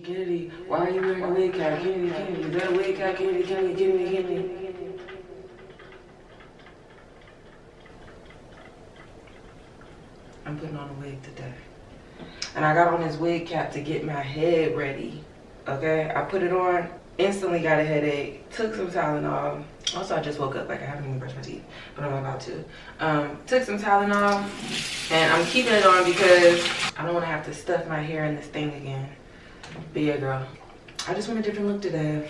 Kennedy, why are you wearing a wig cap? Kennedy, is that a wig cap? Kennedy. I'm putting on a wig today. And I got on this wig cap to get my head ready. Okay, I put it on, instantly got a headache, took some Tylenol. Also, I just woke up, like I haven't even brushed my teeth, but I'm about to. Took some Tylenol, and I'm keeping it on because I don't want to have to stuff my hair in this thing again. But yeah, girl, I just want a different look today.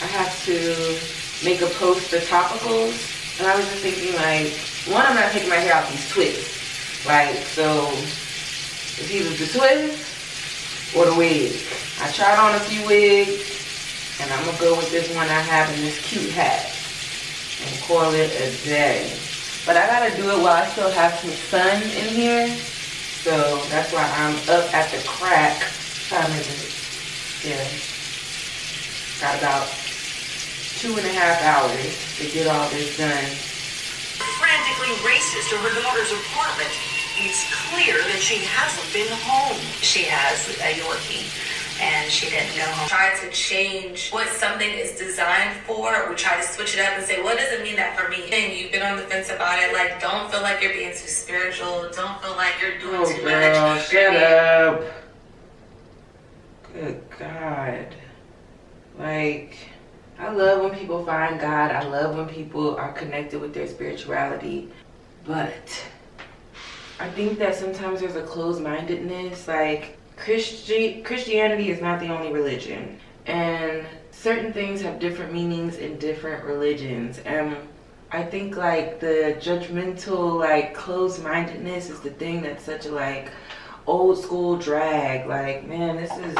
I have to make a post for topicals, and I was just thinking, like, one, I'm not taking my hair out these twists. Like, so it's either the twist or the wig. I tried on a few wigs, and I'm gonna go with this one I have in this cute hat and call it a day. But I gotta do it while I still have some sun in here, so that's why I'm up at the crack. What time is it? Yeah, got about 2.5 hours to get all this done. Frantically races to her daughter's apartment. It's clear that she hasn't been home. She has a Yorkie, and she didn't go home. Try to change what something is designed for. We try to switch it up and say, what does it mean that for me? And you've been on the fence about it. Like, don't feel like you're being too spiritual. Don't feel like you're doing too much. Shut up. Good God. Like, I love when people find God. I love when people are connected with their spirituality. But I think that sometimes there's a closed-mindedness. Like, Christianity is not the only religion. And certain things have different meanings in different religions. And I think, like, the judgmental, like, closed-mindedness is the thing that's such a, like, old school drag. Like, man, this is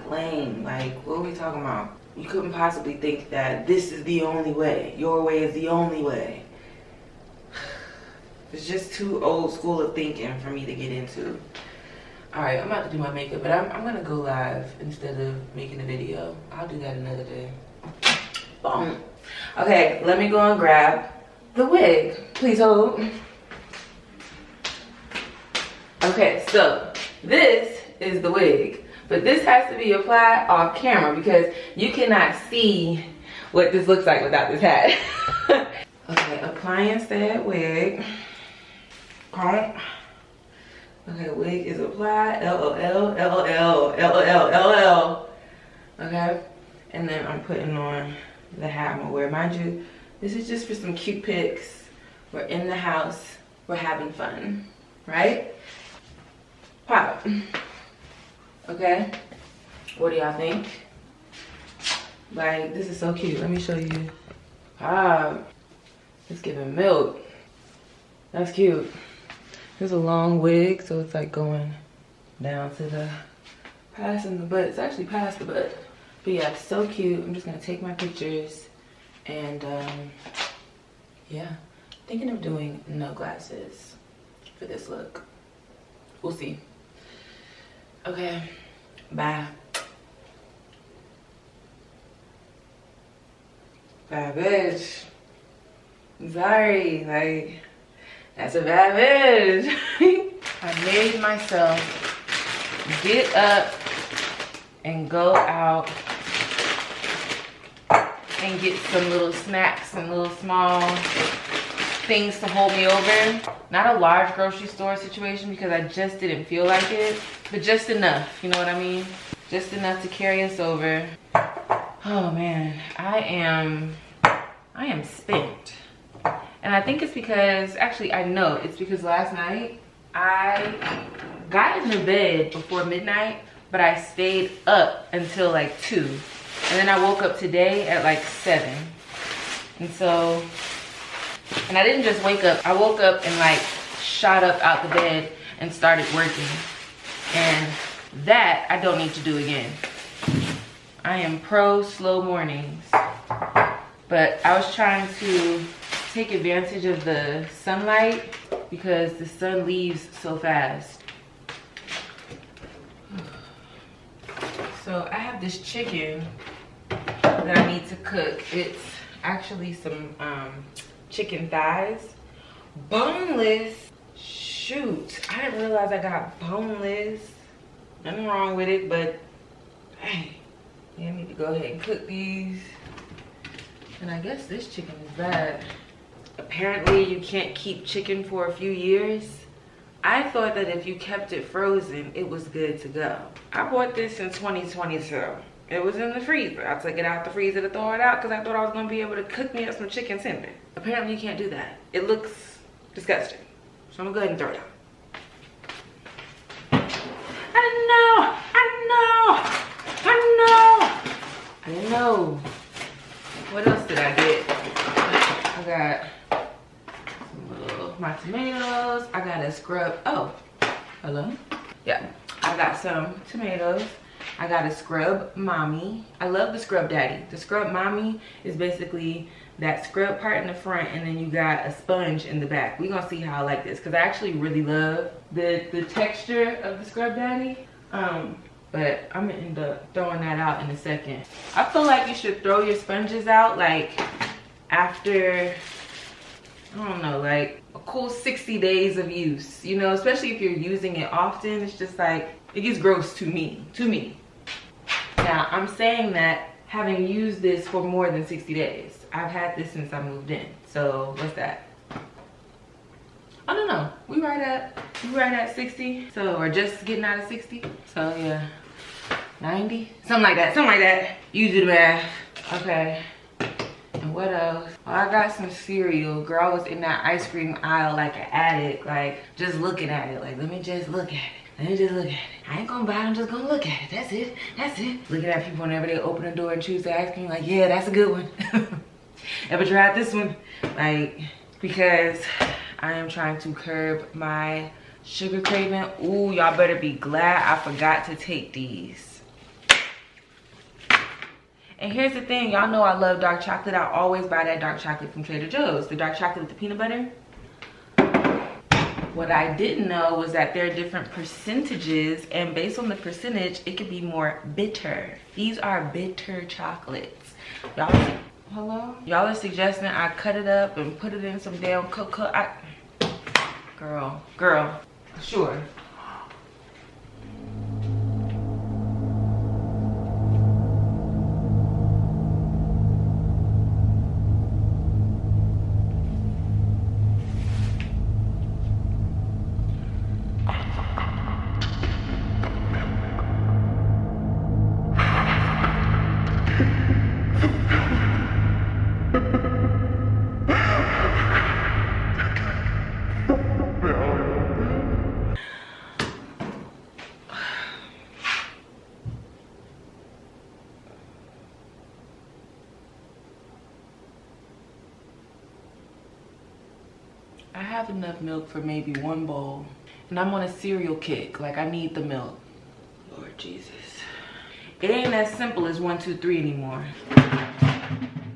lame. Like, what are we talking about? You couldn't possibly think that this is the only way. Your way is the only way. It's just too old school of thinking for me to get into. Alright, I'm about to do my makeup, but I'm gonna go live instead of making a video. I'll do that another day. Boom. Okay, let me go and grab the wig. Please hold. Okay, so this is the wig, but this has to be applied off camera because you cannot see what this looks like without this hat. Okay, applying said wig. Okay, wig is applied. LOL. Okay, and then I'm putting on the hat I'm gonna wear. Mind you, this is just for some cute pics. We're in the house. We're having fun, right? Pop. Okay, what do y'all think? Like, this is so cute. Let me show you. Pop. It's giving milk. That's cute. There's a long wig, so it's like going down to the, passing the butt. It's actually past the butt. But yeah, it's so cute. I'm just gonna take my pictures and yeah. Thinking of doing no glasses for this look. We'll see. Okay, bye. Bad bitch. Sorry, like, that's a bad bitch. I made myself get up and go out and get some little snacks and little small things to hold me over. Not a large grocery store situation because I just didn't feel like it, but just enough, you know what I mean? Just enough to carry us over. Oh man, I am spent. And I think it's because, actually I know it's because last night I got into bed before midnight, but I stayed up until like 2. And then I woke up today at like 7. And so, and I didn't just wake up, I woke up and like shot up out the bed and started working. And that I don't need to do again. I am pro slow mornings. But I was trying to take advantage of the sunlight because the sun leaves so fast. So I have this chicken that I need to cook. It's actually some chicken thighs. Boneless. Shoot, I didn't realize I got boneless. Nothing wrong with it, but Dang. Yeah, I need to go ahead and cook these. And I guess this chicken is bad. Apparently you can't keep chicken for a few years. I thought that if you kept it frozen, it was good to go. I bought this in 2022. It was in the freezer. I took it out the freezer to throw it out because I thought I was gonna be able to cook me up some chicken tender. Apparently you can't do that. It looks disgusting. So I'm gonna go ahead and throw it out. I didn't know. What else did I get? I got my tomatoes. I got a scrub. Oh, hello? Yeah, I got some tomatoes. I got a scrub mommy. I love the scrub daddy. The scrub mommy is basically that scrub part in the front and then you got a sponge in the back. We're gonna see how I like this because I actually really love the texture of the scrub daddy. But I'm gonna end up throwing that out in a second. I feel like you should throw your sponges out like after, I don't know, like a cool 60 days of use, you know, especially if you're using it often. It's just like, it gets gross to me. Now, I'm saying that having used this for more than 60 days. I've had this since I moved in. So what's that? I don't know. We right at 60. So, or just getting out of 60. So yeah, 90, something like that. You do the math. Okay. And what else? Well, I got some cereal. Girl, I was in that ice cream aisle like an addict, like just looking at it. Like, let me just look at it. I ain't gonna buy it, I'm just gonna look at it. That's it. Looking at people whenever they open the door and choose the ice cream, like, yeah, that's a good one. Ever tried this one? Like, because I am trying to curb my sugar craving. Ooh, y'all better be glad I forgot to take these. And here's the thing, y'all know I love dark chocolate. I always buy that dark chocolate from Trader Joe's, the dark chocolate with the peanut butter. What I didn't know was that there are different percentages, and based on the percentage, it could be more bitter. These are bitter chocolates. Y'all, hello? Y'all are suggesting I cut it up and put it in some damn cocoa. Girl, sure. I have enough milk for maybe one bowl, and I'm on a cereal kick. Like, I need the milk. Lord Jesus. It ain't as simple as 1, 2, 3 anymore.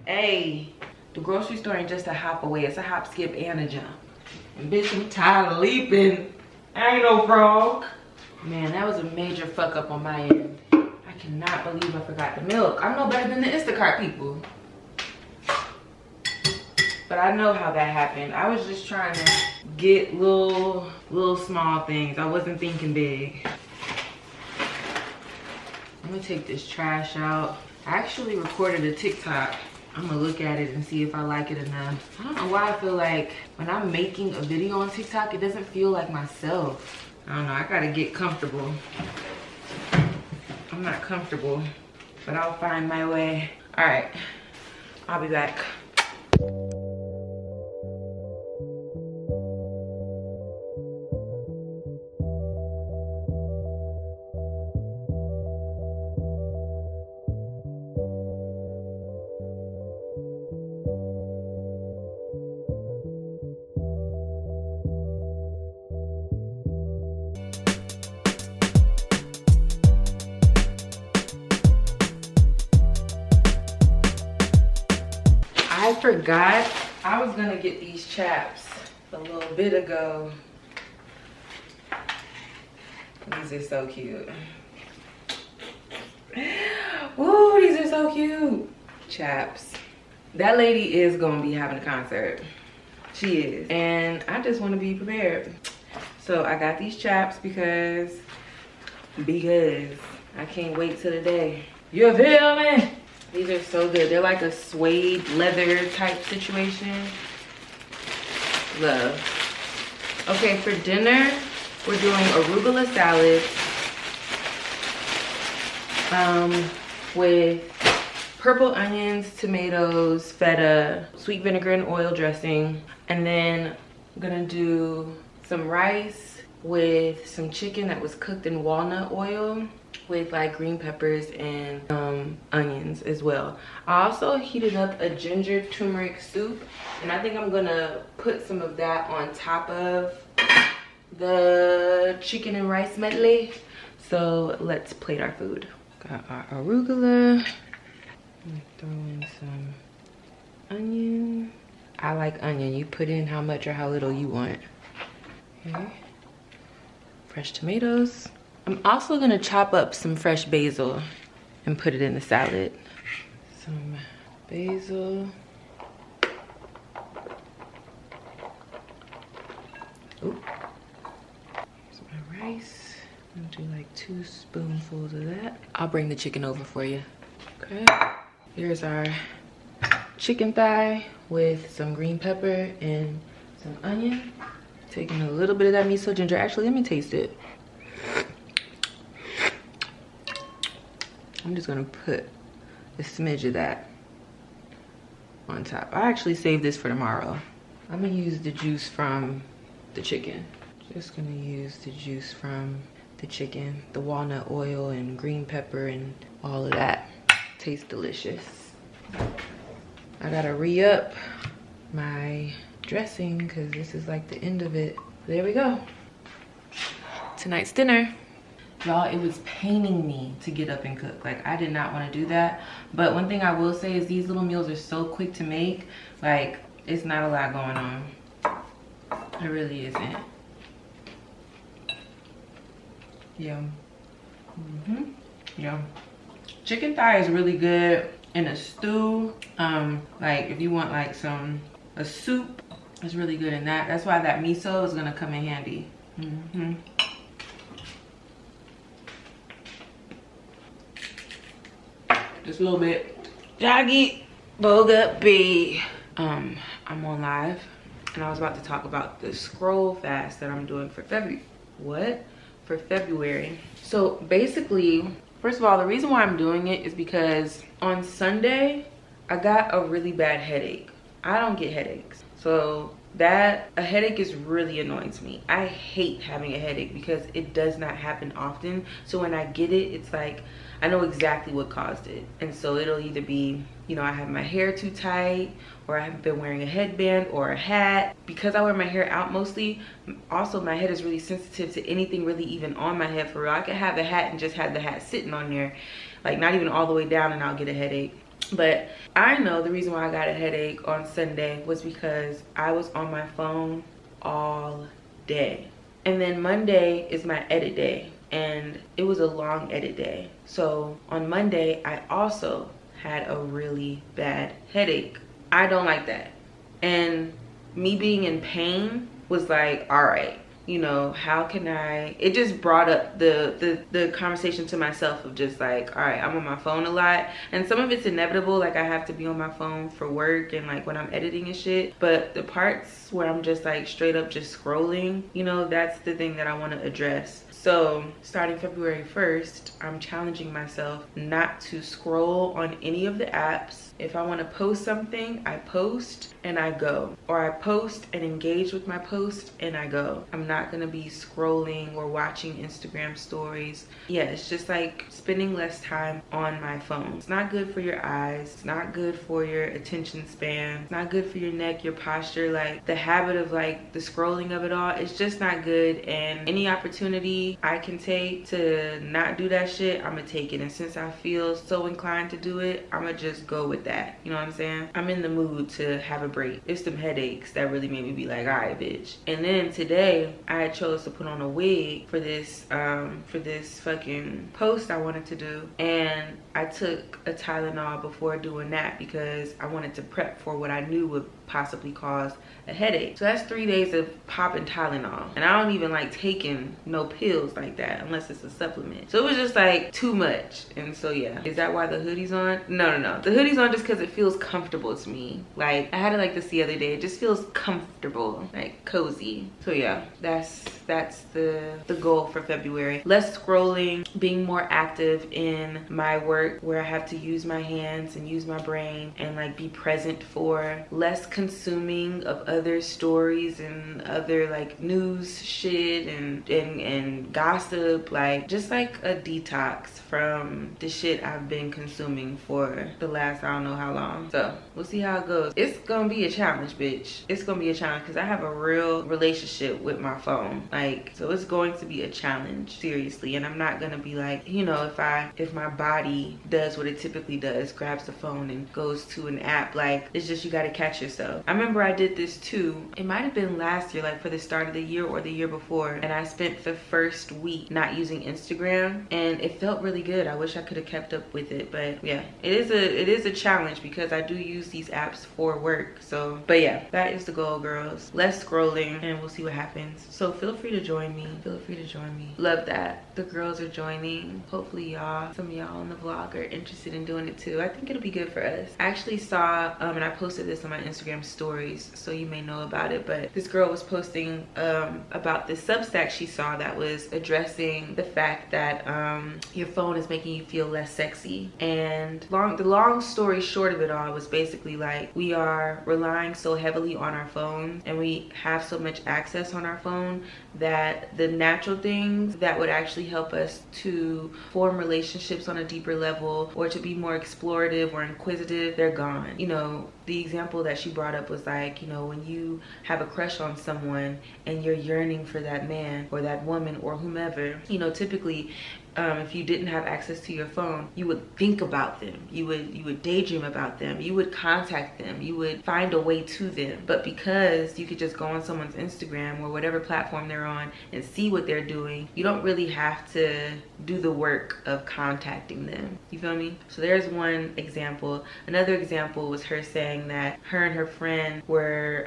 Hey, the grocery store ain't just a hop away. It's a hop, skip, and a jump. And bitch, I'm tired of leaping. I ain't no frog. Man, that was a major fuck up on my end. I cannot believe I forgot the milk. I'm no better than the Instacart people. But I know how that happened. I was just trying to get little small things. I wasn't thinking big. I'm gonna take this trash out. I actually recorded a TikTok. I'm gonna look at it and see if I like it enough. I don't know why I feel like when I'm making a video on TikTok, it doesn't feel like myself. I don't know, I gotta get comfortable. I'm not comfortable, but I'll find my way. All right, I'll be back. I forgot I was gonna get these chaps a little bit ago. These are so cute. Ooh, these are so cute. Chaps. That lady is gonna be having a concert. She is. And I just wanna be prepared. So I got these chaps because I can't wait till the day. You feel me? These are so good. They're like a suede leather type situation. Love. Okay, for dinner, we're doing arugula salad with purple onions, tomatoes, feta, sweet vinegar and oil dressing. And then I'm gonna do some rice with some chicken that was cooked in walnut oil with like green peppers and onions as well. I also heated up a ginger turmeric soup, and I think I'm gonna put some of that on top of the chicken and rice medley. So let's plate our food. Got our arugula. I'm gonna throw in some onion. I like onion. You put in how much or how little you want. Okay. Fresh tomatoes. I'm also gonna chop up some fresh basil and put it in the salad. Some basil. Ooh. Here's my rice. I'm gonna do like 2 spoonfuls of that. I'll bring the chicken over for you. Okay. Here's our chicken thigh with some green pepper and some onion. Taking a little bit of that miso ginger. Actually, let me taste it. I'm just gonna put a smidge of that on top. I actually saved this for tomorrow. I'm gonna use the juice from the chicken. Just gonna use the juice from the chicken, the walnut oil and green pepper and all of that. Tastes delicious. I gotta re-up my dressing because this is like the end of it. There we go. Tonight's dinner. Y'all, it was paining me to get up and cook. Like, I did not want to do that. But one thing I will say is these little meals are so quick to make. Like, it's not a lot going on. It really isn't. Yum. Yum. Chicken thigh is really good in a stew. Like if you want like a soup, it's really good in that. That's why that miso is gonna come in handy. Just a little bit. Jaggy Boga B. I'm on live and I was about to talk about the scroll fast that I'm doing for February. What? For February. So basically, first of all, the reason why I'm doing it is because on Sunday, I got a really bad headache. I don't get headaches. So a headache is really annoying to me. I hate having a headache because it does not happen often. So when I get it, it's like, I know exactly what caused it. And so it'll either be, you know, I have my hair too tight, or I haven't been wearing a headband or a hat. Because I wear my hair out mostly, also my head is really sensitive to anything really even on my head for real. I could have the hat and just have the hat sitting on there, like not even all the way down, and I'll get a headache. But I know the reason why I got a headache on Sunday was because I was on my phone all day. And then Monday is my edit day, and it was a long edit day. So on Monday, I also had a really bad headache. I don't like that. And me being in pain was like, all right, you know, how can it just brought up the conversation to myself of just like, all right, I'm on my phone a lot, and some of it's inevitable, like I have to be on my phone for work and like when I'm editing and shit, but the parts where I'm just like straight up just scrolling, you know, that's the thing that I want to address. So starting February 1st, I'm challenging myself not to scroll on any of the apps. If I want to post something, I post and I go. Or I post and engage with my post and I go. I'm not going to be scrolling or watching Instagram stories. Yeah, it's just like spending less time on my phone. It's not good for your eyes. It's not good for your attention span. It's not good for your neck, your posture. Like the habit of like the scrolling of it all, it's just not good. And any opportunity I can take to not do that shit, I'm gonna take it. And since I feel so inclined to do it, I'm gonna just go with that. You know what I'm saying? I'm in the mood to have a break. It's some headaches that really made me be like, all right, bitch. And then today I chose to put on a wig for this fucking post I wanted to do, and I took a Tylenol before doing that because I wanted to prep for what I knew would possibly cause a headache. So that's 3 days of popping Tylenol. And I don't even like taking no pills like that unless it's a supplement. So it was just like too much. And so yeah. Is that why the hoodie's on? No. The hoodie's on just because it feels comfortable to me. Like, I had it like this the other day. It just feels comfortable, like cozy. So yeah, that's the goal for February. Less scrolling, being more active in my work where I have to use my hands and use my brain and like be present for, less consuming of other stories and other like news shit and gossip, like just like a detox from the shit I've been consuming for the last I don't know how long. So we'll see how it goes. It's gonna be a challenge, bitch. It's gonna be a challenge because I have a real relationship with my phone. Like, so it's going to be a challenge, seriously. And I'm not gonna be like, you know, if my body does what it typically does, grabs the phone and goes to an app, like, it's just, you gotta catch yourself. I remember I did this too. It might have been last year, like for the start of the year or the year before, and I spent the first week not using Instagram and it felt really good. I wish I could have kept up with it, but yeah, it is a challenge because I do use these apps for work. So, but yeah, that is the goal, girls. Less scrolling and we'll see what happens. So feel free to join me. Love that the girls are joining. Hopefully some of y'all on the vlog are interested in doing it too. I think it'll be good for us. I actually saw and I posted this on my Instagram stories, so you may know about it, but this girl was posting about this Substack she saw that was addressing the fact that your phone is making you feel less sexy. And the long story short of it all was basically like, we are relying so heavily on our phone and we have so much access on our phone that the natural things that would actually help us to form relationships on a deeper level or to be more explorative or inquisitive, they're gone. You know, the example that she brought up was like, you know, when you have a crush on someone and you're yearning for that man or that woman or whomever, you know, typically if you didn't have access to your phone, you would think about them, you would daydream about them, you would contact them, you would find a way to them. But because you could just go on someone's Instagram or whatever platform they're on and see what they're doing, you don't really have to do the work of contacting them. You feel me? So there's one example. Another example was her saying that her and her friend were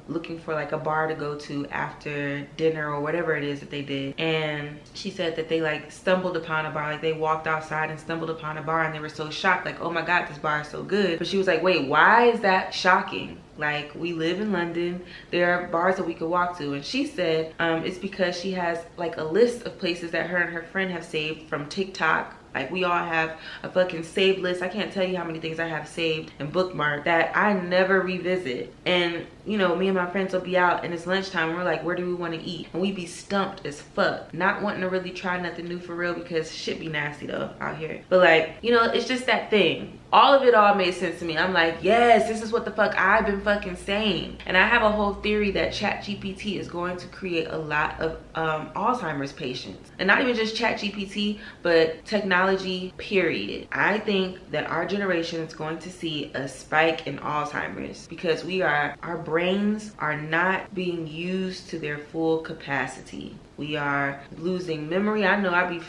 looking for like a bar to go to after dinner or whatever it is that they did, and she said that they like stumbled upon a bar. Like, they walked outside and stumbled upon a bar and they were so shocked, like, oh my god, this bar is so good. But she was like, wait, why is that shocking? Like, we live in London, there are bars that we could walk to. And she said it's because she has like a list of places that her and her friend have saved from TikTok. Like, we all have a fucking saved list. I can't tell you how many things I have saved and bookmarked that I never revisit. And, you know, me and my friends will be out and it's lunchtime and we're like, where do we want to eat? And we be stumped as fuck. Not wanting to really try nothing new for real because shit be nasty though out here. But like, you know, it's just that thing. All of it all made sense to me. I'm like, yes, this is what the fuck I've been fucking saying. And I have a whole theory that ChatGPT is going to create a lot of Alzheimer's patients. And not even just ChatGPT, but technology, period. I think that our generation is going to see a spike in Alzheimer's because our brains are not being used to their full capacity. We are losing memory. I know I be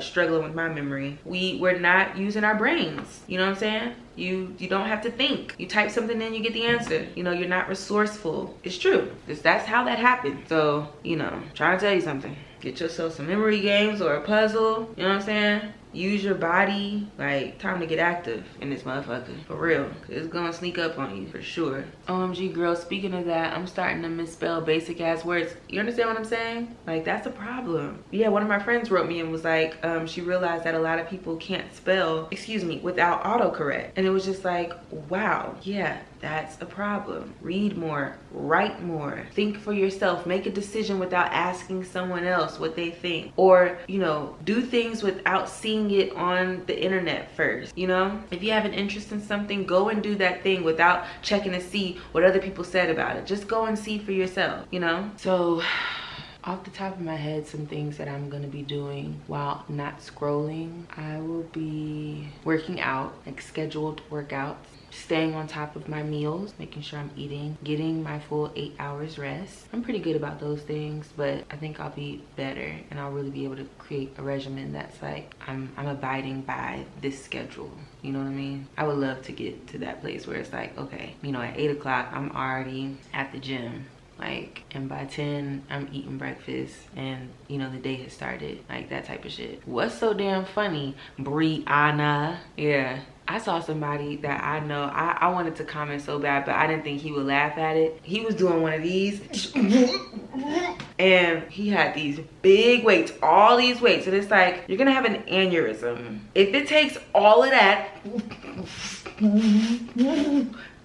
struggling with my memory. We're not using our brains. You know what I'm saying? You don't have to think. You type something in, you get the answer. You know, you're not resourceful. It's true. That's how that happens. So, you know, I'm trying to tell you something. Get yourself some memory games or a puzzle. You know what I'm saying? Use your body. Like, time to get active in this motherfucker. For real. 'Cause it's gonna sneak up on you for sure. OMG, girl, speaking of that, I'm starting to misspell basic ass words. You understand what I'm saying? Like, that's a problem. Yeah, one of my friends wrote me and was like, she realized that a lot of people can't spell, without autocorrect. And it was just like, wow, yeah, that's a problem. Read more, write more, think for yourself, make a decision without asking someone else what they think. Or, you know, do things without seeing it on the internet first. You know, if you have an interest in something, go and do that thing without checking to see what other people said about it. Just go and see for yourself, you know? So off the top of my head, some things that I'm gonna be doing while not scrolling. I will be working out, like scheduled workouts, staying on top of my meals, making sure I'm eating, getting my full 8 hours rest. I'm pretty good about those things, but I think I'll be better and I'll really be able to create a regimen that's like I'm abiding by this schedule. You know what I mean? I would love to get to that place where it's like, okay, you know, at 8 o'clock I'm already at the gym, like, and by 10 I'm eating breakfast and, you know, the day has started, like that type of shit. What's so damn funny, Brianna? Yeah, I saw somebody that I know, I wanted to comment so bad, but I didn't think he would laugh at it. He was doing one of these and he had these big weights, all these weights, and it's like, you're gonna have an aneurysm if it takes all of that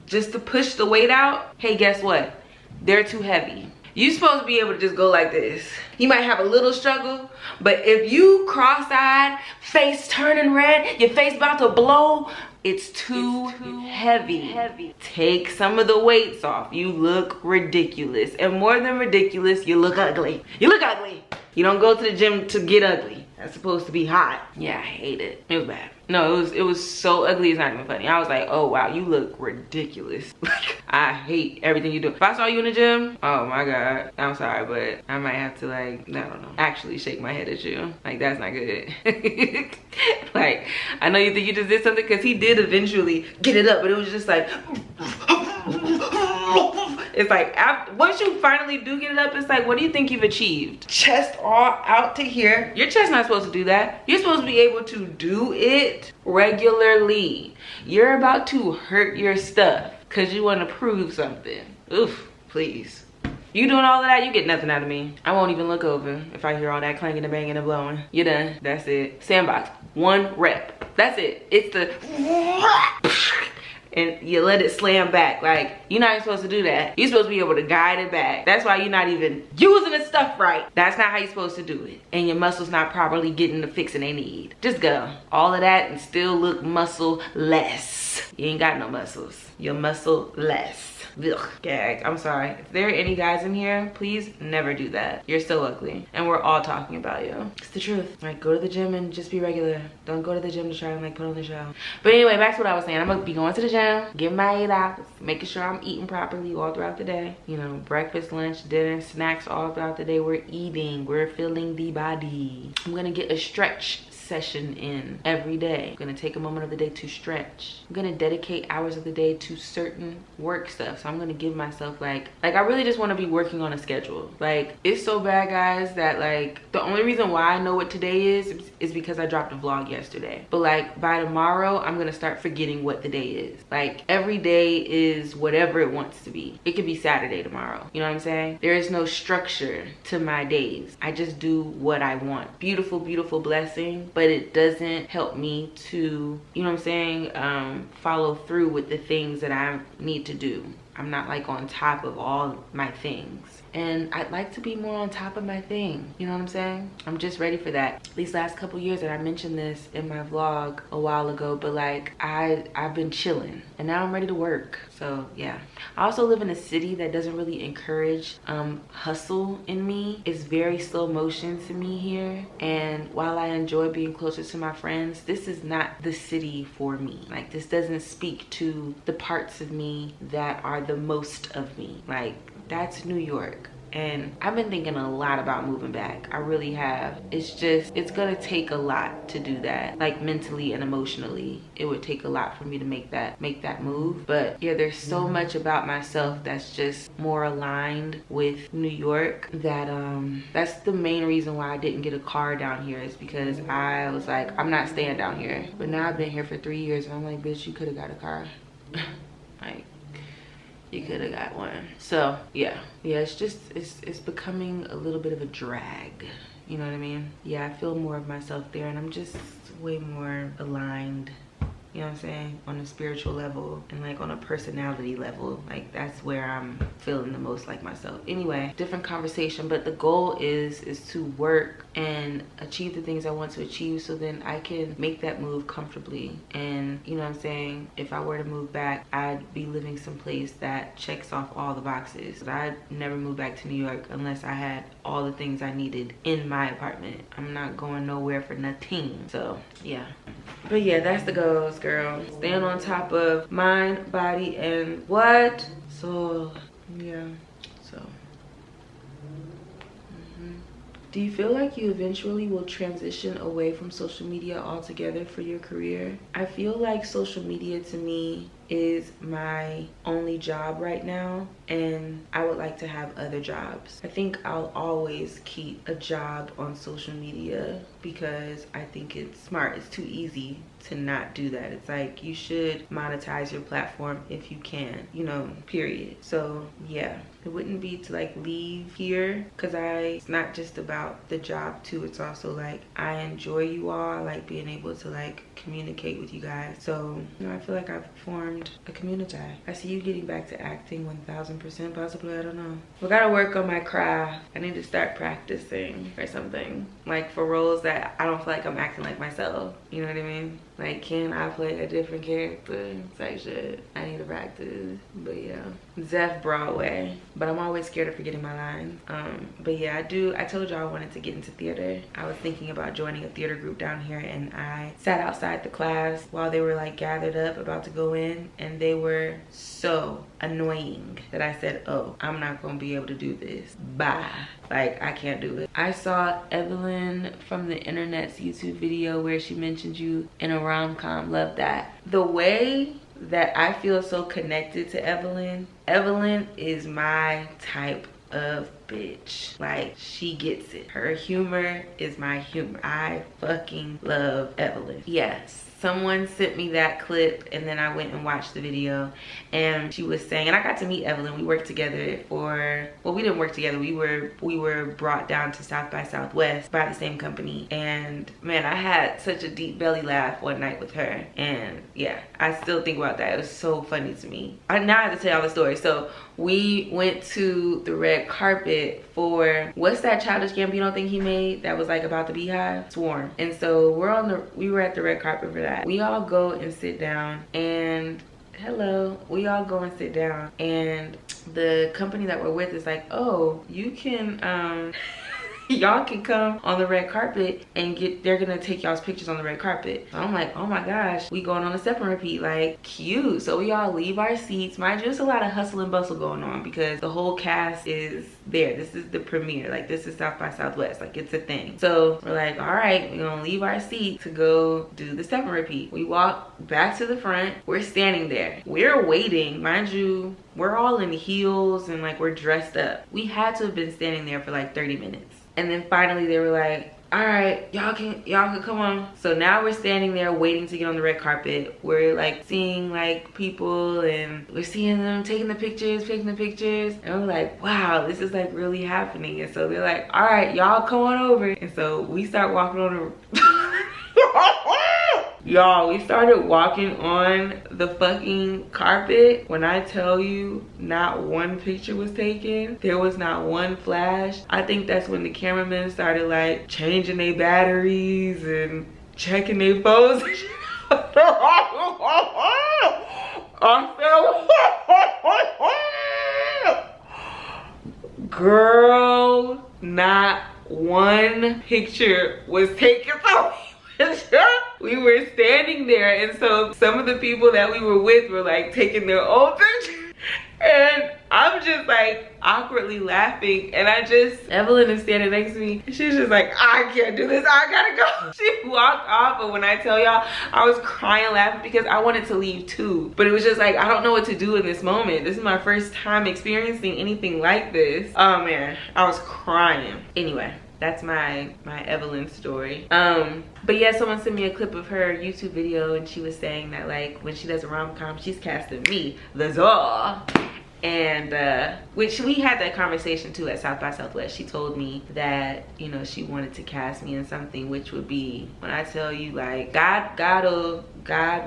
just to push the weight out. Hey, guess what? They're too heavy. You're supposed to be able to just go like this. You might have a little struggle, but if you cross-eyed, face turning red, your face about to blow, it's too heavy. Take some of the weights off. You look ridiculous. And more than ridiculous, you look ugly. You look ugly. You don't go to the gym to get ugly. That's supposed to be hot. Yeah, I hate it. It was bad. No, it was so ugly, it's not even funny. I was like, oh wow, you look ridiculous. Like, I hate everything you do. If I saw you in the gym, oh my God, I'm sorry, but I might have to, like, I don't know, actually shake my head at you. Like, that's not good. Like, I know you think you just did something, because he did eventually get it up, but it was just like, it's like, once you finally do get it up, it's like, what do you think you've achieved? Chest all out to here. Your chest's not supposed to do that. You're supposed to be able to do it regularly. You're about to hurt your stuff because you want to prove something. Oof, please. You doing all of that, you get nothing out of me. I won't even look over if I hear all that clanging and banging and blowing. You're done. That's it. Sandbox. 1 rep. That's it. It's the and you let it slam back. Like, you're not even supposed to do that. You're supposed to be able to guide it back. That's why you're not even using the stuff right. That's not how you're supposed to do it. And your muscles not properly getting the fixing they need. Just go. All of that and still look muscle-less. You ain't got no muscles. You're muscle-less. Ugh, gag. I'm sorry. If there are any guys in here, please never do that. You're so ugly. And we're all talking about you. It's the truth. Like, go to the gym and just be regular. Don't go to the gym to try and, like, put on the show. But anyway, back to what I was saying. I'm gonna be going to the gym, getting my 8 hours, making sure I'm eating properly all throughout the day. You know, breakfast, lunch, dinner, snacks all throughout the day. We're eating. We're filling the body. I'm gonna get a stretch session in every day. I'm gonna take a moment of the day to stretch. I'm gonna dedicate hours of the day to certain work stuff. So I'm gonna give myself like I really just want to be working on a schedule. Like, it's so bad, guys, that like the only reason why I know what today is because I dropped a vlog yesterday. But like by tomorrow, I'm gonna start forgetting what the day is. Like, every day is whatever it wants to be. It could be Saturday tomorrow. You know what I'm saying? There is no structure to my days. I just do what I want. Beautiful, beautiful blessing. But it doesn't help me to, you know what I'm saying, follow through with the things that I need to do. I'm not like on top of all my things. And I'd like to be more on top of my thing. You know what I'm saying? I'm just ready for that. These last couple years, and I mentioned this in my vlog a while ago, but like I've been chilling and now I'm ready to work. So yeah. I also live in a city that doesn't really encourage hustle in me. It's very slow motion to me here. And while I enjoy being closer to my friends, this is not the city for me. Like, this doesn't speak to the parts of me that are the most of me. Like, that's New York. And I've been thinking a lot about moving back. I really have. It's gonna take a lot to do that. Like, mentally and emotionally, it would take a lot for me to make that move. But yeah, there's so much about myself that's just more aligned with New York that that's the main reason why I didn't get a car down here, is because I was like, I'm not staying down here. But now I've been here for 3 years and I'm like, bitch, you could have got a car. Like, you could have got one. So yeah, it's just it's becoming a little bit of a drag, you know what I mean? Yeah, I feel more of myself there, and I'm just way more aligned, you know what I'm saying, on a spiritual level and like on a personality level. Like, that's where I'm feeling the most like myself. Anyway, different conversation, but the goal is to work and achieve the things I want to achieve, so then I can make that move comfortably. And you know what I'm saying, if I were to move back, I'd be living someplace that checks off all the boxes. I'd never move back to New York unless I had all the things I needed in my apartment. I'm not going nowhere for nothing. So yeah. But But yeah, that's the goals, girl. Staying on top of mind, body, and what? So, yeah. So. Do you feel like you eventually will transition away from social media altogether for your career? I feel like social media to me is my only job right now, and I would like to have other jobs. I think I'll always keep a job on social media because I think it's smart. It's too easy to not do that. It's like you should monetize your platform if you can, you know, period. So yeah, it wouldn't be to like leave here, because it's not just about the job too. It's also like I enjoy you all. I like being able to like communicate with you guys. So, you know, I feel like I've formed a community. I see you getting back to acting 1000% possibly. I don't know. We gotta work on my craft. I need to start practicing or something, like for roles that I don't feel like I'm acting like myself. You know what I mean? Like, can I play a different character? Type shit. I need to practice. But yeah, Zeph Broadway. But I'm always scared of forgetting my lines. But yeah, I told y'all I wanted to get into theater. I was thinking about joining a theater group down here, and I sat outside the class while they were like gathered up about to go in, and they were so annoying that I said, oh, I'm not gonna be able to do this. Bye. Like, I can't do it. I saw Evelyn from the internet's YouTube video where she mentioned you in a rom-com. Love that. The way that I feel so connected to Evelyn is my type of bitch. Like, she gets it. Her humor is my humor. I fucking love Evelyn. Yes. Someone sent me that clip, and then I went and watched the video, and she was saying, and I got to meet Evelyn. We worked together for, well, we didn't work together. We were brought down to South by Southwest by the same company, and man, I had such a deep belly laugh one night with her, and yeah, I still think about that. It was so funny to me. Now I have to tell y'all the story. So we went to the red carpet for, what's that Childish Gambino thing he made that was like about the Beehive? Swarm. And so we were at the red carpet for that. We all go and sit down, and we all go and sit down, and the company that we're with is like, oh, you can y'all can come on the red carpet and they're gonna take y'all's pictures on the red carpet. So I'm like, oh my gosh, we going on a step and repeat, like, cute. So we all leave our seats. Mind you, there's a lot of hustle and bustle going on because the whole cast is there. This is the premiere. Like, this is South by Southwest. Like, it's a thing. So we're like, all right, we're gonna leave our seat to go do the step and repeat. We walk back to the front. We're standing there. We're waiting. Mind you, we're all in heels and like we're dressed up. We had to have been standing there for like 30 minutes. And then finally they were like, all right, y'all can come on. So now we're standing there waiting to get on the red carpet. We're like seeing like people, and we're seeing them taking the pictures. And we're like, wow, this is like really happening. And so they're like, all right, y'all come on over. And so we start walking on y'all, we started walking on the fucking carpet. When I tell you, not one picture was taken. There was not one flash. I think that's when the cameramen started like changing their batteries and checking their phones. Girl, not one picture was taken. We were standing there, and so some of the people that we were with were like taking their own pictures, and I'm just like awkwardly laughing, and Evelyn is standing next to me, and she's just like, I can't do this, I gotta go. She walked off, but when I tell y'all, I was crying laughing because I wanted to leave too, but it was just like, I don't know what to do in this moment. This is my first time experiencing anything like this. Oh man, I was crying. Anyway, that's my Evelyn story. But yeah, someone sent me a clip of her YouTube video, and she was saying that like when she does a rom-com, she's casting me, the Zor. And which we had that conversation too at South by Southwest. She told me that, you know, she wanted to cast me in something, which would be, when I tell you, like, God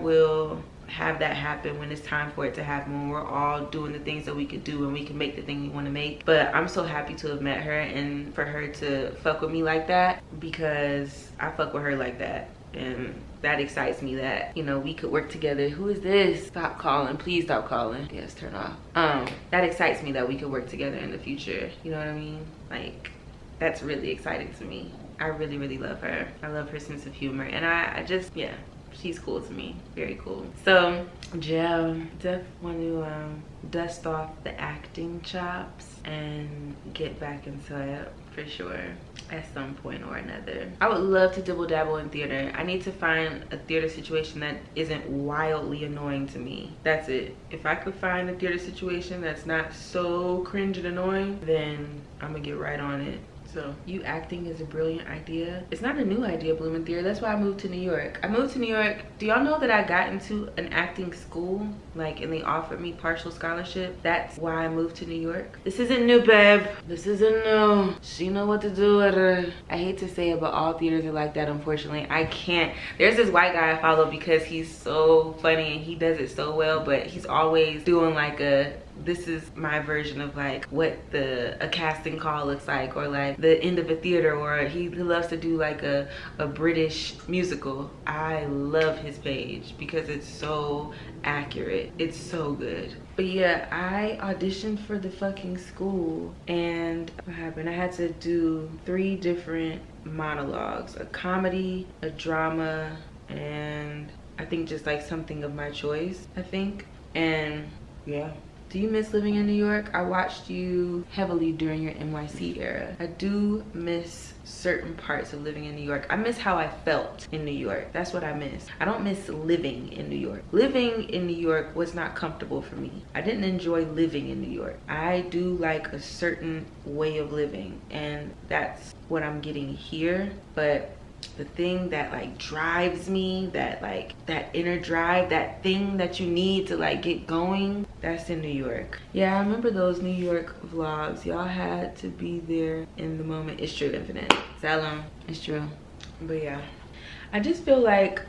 will have that happen when it's time for it to happen, when we're all doing the things that we could do and we can make the thing we want to make. But I'm so happy to have met her and for her to fuck with me like that, because I fuck with her like that, and that excites me that, you know, we could work together. Who is this? Stop calling, please stop calling. Yes, turn off. That excites me that we could work together in the future. You know what I mean? Like, that's really exciting to me. I really love her. I love her sense of humor, and I just, yeah, she's cool to me, very cool. So yeah, definitely want to dust off the acting chops and get back into it for sure at some point or another. I would love to dibble dabble in theater. I need to find a theater situation that isn't wildly annoying to me. That's it. If I could find a theater situation that's not so cringe and annoying, then I'm gonna get right on it. So you acting is a brilliant idea. It's not a new idea, Bloom in Theater. That's why I moved to New York. I moved to New York. Do y'all know that I got into an acting school? Like, and they offered me partial scholarship. That's why I moved to New York. This isn't new, babe. This isn't new. She know what to do with her. I hate to say it, but all theaters are like that, unfortunately. I can't. There's this white guy I follow because he's so funny and he does it so well, but he's always doing like this is my version of like what a casting call looks like, or like the end of a theater, or he loves to do like a British musical. I love his page because it's so accurate. It's so good. But yeah, I auditioned for the fucking school, and what happened? I had to do 3 different monologues, a comedy, a drama, and I think just like something of my choice, I think. And yeah. Do you miss living in New York? I watched you heavily during your NYC era. I do miss certain parts of living in New York. I miss how I felt in New York. That's what I miss. I don't miss living in New York. Living in New York was not comfortable for me. I didn't enjoy living in New York. I do like a certain way of living, and that's what I'm getting here. But the thing that like drives me, that like that inner drive, that thing that you need to like get going, that's in New York. Yeah, I remember those New York vlogs. Y'all had to be there in the moment. It's true, Infinite. Salem. It's true. But yeah, I just feel like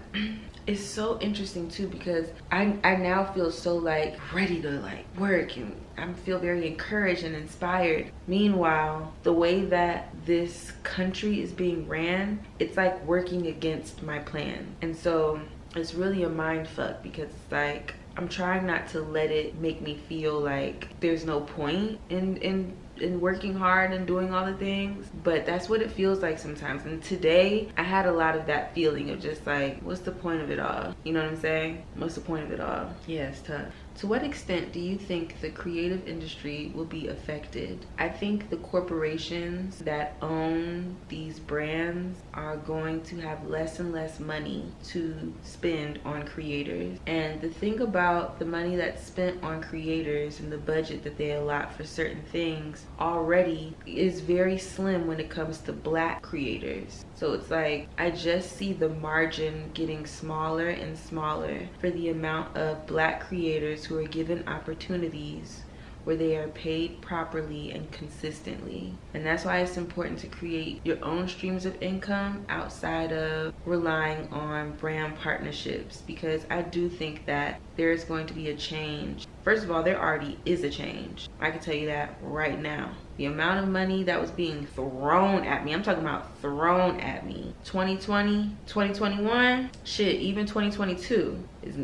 it's so interesting too, because I now feel so like ready to like work, and I feel very encouraged and inspired. Meanwhile, the way that this country is being ran, it's like working against my plan. And so it's really a mind fuck, because it's like I'm trying not to let it make me feel like there's no point in working hard and doing all the things, but that's what it feels like sometimes. And today I had a lot of that feeling of just like, what's the point of it all? You know what I'm saying? What's the point of it all? Yeah, it's tough. To what extent do you think the creative industry will be affected? I think the corporations that own these brands are going to have less and less money to spend on creators. And the thing about the money that's spent on creators and the budget that they allot for certain things already is very slim when it comes to Black creators. So it's like, I just see the margin getting smaller and smaller for the amount of Black creators who are given opportunities where they are paid properly and consistently. And that's why it's important to create your own streams of income outside of relying on brand partnerships, because I do think that there is going to be a change. First of all, there already is a change. I can tell you that right now. The amount of money that was being thrown at me, I'm talking about thrown at me, 2020, 2021, shit, even 2022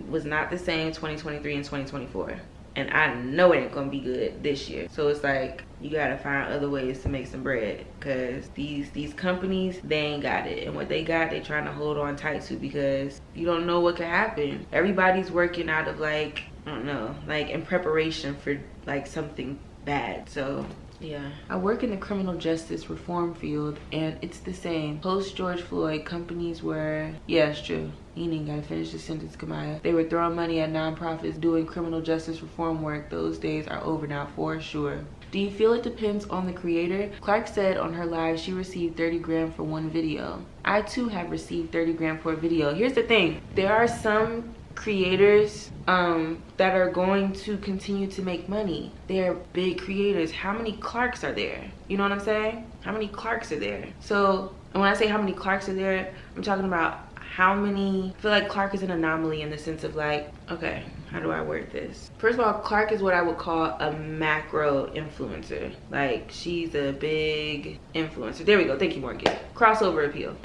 was not the same 2023 and 2024. And I know it ain't gonna be good this year. So it's like, you gotta find other ways to make some bread, because these companies, they ain't got it. And what they got, they trying to hold on tight to, because you don't know what could happen. Everybody's working out of like, I don't know, like in preparation for like something bad. So yeah, I work in the criminal justice reform field, and it's the same. Post George Floyd, companies were, yeah, it's true. You ain't gotta finish the sentence, Kamaya. They were throwing money at nonprofits doing criminal justice reform work. Those days are over now, for sure. Do you feel it depends on the creator? Clark said on her live she received 30 grand for one video. I too have received 30 grand for a video. Here's the thing. There are some creators that are going to continue to make money. They're big creators. How many Clarks are there? You know what I'm saying? How many Clarks are there? So, and when I say how many Clarks are there, I'm talking about how many. I feel like Clark is an anomaly in the sense of like, okay, how do I word this? First of all, Clark is what I would call a macro influencer. Like, she's a big influencer. There we go. Thank you, Morgan. Crossover appeal,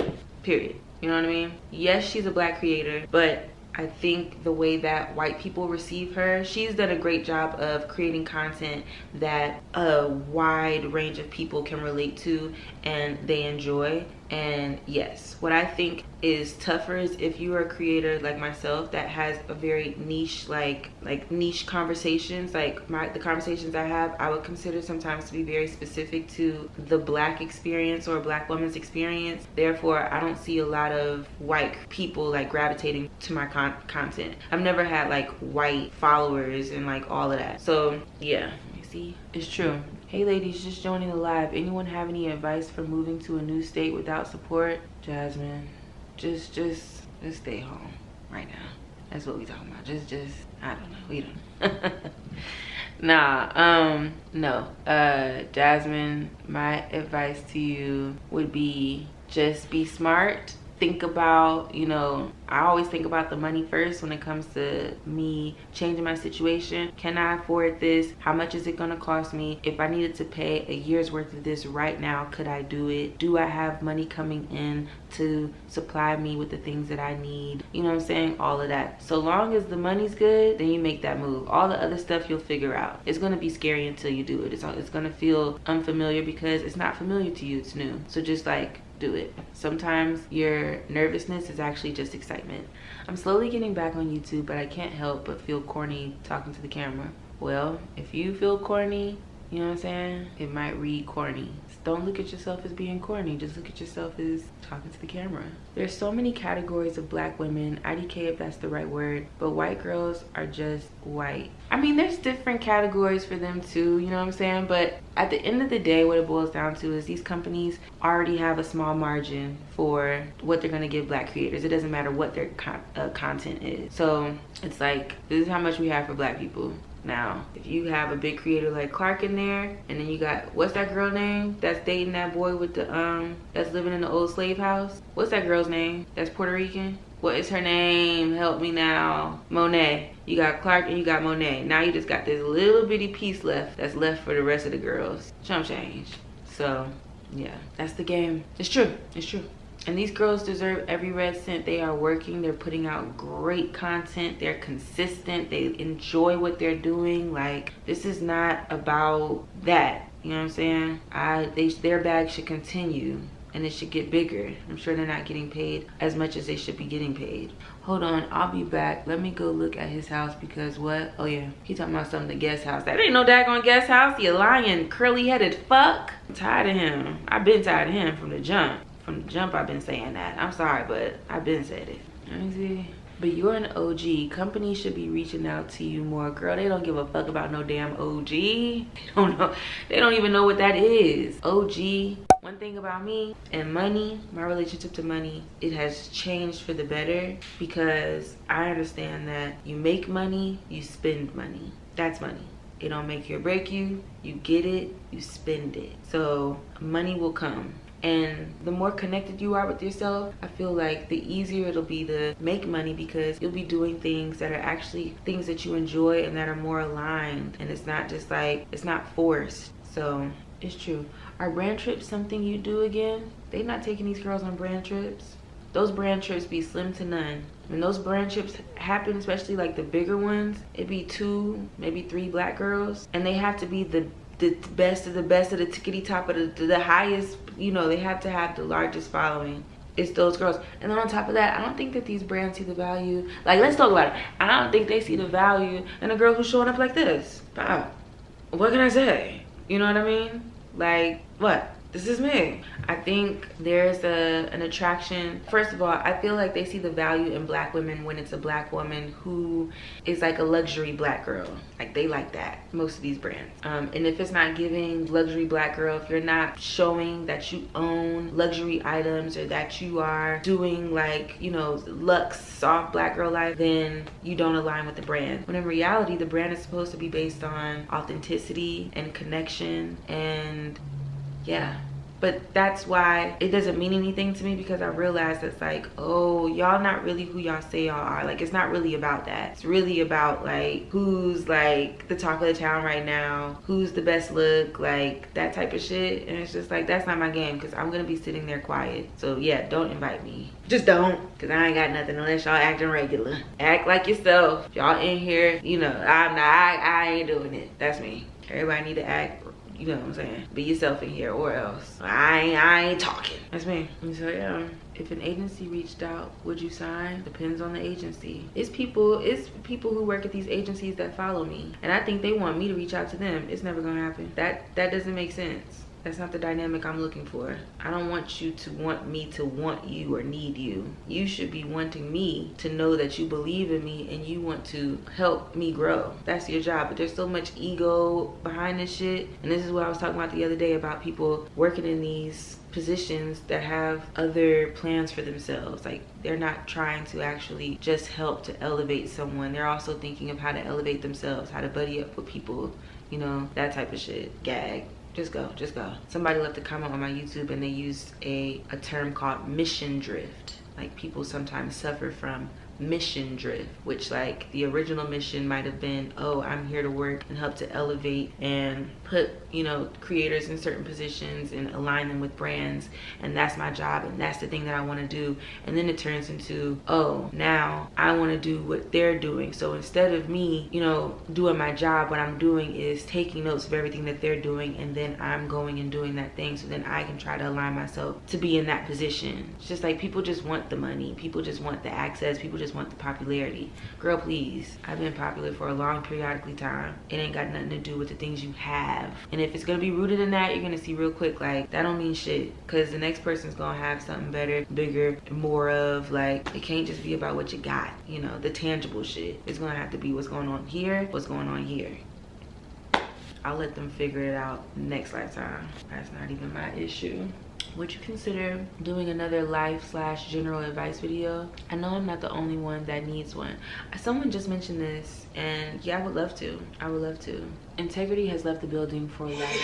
period. You know what I mean? Yes, she's a Black creator, but I think the way that white people receive her, she's done a great job of creating content that a wide range of people can relate to and they enjoy. And yes, what I think is tougher is if you are a creator like myself that has a very niche, like niche conversations, like the conversations I have, I would consider sometimes to be very specific to the Black experience or a Black woman's experience. Therefore, I don't see a lot of white people like gravitating to my content. I've never had like white followers and like all of that. So yeah, you see, it's true. Hey ladies, just joining the live. Anyone have any advice for moving to a new state without support? Jasmine, just stay home right now. That's what we talking about. Just I don't know. We don't. Nah, no. Jasmine, my advice to you would be just be smart. Think about, you know, I always think about the money first when it comes to me changing my situation. Can I afford this? How much is it gonna cost me? If I needed to pay a year's worth of this right now, could I do it? Do I have money coming in to supply me with the things that I need? You know what I'm saying? All of that. So long as the money's good, then you make that move. All the other stuff you'll figure out. It's gonna be scary until you do it. It's gonna feel unfamiliar because it's not familiar to you, it's new. So just like, do it. Sometimes your nervousness is actually just excitement. I'm slowly getting back on YouTube, but I can't help but feel corny talking to the camera. Well, if you feel corny, you know what I'm saying? It might read corny. Don't look at yourself as being corny. Just look at yourself as talking to the camera. There's so many categories of Black women, IDK if that's the right word, but white girls are just white. I mean, there's different categories for them too, you know what I'm saying? But at the end of the day, what it boils down to is these companies already have a small margin for what they're gonna give Black creators. It doesn't matter what their content is. So it's like, this is how much we have for Black people. Now, if you have a big creator like Clark in there, and then you got, what's that girl name that's dating that boy with the, that's living in the old slave house? What's that girl's name? That's Puerto Rican? What is her name? Help me now. Monet. You got Clark and you got Monet. Now you just got this little bitty piece left that's left for the rest of the girls. Chump change. So, yeah, that's the game. It's true. It's true. And these girls deserve every red cent. They are working, they're putting out great content, they're consistent, they enjoy what they're doing. Like, this is not about that, you know what I'm saying? Their bag should continue and it should get bigger. I'm sure they're not getting paid as much as they should be getting paid. Hold on, I'll be back. Let me go look at his house because what? Oh yeah, he talking about something, the guest house. That ain't no daggone guest house, you lying curly-headed fuck. I'm tired of him. I've been tired of him from the jump. From the jump, I've been saying that. I'm sorry, but I've been said it. Let me see. But you're an OG. Companies should be reaching out to you more. Girl, they don't give a fuck about no damn OG. They don't know. They don't even know what that is. OG. One thing about me and money, my relationship to money, it has changed for the better because I understand that you make money, you spend money. That's money. It don't make you or break you. You get it, you spend it. So money will come. And the more connected you are with yourself, I feel like the easier it'll be to make money because you'll be doing things that are actually things that you enjoy and that are more aligned. And it's not just like, it's not forced. So it's true. Are brand trips something you do again? They not taking these girls on brand trips. Those brand trips be slim to none. When those brand trips happen, especially like the bigger ones, it'd be 2, maybe 3 Black girls. And they have to be the best of the best of the tickety top of the highest, you know, they have to have the largest following. It's those girls. And then on top of that, I don't think that these brands see the value. Like, let's talk about it. I don't think they see the value in a girl who's showing up like this. Wow. What can I say? You know what I mean? Like, what? This is me. I think there's an attraction. First of all, I feel like they see the value in Black women when it's a Black woman who is like a luxury Black girl. Like, they like that, most of these brands. And if it's not giving luxury Black girl, if you're not showing that you own luxury items or that you are doing like, you know, luxe, soft Black girl life, then you don't align with the brand. When in reality, the brand is supposed to be based on authenticity and connection and yeah. But that's why it doesn't mean anything to me because I realize it's like, oh, y'all not really who y'all say y'all are. Like, it's not really about that. It's really about like who's like the talk of the town right now, who's the best look, like that type of shit. And it's just like, that's not my game because I'm gonna be sitting there quiet. So yeah, don't invite me. Just don't, because I ain't got nothing unless y'all acting regular. Act like yourself. Y'all in here, you know, I ain't doing it. That's me. Everybody need to act You know what I'm saying? Be yourself in here or else. I ain't talking. That's me. And so yeah. If an agency reached out, would you sign? Depends on the agency. It's people who work at these agencies that follow me. And I think they want me to reach out to them. It's never gonna happen. That doesn't make sense. That's not the dynamic I'm looking for. I don't want you to want me to want you or need you. You should be wanting me to know that you believe in me and you want to help me grow. That's your job. But there's so much ego behind this shit. And this is what I was talking about the other day about people working in these positions that have other plans for themselves. Like, they're not trying to actually just help to elevate someone. They're also thinking of how to elevate themselves, how to buddy up with people, you know, that type of shit. Gag. Just go, just go. Somebody left a comment on my YouTube and they used a term called mission drift. Like, people sometimes suffer from mission drift, which, like, the original mission might have been, oh, I'm here to work and help to elevate and put, you know, creators in certain positions and align them with brands, and that's my job and that's the thing that I want to do. And then it turns into, oh, now I want to do what they're doing. So instead of me, you know, doing my job, what I'm doing is taking notes of everything that they're doing, and then I'm going and doing that thing so then I can try to align myself to be in that position. It's just like, people just want the money, people just want the access, people just want the popularity. Girl, please, I've been popular for a long periodically time. It ain't got nothing to do with the things you have. And if it's gonna be rooted in that, you're gonna see real quick, like, that don't mean shit, because the next person's gonna have something better, bigger, more of. Like, it can't just be about what you got, you know, the tangible shit. It's gonna have to be what's going on here, what's going on here. I'll let them figure it out next lifetime. That's not even my issue. Would you consider doing another life/general advice video? I know I'm not the only one that needs one. Someone just mentioned this, and yeah, I would love to. I would love to. Integrity has left the building for life.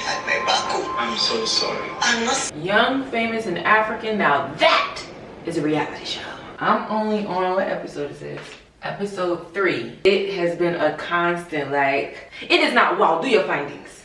I'm so sorry. Young, famous, and African. Now that is a reality show. I'm only on, what episode is this? Episode 3. It has been a constant, like, it is not wow, do your findings.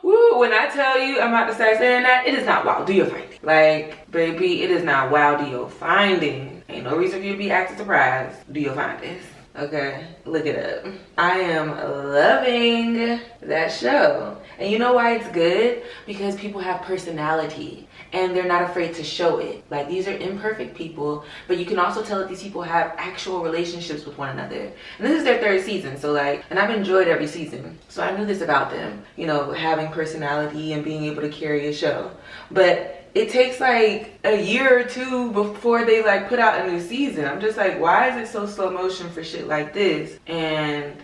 Woo, when I tell you I'm about to start saying that, it is not wow, do your findings. Like, baby, it is not wow, do your findings. Ain't no reason for you to be acting surprised. Do your findings. Okay, look it up. I am loving that show. And you know why it's good? Because people have personality and they're not afraid to show it. Like, these are imperfect people, but you can also tell that these people have actual relationships with one another. And this is their 3rd season, so like, and I've enjoyed every season. So I knew this about them, you know, having personality and being able to carry a show. But it takes like a year or 2 before they like put out a new season. I'm just like, why is it so slow motion for shit like this? And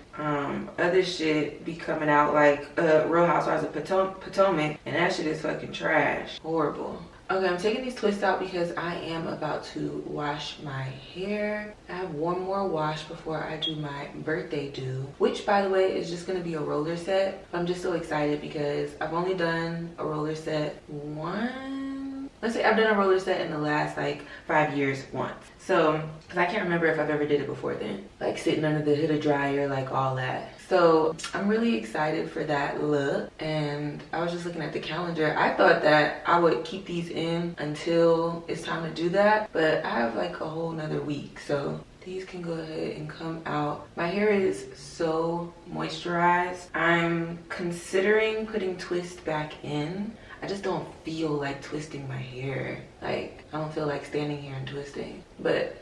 other shit be coming out like Real Housewives of Potomac, and that shit is fucking trash. Horrible. Okay, I'm taking these twists out because I am about to wash my hair. I have one more wash before I do my birthday do, which, by the way, is just gonna be a roller set. I'm just so excited because I've only done a roller set let's say I've done a roller set in the last like 5 years once. So, because I can't remember if I've ever did it before then. Like sitting under the hood of dryer, like all that. So I'm really excited for that look. And I was just looking at the calendar. I thought that I would keep these in until it's time to do that. But I have like a whole nother week. So these can go ahead and come out. My hair is so moisturized. I'm considering putting twist back in. I just don't feel like twisting my hair. Like, I don't feel like standing here and twisting. But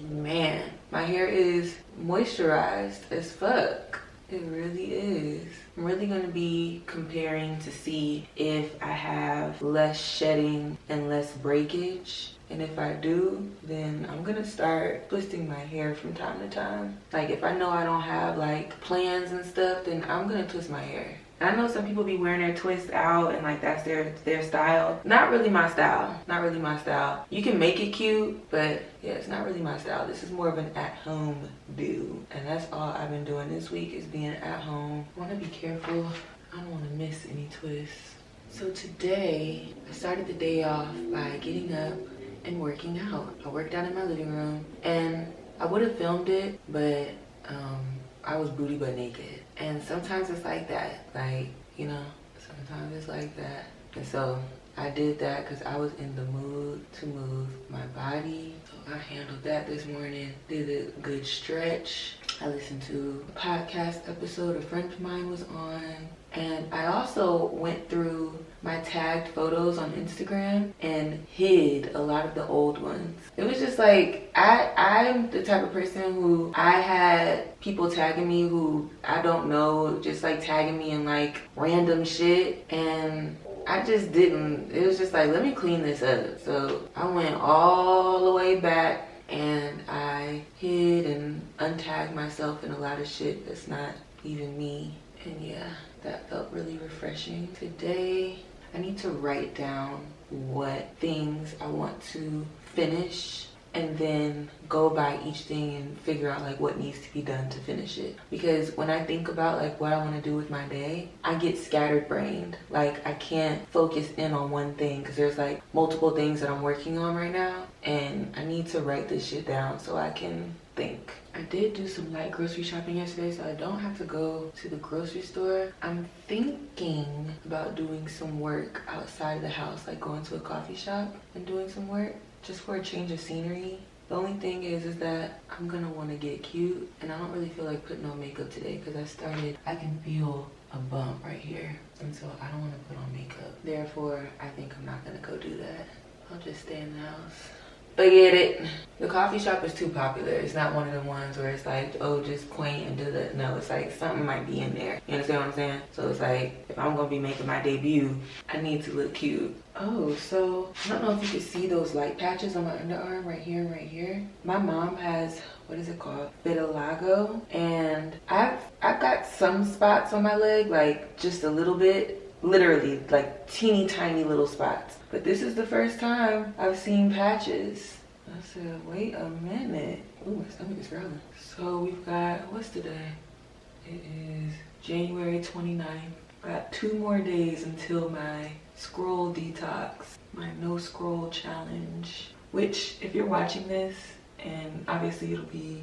man, my hair is moisturized as fuck. It really is. I'm really gonna be comparing to see if I have less shedding and less breakage. And if I do, then I'm gonna start twisting my hair from time to time. Like, if I know I don't have like plans and stuff, then I'm gonna twist my hair. And I know some people be wearing their twists out and like that's their style. Not really my style. Not really my style. You can make it cute, but yeah, it's not really my style. This is more of an at-home do. And that's all I've been doing this week is being at home. I want to be careful. I don't want to miss any twists. So today, I started the day off by getting up and working out. I worked out in my living room and I would have filmed it, but I was booty butt naked. And sometimes it's like that, like, you know, sometimes it's like that. And so I did that because I was in the mood to move my body. So I handled that this morning, did a good stretch. I listened to a podcast episode a friend of mine was on. And I also went through my tagged photos on Instagram and hid a lot of the old ones. It was just like, I'm the type of person who I had people tagging me who I don't know, just like tagging me in like random shit. And I just didn't, it was just like, let me clean this up. So I went all the way back and I hid and untagged myself in a lot of shit that's not even me. And yeah, that felt really refreshing. Today, I need to write down what things I want to finish and then go by each thing and figure out like what needs to be done to finish it. Because when I think about like what I want to do with my day, I get scattered brained. Like I can't focus in on one thing because there's like multiple things that I'm working on right now, and I need to write this shit down so I can think. I did do some light grocery shopping yesterday, so I don't have to go to the grocery store. I'm thinking about doing some work outside of the house, like going to a coffee shop and doing some work just for a change of scenery. The only thing is that I'm gonna want to get cute, and I don't really feel like putting on makeup today because I can feel a bump right here, and so I don't want to put on makeup. Therefore, I think I'm not gonna go do that. I'll just stay in the house. Forget it. The coffee shop is too popular. It's not one of the ones where it's like, oh, just quaint and do that. No, it's like something might be in there. You understand what I'm saying? So it's like, if I'm gonna be making my debut, I need to look cute. Oh, so I don't know if you can see those light patches on my underarm right here and right here. My mom has, what is it called? Vitiligo. And I've got some spots on my leg, like just a little bit. Literally like teeny tiny little spots, but this is the first time I've seen patches. I said, wait a minute. Ooh, my stomach is growling. So we've got, what's today? It is January 29th. Got 2 more days until my scroll detox, my no scroll challenge, which if you're watching this, and obviously it'll be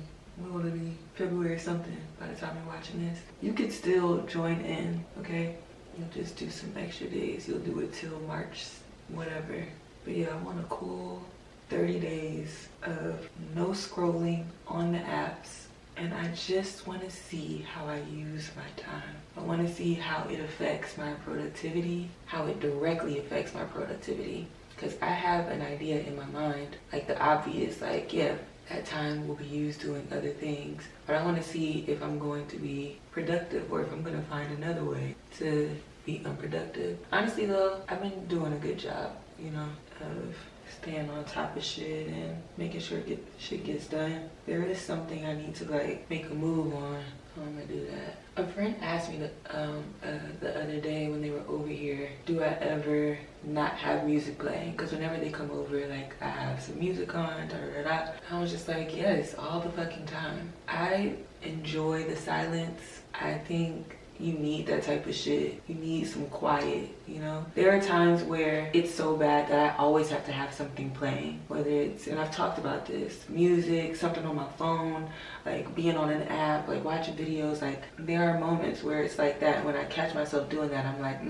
February something by the time you're watching this, you could still join in, okay? You'll just do some extra days. You'll do it till March, whatever. But yeah, I want a cool 30 days of no scrolling on the apps. And I just want to see how I use my time. I want to see how it affects my productivity, how it directly affects my productivity. Because I have an idea in my mind, like the obvious, like, yeah, that time will be used doing other things. But I want to see if I'm going to be productive or if I'm going to find another way to be unproductive. Honestly though, I've been doing a good job, you know, of staying on top of shit and making sure shit gets done. There is something I need to like make a move on. How I'm gonna do that. A friend asked me the other day when they were over here, do I ever not have music playing? Because whenever they come over, like I have some music on, da-da-da-da. I was just like, yes, all the fucking time. I enjoy the silence. I think you need that type of shit. You need some quiet, you know? There are times where it's so bad that I always have to have something playing. Whether it's, and I've talked about this, music, something on my phone, like being on an app, like watching videos. Like there are moments where it's like that. When I catch myself doing that, I'm like,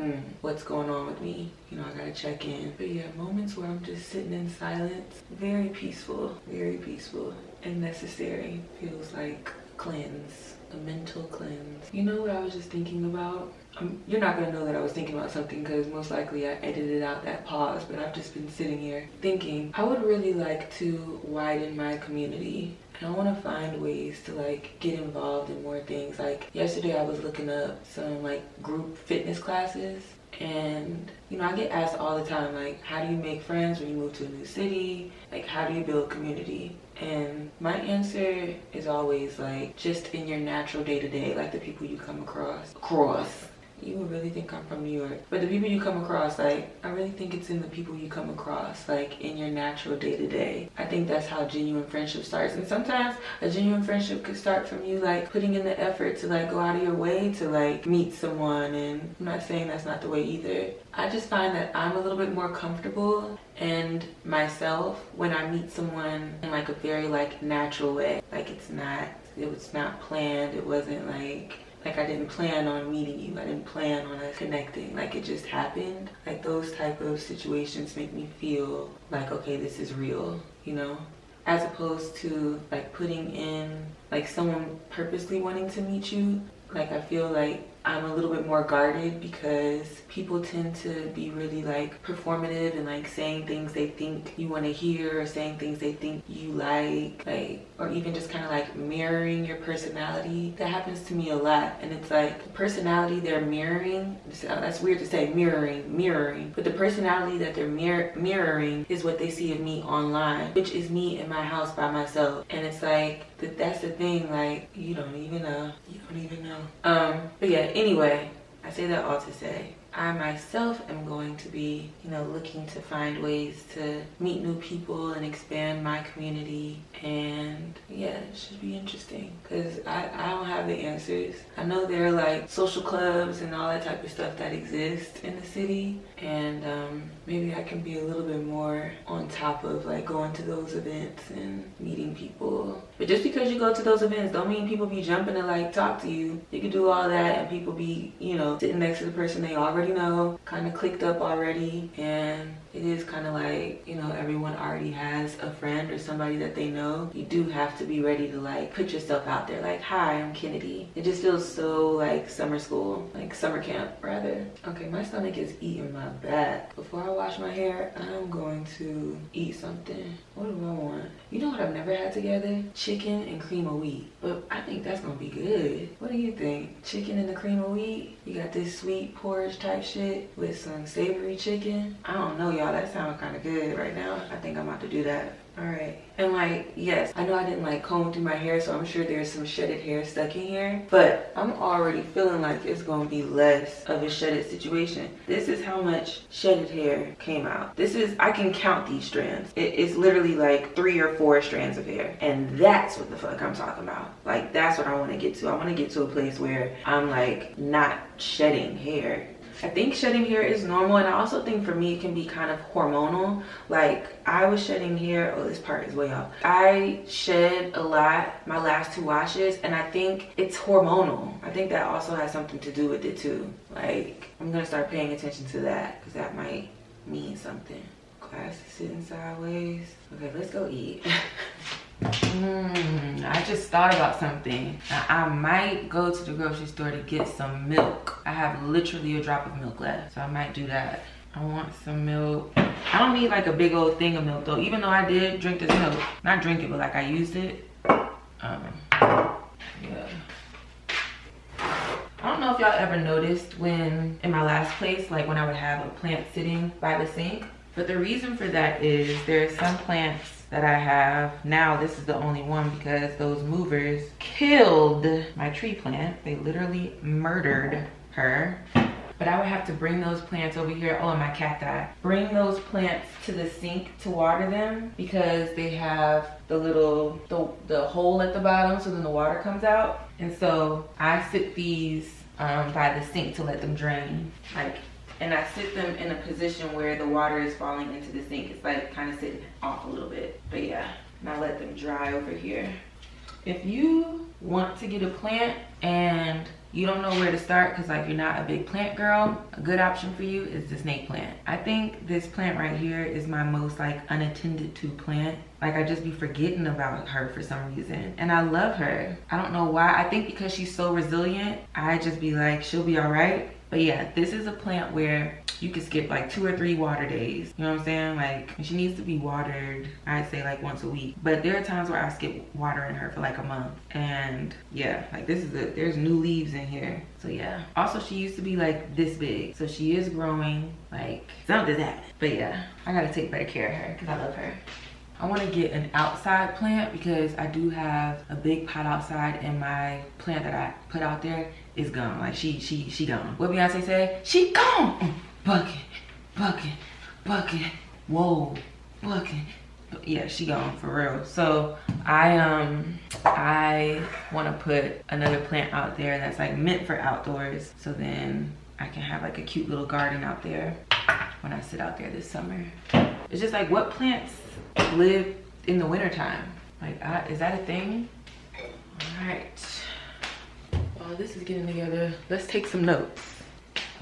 what's going on with me? You know, I gotta check in. But yeah, moments where I'm just sitting in silence, very peaceful and necessary. Feels like cleanse. A mental cleanse. You know what I was just thinking about? You're not gonna know that I was thinking about something because most likely I edited out that pause, but I've just been sitting here thinking I would really like to widen my community, and I want to find ways to like get involved in more things. Like yesterday I was looking up some like group fitness classes, and you know, I get asked all the time, like, how do you make friends when you move to a new city? Like, how do you build community? And my answer is always like, just in your natural day-to-day, like the people you come across. You would really think I'm from New York. But the people you come across, like, I really think it's in the people you come across, like, in your natural day-to-day. I think that's how genuine friendship starts. And sometimes a genuine friendship could start from you, like, putting in the effort to, like, go out of your way to, like, meet someone. And I'm not saying that's not the way either. I just find that I'm a little bit more comfortable and myself when I meet someone in, like, a very, like, natural way. Like, it was not planned. It wasn't, like I didn't plan on meeting you. I didn't plan on us connecting. Like it just happened. Like those type of situations make me feel like, okay, this is real, you know? as opposed to like putting in like someone purposely wanting to meet you. Like I feel like I'm a little bit more guarded because people tend to be really like performative and like saying things they think you want to hear, or saying things they think you like, or even just kind of like mirroring your personality. That happens to me a lot, and it's like the personality they're mirroring, that's weird to say, mirroring, but the personality that they're mirroring is what they see of me online, which is me in my house by myself. And it's like that's the thing, like you don't even know. But yeah, anyway, I say that all to say I myself am going to be, looking to find ways to meet new people and expand my community. And yeah, it should be interesting because I don't have the answers. I know there are like social clubs and all that type of stuff that exist in the city, and maybe I can be a little bit more on top of like going to those events and meeting people. But just because you go to those events don't mean people be jumping to like talk to you. You can do all that and people be, sitting next to the person they already know, kind of clicked up already, and it is kind of like, everyone already has a friend or somebody that they know. You do have to be ready to like put yourself out there, like, hi, I'm Kennedy. It just feels so like summer school, like summer camp rather. Okay, my stomach is eating my back. Before I wash my hair, I'm going to eat something. What do I want? You know what I've never had together? Chicken and cream of wheat. But I think that's gonna be good. What do you think? Chicken and the cream of wheat? You got this sweet porridge type shit with some savory chicken. I don't know, y'all. That sounds kind of good right now. I think I'm about to do that. All right. And like, yes, I know I didn't like comb through my hair, so I'm sure there's some shedded hair stuck in here, but I'm already feeling like it's gonna be less of a shedded situation. This is how much shedded hair came out. I can count these strands. It's literally like 3 or 4 strands of hair, and that's what the fuck I'm talking about. Like, that's what I want to get to. I want to get to a place where I'm like not shedding hair. I think shedding hair is normal, and I also think for me it can be kind of hormonal. Like, I was shedding hair, oh, this part is way off. I shed a lot my last 2 washes, and I think it's hormonal. I think that also has something to do with it too. Like, I'm gonna start paying attention to that because that might mean something. Glass is sitting sideways. Okay, let's go eat. I just thought about something. Now, I might go to the grocery store to get some milk. I have literally a drop of milk left, so I might do that. I want some milk. I don't need like a big old thing of milk though, even though I did drink this milk. Not drink it, but like I used it. Yeah. I don't know if y'all ever noticed when, in my last place, like when I would have a plant sitting by the sink. But the reason for that is there's some plants that I have. Now this is the only one because those movers killed my tree plant. They literally murdered her. But I would have to bring those plants over here. Oh, and my cacti. Bring those plants to the sink to water them because they have the little, the hole at the bottom, so then the water comes out. And so I sit these by the sink to let them drain. And I sit them in a position where the water is falling into the sink. It's like kind of sitting off a little bit. But yeah, and I let them dry over here. If you want to get a plant and you don't know where to start because like you're not a big plant girl, a good option for you is the snake plant. I think this plant right here is my most like unattended to plant. Like I just be forgetting about her for some reason. And I love her. I don't know why. I think because she's so resilient, I just be like, she'll be all right. But yeah, this is a plant where you can skip like 2 or 3 water days. You know what I'm saying? Like, she needs to be watered, I'd say like once a week. But there are times where I skip watering her for like a month. And yeah, like there's new leaves in here. So yeah. Also, she used to be like this big. So she is growing, like something's happening. But yeah, I gotta take better care of her because I love her. I want to get an outside plant because I do have a big pot outside, and my plant that I put out there is gone. Like she gone. What Beyonce say? She gone. Bucket, bucket, bucket. Whoa, bucket. Yeah, she gone for real. So I want to put another plant out there that's like meant for outdoors. So then I can have like a cute little garden out there when I sit out there this summer. It's just like, what plants live in the wintertime? Like, is that a thing? All right. While this is getting together, let's take some notes.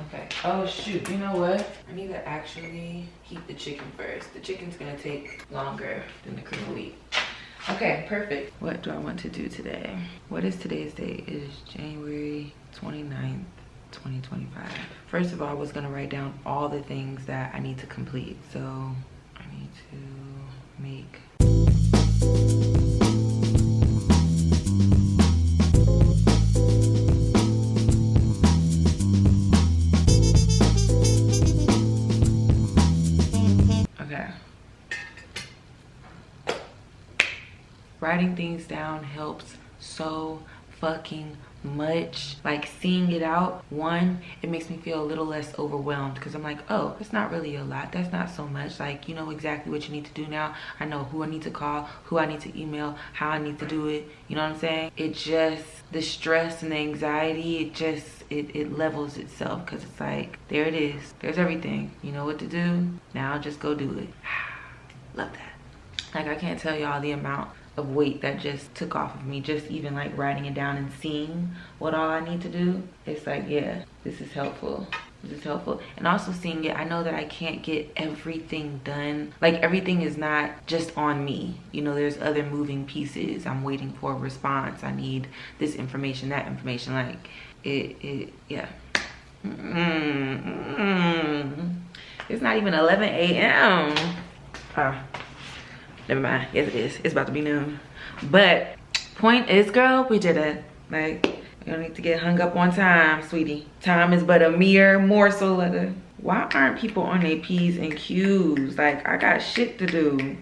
Okay. Oh shoot, you know what? I need to actually heat the chicken first. The chicken's gonna take longer than the cream of wheat. Okay, perfect. What do I want to do today? What is today's date? It is January 29th, 2025. First of all, I was gonna write down all the things that I need to complete. So I need to make writing things down helps so fucking much. Like seeing it out, one, it makes me feel a little less overwhelmed because I'm like, oh, it's not really a lot, that's not so much. Like, you know exactly what you need to do now. I know who I need to call, who I need to email, how I need to do it. You know what I'm saying? It just, the stress and the anxiety, it just it levels itself because it's like, there it is, there's everything. You know what to do, now just go do it. Love that. Like, I can't tell y'all the amount of weight that just took off of me, just even like writing it down and seeing what all I need to do. It's like, yeah, this is helpful. This is helpful. And also seeing it, I know that I can't get everything done. Like, everything is not just on me. You know, there's other moving pieces. I'm waiting for a response. I need this information, that information. Like, yeah. It's not even 11 a.m. Never mind. Yes, it is. It's about to be noon. But point is, girl, we did it. Like, you don't need to get hung up on time, sweetie. Time is but a mere morsel of the... Why aren't people on their P's and Q's? Like, I got shit to do.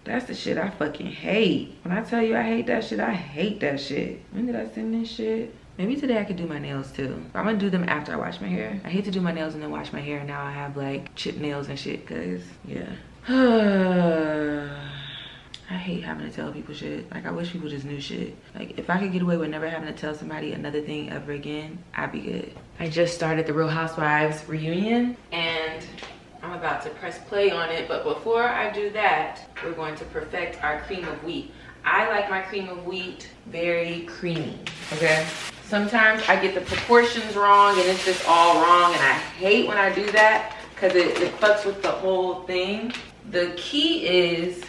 That's the shit I fucking hate. When I tell you I hate that shit, I hate that shit. When did I send this shit? Maybe today I could do my nails too. But I'm gonna do them after I wash my hair. I hate to do my nails and then wash my hair. Now I have like chipped nails and shit, cause yeah. I hate having to tell people shit. Like, I wish people just knew shit. Like, if I could get away with never having to tell somebody another thing ever again, I'd be good. I just started the Real Housewives reunion and I'm about to press play on it. But before I do that, we're going to perfect our cream of wheat. I like my cream of wheat very creamy, okay? Sometimes I get the proportions wrong and it's just all wrong, and I hate when I do that because it fucks with the whole thing. The key is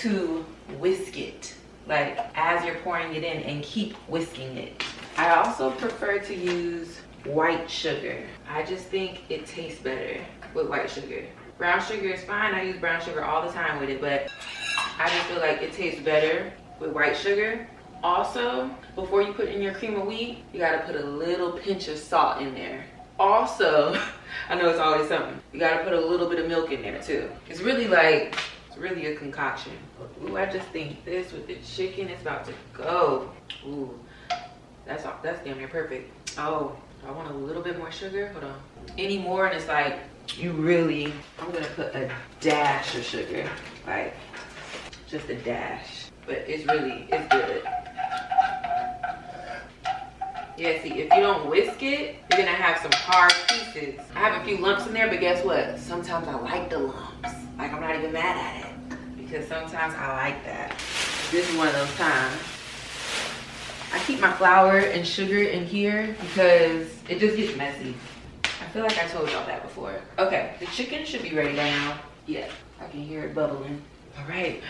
to whisk it, like as you're pouring it in, and keep whisking it. I also prefer to use white sugar. I just think it tastes better with white sugar. Brown sugar is fine. I use brown sugar all the time with it, but I just feel like it tastes better with white sugar. Also, before you put in your cream of wheat, you gotta put a little pinch of salt in there. Also, I know it's always something, you gotta put a little bit of milk in there too. It's really like, it's really a concoction. Ooh, I just think this with the chicken is about to go. Ooh, that's damn near perfect. Oh, I want a little bit more sugar. Hold on. Any more and it's like, you really, I'm gonna put a dash of sugar. Like, just a dash. But it's really, it's good. Yeah, see, if you don't whisk it, you're gonna have some hard pieces. I have a few lumps in there, but guess what? Sometimes I like the lumps. Like, I'm not even mad at it, because sometimes I like that. This is one of those times. I keep my flour and sugar in here because it just gets messy. I feel like I told y'all that before. Okay, the chicken should be ready by now. Yeah, I can hear it bubbling. All right.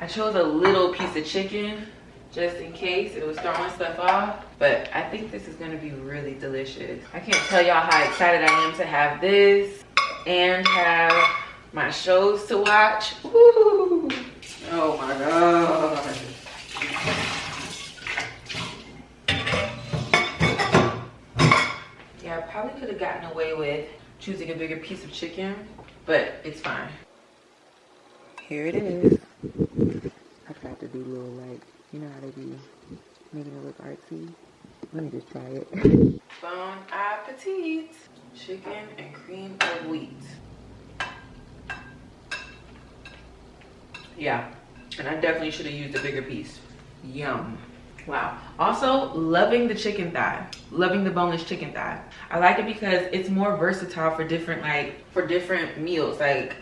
I chose a little piece of chicken just in case it was throwing stuff off, but I think this is gonna be really delicious. I can't tell y'all how excited I am to have this and have my shows to watch. Woo! Oh my god. Yeah, I probably could have gotten away with choosing a bigger piece of chicken, but it's fine. Here it is. I tried to do little, like, you know how they be making it look artsy? Let me just try it. Bon appetit. Chicken and cream of wheat. Yeah, and I definitely should have used a bigger piece. Yum. Wow. Also, loving the chicken thigh. Loving the boneless chicken thigh. I like it because it's more versatile for different, meals. Like,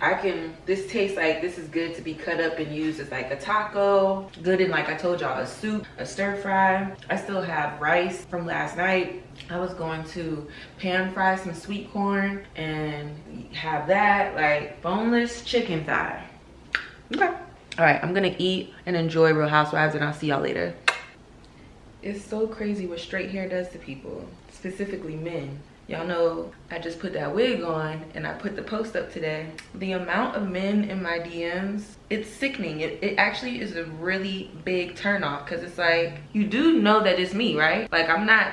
this tastes like this is good to be cut up and used as like a taco. Good in, like I told y'all, a soup, a stir fry. I still have rice from last night. I was going to pan fry some sweet corn and have that, like, boneless chicken thigh. Okay. All right, I'm gonna eat and enjoy Real Housewives, and I'll see y'all later. It's so crazy what straight hair does to people, specifically men. Y'all know I just put that wig on and I put the post up today. The amount of men in my DMs, it's sickening. It actually is a really big turnoff, because it's like, you do know that it's me, right? Like,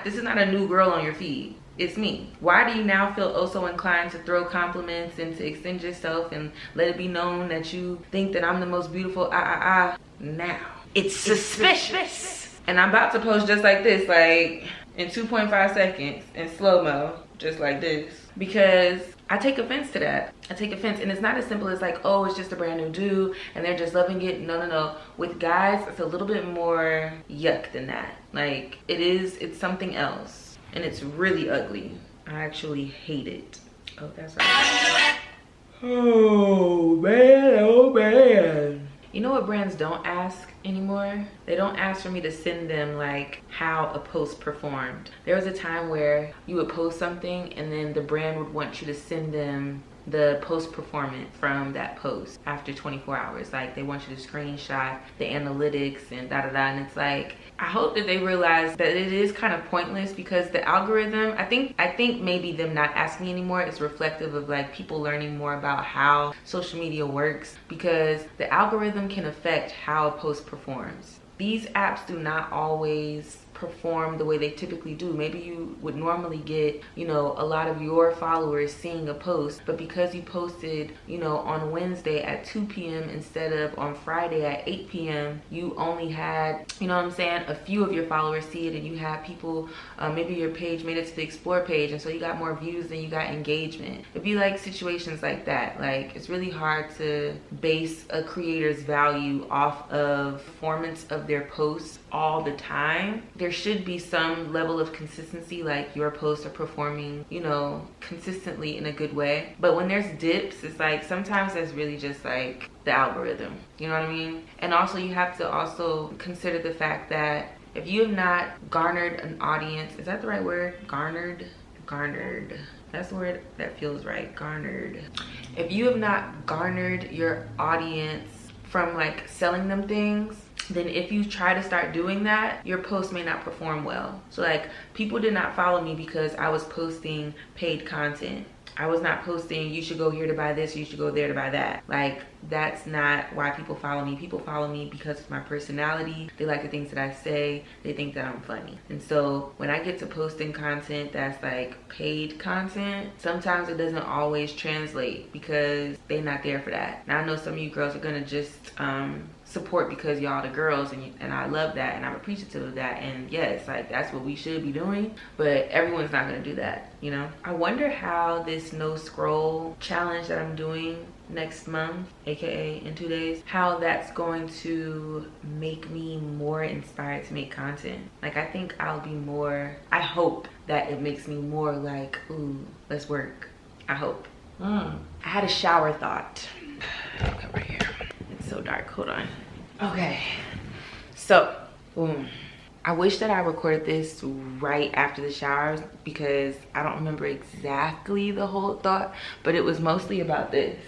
this is not a new girl on your feed. It's me. Why do you now feel oh so inclined to throw compliments and to extend yourself and let it be known that you think that I'm the most beautiful now? It's suspicious. And I'm about to post just like this, like in 2.5 seconds in slow-mo, just like this, because I take offense to that. I take offense, and it's not as simple as like, oh, it's just a brand new dude and they're just loving it. No. With guys, it's a little bit more yuck than that. Like, it's something else, and it's really ugly. I actually hate it. Oh, that's right. Oh man. You know what brands don't ask anymore? They don't ask for me to send them like how a post performed. There was a time where you would post something and then the brand would want you to send them the post performance from that post after 24 hours. Like, they want you to screenshot the analytics and and it's like, I hope that they realize that it is kind of pointless, because the algorithm, I think maybe them not asking anymore is reflective of like people learning more about how social media works, because the algorithm can affect how a post performs. These apps do not always perform the way they typically do. Maybe you would normally get, you know, a lot of your followers seeing a post, but because you posted, you know, on Wednesday at 2 p.m. instead of on Friday at 8 p.m., you only had, you know what I'm saying, a few of your followers see it, and you had people, maybe your page made it to the explore page, and so you got more views than you got engagement. It'd be like situations like that. Like, it's really hard to base a creator's value off of performance of their posts all the time. There should be some level of consistency, like your posts are performing, you know, consistently in a good way. But when there's dips, it's like sometimes that's really just like the algorithm, you know what I mean? And also, you have to also consider the fact that if you have not garnered an audience, is that the right word? Garnered. That's the word that feels right. Garnered. If you have not garnered your audience from like selling them things, then if you try to start doing that, your post may not perform well. So like, people did not follow me because I was posting paid content. I was not posting, you should go here to buy this, you should go there to buy that. Like, that's not why people follow me. People follow me because of my personality. They like the things that I say. They think that I'm funny. And so when I get to posting content that's like paid content, sometimes it doesn't always translate because they're not there for that. Now, I know some of you girls are gonna just support because y'all the girls, and I love that, and I'm appreciative of that, and yes, like, that's what we should be doing, but everyone's not gonna do that, you know? I wonder how this no scroll challenge that I'm doing next month, aka in 2 days, how that's going to make me more inspired to make content. Like, I think I'll be more, I hope that it makes me more like, ooh, let's work. I hope. I had a shower thought. Okay, right here. It's so dark, hold on. Okay, so I wish that I recorded this right after the showers, because I don't remember exactly the whole thought, but it was mostly about this.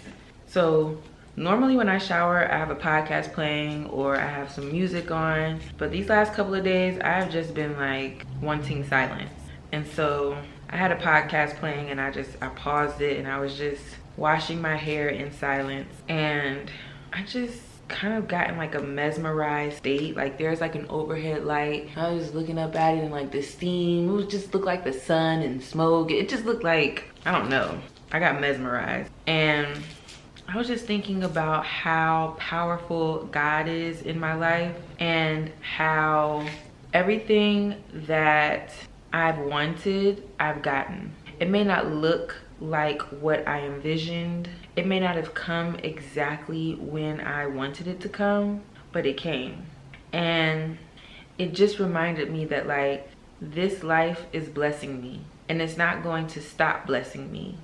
So normally when I shower, I have a podcast playing or I have some music on, but these last couple of days I've just been like wanting silence. And so I had a podcast playing and I paused it, and I was just washing my hair in silence, and I just kind of got in like a mesmerized state. Like, there's like an overhead light. I was just looking up at it, and like the steam, it was just looked like the sun and smoke. It just looked like, I don't know. I got mesmerized. And I was just thinking about how powerful God is in my life, and how everything that I've wanted, I've gotten. It may not look like what I envisioned. It may not have come exactly when I wanted it to come, but it came. And it just reminded me that like, this life is blessing me, and it's not going to stop blessing me.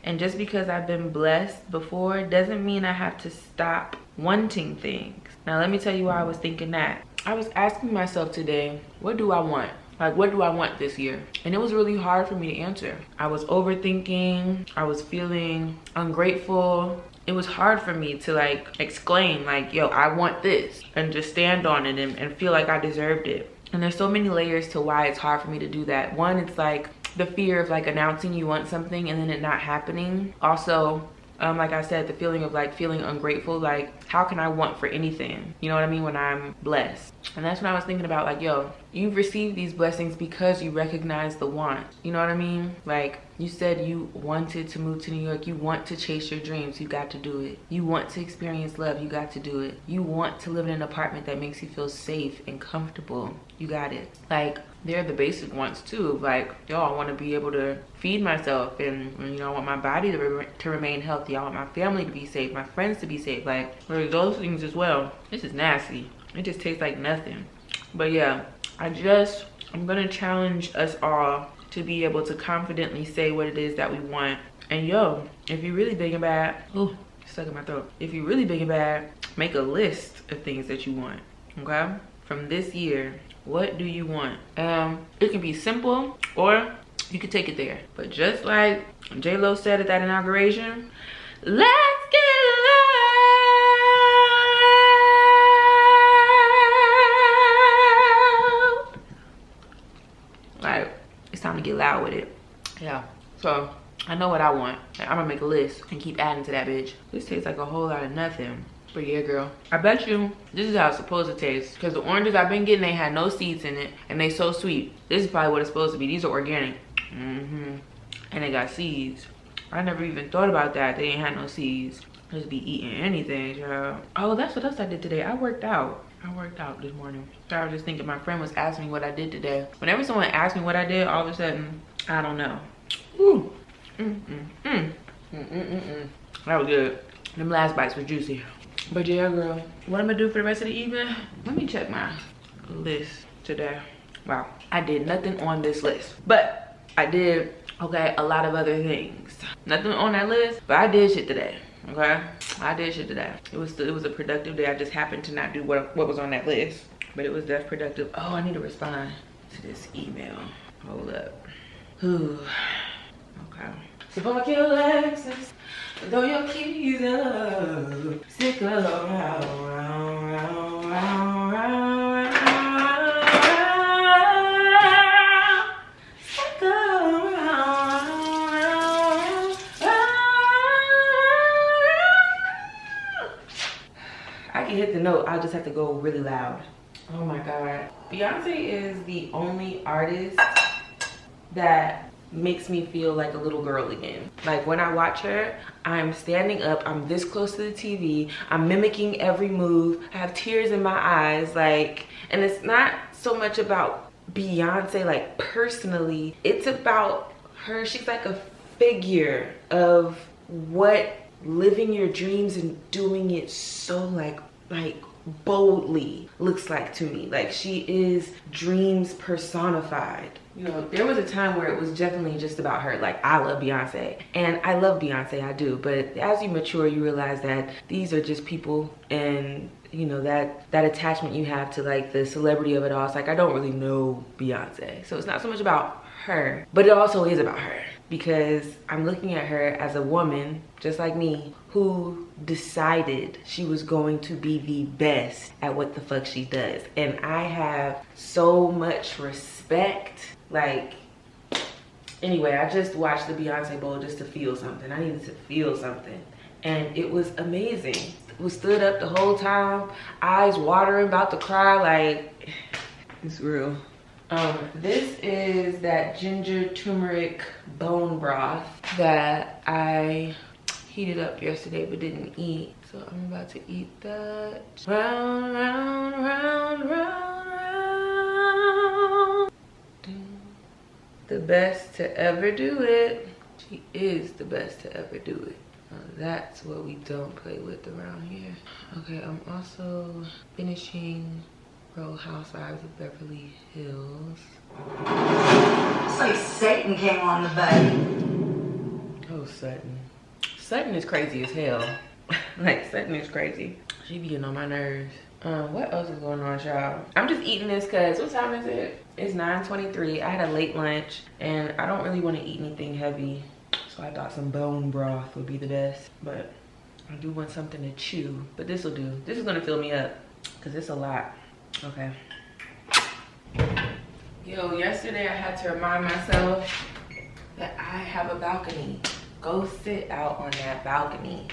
And just because I've been blessed before doesn't mean I have to stop wanting things. Now, let me tell you why I was thinking that. I was asking myself today, what do I want? Like, what do I want this year? And it was really hard for me to answer. I was overthinking. I was feeling ungrateful. it was hard for me to like exclaim like, yo, I want this, and just stand on it and feel like I deserved it. And there's so many layers to why it's hard for me to do that. One, it's like the fear of like announcing you want something and then it not happening. Also, like I said, the feeling of like feeling ungrateful. Like, how can I want for anything? You know what I mean? When I'm blessed. And that's when I was thinking about like, yo, you've received these blessings because you recognize the want. You know what I mean? Like, you said you wanted to move to New York. You want to chase your dreams. You got to do it. You want to experience love. You got to do it. You want to live in an apartment that makes you feel safe and comfortable. You got it. Like, they're the basic ones too. Like, yo, I want to be able to feed myself, and you know, I want my body to remain healthy. I want my family to be safe, my friends to be safe. Like, there's those things as well. This is nasty. It just tastes like nothing. But yeah, I'm gonna challenge us all to be able to confidently say what it is that we want. And yo, if you're really big and bad, ooh, stuck in my throat. If you're really big and bad, make a list of things that you want, okay? From this year, what do you want? It can be simple, or you could take it there. But just like J-Lo said at that inauguration, let's get loud. Like, it's time to get loud with it. Yeah, so I know what I want. I'm gonna make a list and keep adding to that bitch. This tastes like a whole lot of nothing. But yeah, girl, I bet you this is how it's supposed to taste, because the oranges I've been getting, they had no seeds in it and they so sweet. This is probably what it's supposed to be. These are organic. And they got seeds. I never even thought about that. They ain't had no seeds. Just be eating anything, child. Oh, that's what else I did today. I worked out this morning. So I was just thinking, my friend was asking me what I did today. Whenever someone asks me what I did, all of a sudden, I don't know. Ooh. That was good. Them last bites were juicy. But yeah, girl, what I'm gonna do for the rest of the evening, let me check my list today. Wow, I did nothing on this list, but I did, okay, a lot of other things. Nothing on that list, but I did shit today, okay? I did shit today. It was a productive day. I just happened to not do what was on that list, but it was definitely productive. Oh, I need to respond to this email. Hold up. Ooh. Okay. So fuck your Lexus, throw your keys up, stick around, stick around. I can hit the note, I'll just have to go really loud. Oh my God. Beyonce is the only artist that makes me feel like a little girl again. Like, when I watch her, I'm standing up, I'm this close to the TV, I'm mimicking every move, I have tears in my eyes, like, and it's not so much about Beyonce, like, personally, it's about her. She's like a figure of what living your dreams and doing it so like boldly looks like to me. Like, she is dreams personified. You know, there was a time where it was definitely just about her. Like, I love Beyonce, and I love Beyonce, I do. But as you mature, you realize that these are just people, and you know, that attachment you have to like the celebrity of it all. It's like, I don't really know Beyonce, so it's not so much about her, but it also is about her, because I'm looking at her as a woman just like me who decided she was going to be the best at what the fuck she does. And I have so much respect. Like, anyway, I just watched the Beyonce Bowl just to feel something. I needed to feel something, and it was amazing. Was stood up the whole time, eyes watering, about to cry. Like, it's real. This is that ginger turmeric bone broth that I heated up yesterday but didn't eat. So I'm about to eat that. Round, round, round, round, round. The best to ever do it. She is the best to ever do it. That's what we don't play with around here. Okay, I'm also finishing Real Housewives of Beverly Hills. It's like Satan came on the boat. Oh, Sutton. Sutton is crazy as hell. Like, Sutton is crazy. She be getting on my nerves. What else is going on, y'all? I'm just eating this because, what time is it? It's 9:23. I had a late lunch, and I don't really want to eat anything heavy. So I thought some bone broth would be the best. But I do want something to chew, but this will do. This is gonna fill me up because it's a lot. Okay. Yo, yesterday I had to remind myself that I have a balcony. Go sit out on that balcony.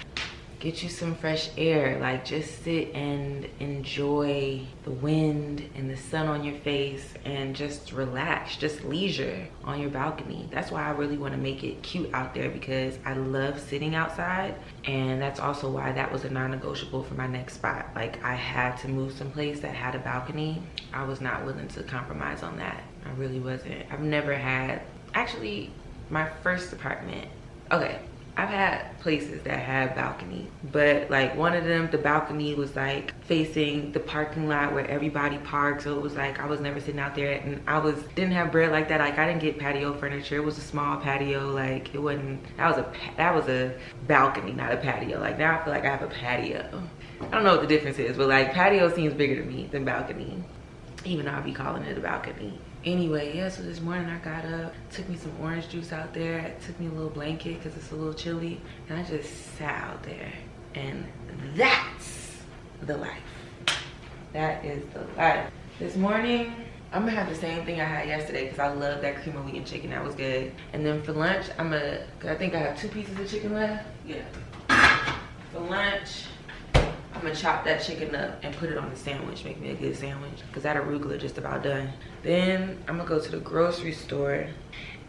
Get you some fresh air. Like, just sit and enjoy the wind and the sun on your face and just relax, just leisure on your balcony. That's why I really want to make it cute out there, because I love sitting outside, and that's also why that was a non-negotiable for my next spot. Like, I had to move someplace that had a balcony. I was not willing to compromise on that. I really wasn't. I've never had, actually, my first apartment, okay, I've had places that had balcony, but like one of them, the balcony was like facing the parking lot where everybody parks. So it was like I was never sitting out there, and didn't have bread like that. Like, I didn't get patio furniture. It was a small patio. Like, it wasn't, that was a balcony, not a patio. Like, now I feel like I have a patio. I don't know what the difference is, but like patio seems bigger to me than balcony, even though I'll be calling it a balcony. Anyway, yeah, so this morning I got up, took me some orange juice out there, took me a little blanket because it's a little chilly, and I just sat out there. And that's the life. That is the life. This morning, I'm gonna have the same thing I had yesterday because I love that cream of wheat and chicken. That was good. And then for lunch, I think I have 2 pieces of chicken left. Yeah. For lunch, I'm gonna chop that chicken up and put it on the sandwich, make me a good sandwich, because that arugula just about done. Then I'm gonna go to the grocery store,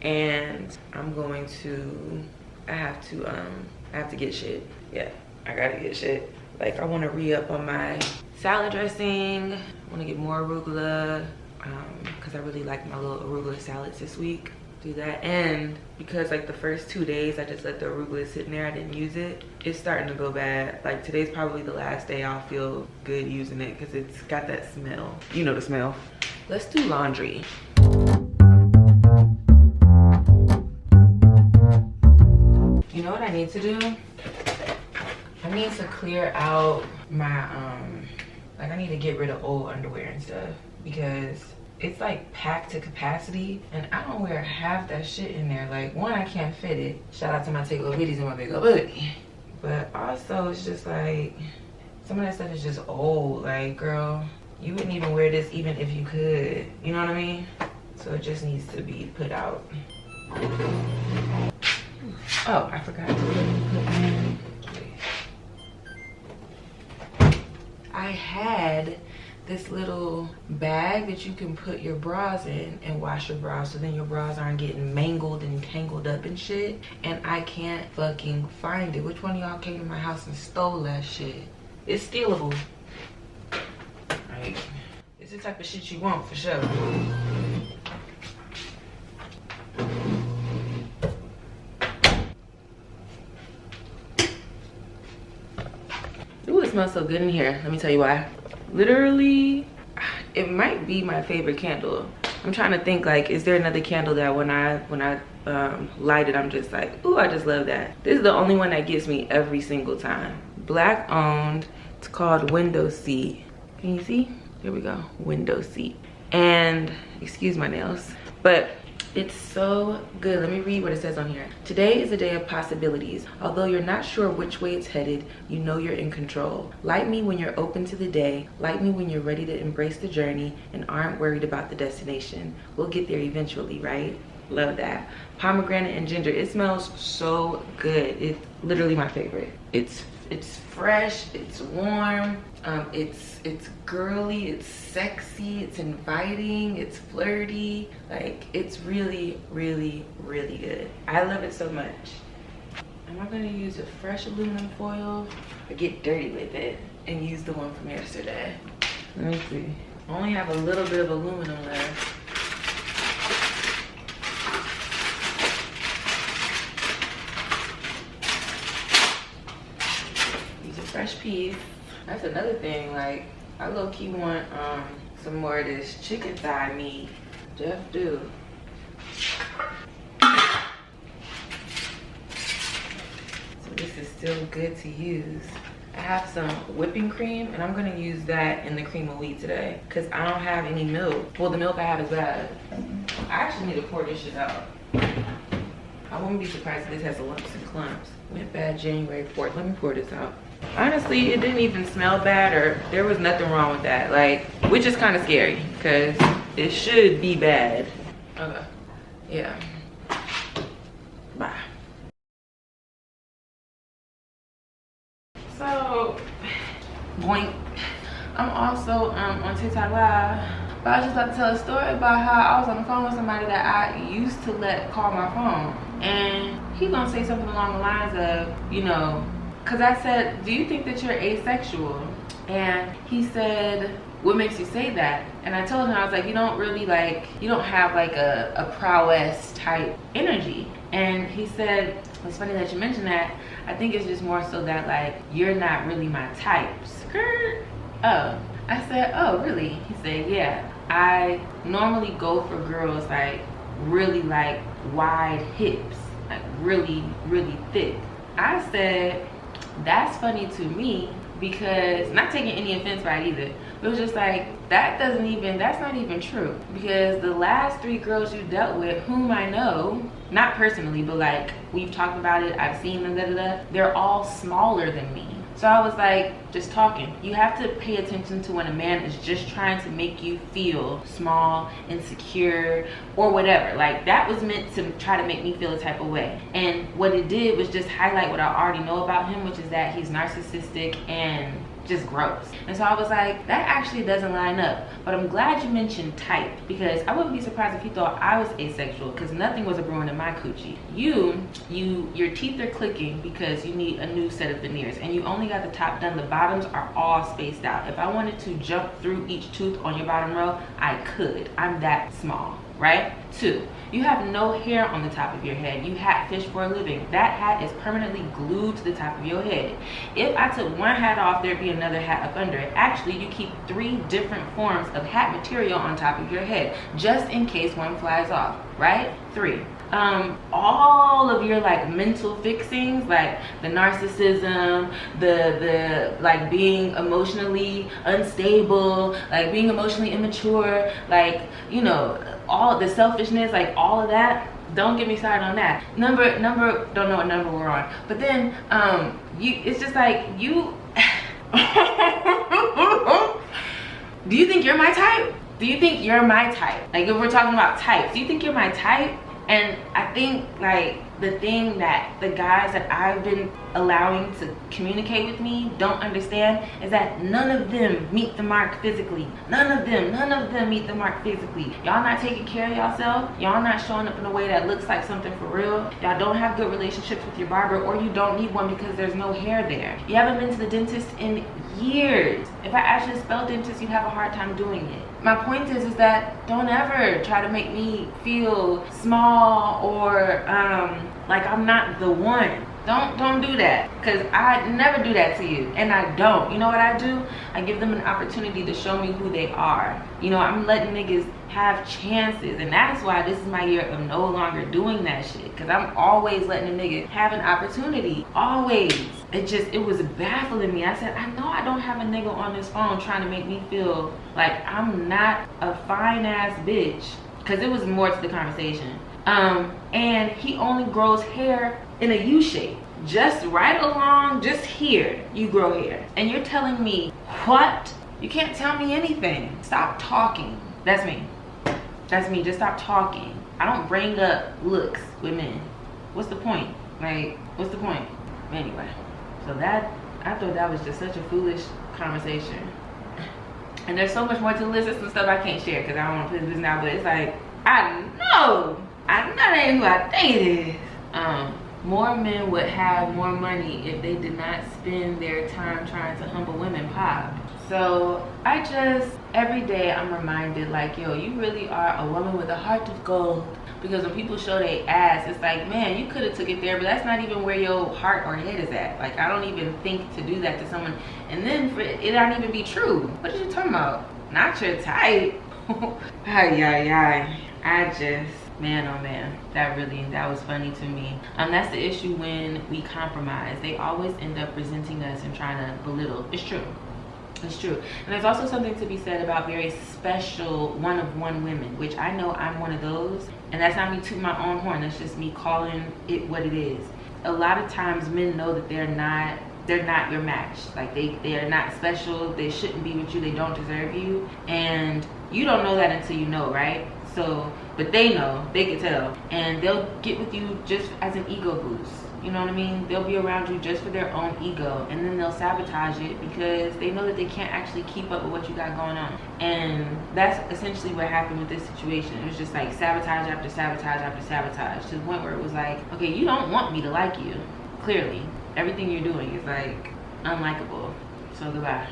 and I'm going to, I have to get shit. Yeah, I gotta get shit. Like, I wanna re-up on my salad dressing. I wanna get more arugula, because I really like my little arugula salads this week. Do that. And because like the first 2 days I just let the arugula sit in there, I didn't use it, it's starting to go bad. Like, today's probably the last day I'll feel good using it because it's got that smell. You know the smell. Let's do laundry. You know what I need to do? I need to clear out my like, I need to get rid of old underwear and stuff, because it's like packed to capacity, and I don't wear half that shit in there. Like, one, I can't fit it. Shout out to my take old biddies and my big old booty. But also, it's just like, some of that stuff is just old. Like, girl, you wouldn't even wear this even if you could. You know what I mean? So it just needs to be put out. Oh, I forgot to put in. I had this little bag that you can put your bras in and wash your bras, so then your bras aren't getting mangled and tangled up and shit. And I can't fucking find it. Which one of y'all came to my house and stole that shit? It's stealable. Right? It's the type of shit you want for sure. Ooh, it smells so good in here. Let me tell you why. Literally, it might be my favorite candle. I'm trying to think, like, is there another candle that when I light it, I'm just like, ooh, I just love that. This is the only one that gets me every single time. Black owned. It's called Window Seat. Can you see? Here we go. Window Seat. And excuse my nails, but it's so good. Let me read what it says on here. Today is a day of possibilities. Although you're not sure which way it's headed, you know you're in control. Light me when you're open to the day. Light me when you're ready to embrace the journey and aren't worried about the destination. We'll get there eventually, right? Love that. Pomegranate and ginger. It smells so good. It's literally my favorite. It's fresh, it's warm, it's girly, it's sexy, it's inviting, it's flirty. Like, it's really, really, really good. I love it so much. Am I gonna use a fresh aluminum foil or get dirty with it and use the one from yesterday? Let me see. I only have a little bit of aluminum left. Fresh piece. That's another thing, like, I low-key want some more of this chicken thigh meat. Jeff do. So this is still good to use. I have some whipping cream, and I'm gonna use that in the cream of wheat today because I don't have any milk. Well, the milk I have is bad. I actually need to pour this shit out. I wouldn't be surprised if this has lumps and clumps. Went bad January 4th. Let me pour this out. Honestly, it didn't even smell bad, or there was nothing wrong with that. Like, which is kind of scary because it should be bad. Okay. Yeah. Bye. So, boink. I'm also on TikTok Live. But I was just about to tell a story about how I was on the phone with somebody that I used to let call my phone. And he gonna say something along the lines of, you know, cause I said, do you think that you're asexual? And he said, what makes you say that? And I told him, I was like, you don't really like, you don't have like a prowess type energy. And he said, it's funny that you mentioned that. I think it's just more so that like, you're not really my type. Skirt. Oh. I said, oh, really? He said, yeah. I normally go for girls like really like wide hips, like really, really thick. I said, that's funny to me because, not taking any offense by it either, it was just like, that's not even true. Because the last 3 girls you dealt with, whom I know, not personally, but like we've talked about it, I've seen them, they're all smaller than me. So I was like, just talking. You have to pay attention to when a man is just trying to make you feel small, insecure, or whatever. Like, that was meant to try to make me feel a type of way. And what it did was just highlight what I already know about him, which is that he's narcissistic and just gross. And so I was like, that actually doesn't line up. But I'm glad you mentioned type, because I wouldn't be surprised if you thought I was asexual, because nothing was a brewing in my coochie. Your teeth are clicking because you need a new set of veneers, and you only got the top done. The bottoms are all spaced out. If I wanted to jump through each tooth on your bottom row, I could. I'm that small, right? 2, you have no hair on the top of your head. You hat fish for a living. That hat is permanently glued to the top of your head. If I took one hat off, there'd be another hat up under it. Actually, you keep 3 different forms of hat material on top of your head, just in case one flies off, right? 3. All of your like mental fixings, like the narcissism, the like being emotionally unstable, like being emotionally immature, like, you know, all the selfishness, like all of that, don't get me started on that. Number don't know what number we're on, but then it's just like, you do you think you're my type? Do you think you're my type? Like, if we're talking about types, do you think you're my type? And I think like the thing that the guys that I've been allowing to communicate with me don't understand is that none of them meet the mark physically. None of them meet the mark physically. Y'all not taking care of yourself. Y'all not showing up in a way that looks like something for real. Y'all don't have good relationships with your barber, or you don't need one because there's no hair there. You haven't been to the dentist in years. If I actually spell dentist, you'd have a hard time doing it. My point is that don't ever try to make me feel small or like I'm not the one. Don't do that, because I never do that to you, and I don't. You know what I do? I give them an opportunity to show me who they are. You know, I'm letting niggas have chances, and that's why this is my year of no longer doing that shit, because I'm always letting a nigga have an opportunity. Always. It was baffling me. I said, I know I don't have a nigga on this phone trying to make me feel like I'm not a fine ass bitch, because it was more to the conversation. And he only grows hair in a U shape, just right along, just here you grow hair, and you're telling me what? You can't tell me anything. Stop talking. That's me. Just stop talking. I don't bring up looks with men. What's the point? Like, what's the point? Anyway, so that, I thought that was just such a foolish conversation, and there's so much more to the list. Some stuff I can't share because I don't want to put this now, but it's like, I know that ain't who I think it is. More men would have more money if they did not spend their time trying to humble women pop. So I just, every day I'm reminded, like, yo, you really are a woman with a heart of gold. Because when people show their ass, it's like, man, you could have took it there, but that's not even where your heart or head is at. Like, I don't even think to do that to someone, and then for it not even be true. What are you talking about? Not your type. I just, man, oh man, that was funny to me. That's the issue when we compromise. They always end up resenting us and trying to belittle. It's true. It's true. And there's also something to be said about very special one-of-one women, which I know I'm one of those. And that's not me tooting my own horn. That's just me calling it what it is. A lot of times men know that they're not your match. Like they are not special. They shouldn't be with you. They don't deserve you. And you don't know that until you know, right? So, but they know, they can tell. And they'll get with you just as an ego boost. You know what I mean? They'll be around you just for their own ego, and then they'll sabotage it because they know that they can't actually keep up with what you got going on. And that's essentially what happened with this situation. It was just like sabotage after sabotage after sabotage, to the point where it was like, okay, you don't want me to like you. Clearly, everything you're doing is like unlikable. So goodbye.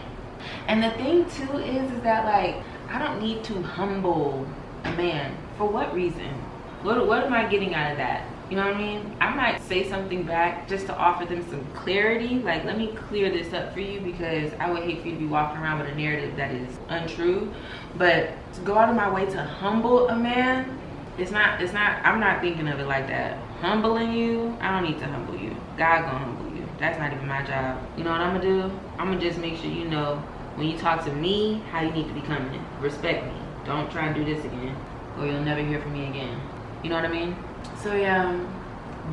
And the thing too is that like, I don't need to humble a man. For what reason? What am I getting out of that? You know what I mean? I might say something back just to offer them some clarity. Like, let me clear this up for you, because I would hate for you to be walking around with a narrative that is untrue. But to go out of my way to humble a man, I'm not thinking of it like that. Humbling you, I don't need to humble you. God gonna humble you. That's not even my job. You know what I'm gonna do? I'm gonna just make sure you know when you talk to me how you need to be coming. Respect me. Don't try and do this again, or you'll never hear from me again. You know what I mean? So yeah,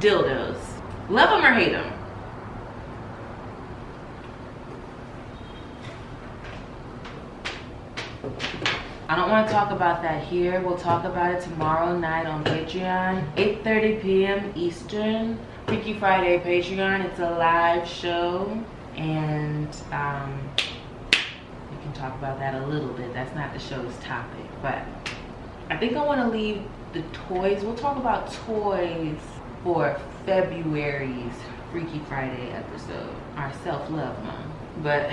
dildos. Love them or hate them? I don't want to talk about that here. We'll talk about it tomorrow night on Patreon, 8:30 p.m. Eastern. Freaky Friday Patreon. It's a live show, and we can talk about that a little bit. That's not the show's topic, but I think I want to leave the toys. We'll talk about toys for February's Freaky Friday episode, our self-love month. But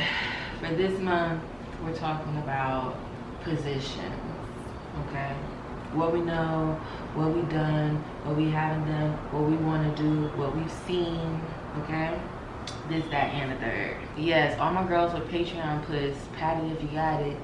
for this month, we're talking about positions, okay? What we know, what we done, what we haven't done, what we want to do, what we've seen, okay? This, that, and the third. Yes, all my girls with Patreon puss, Patty if you got it.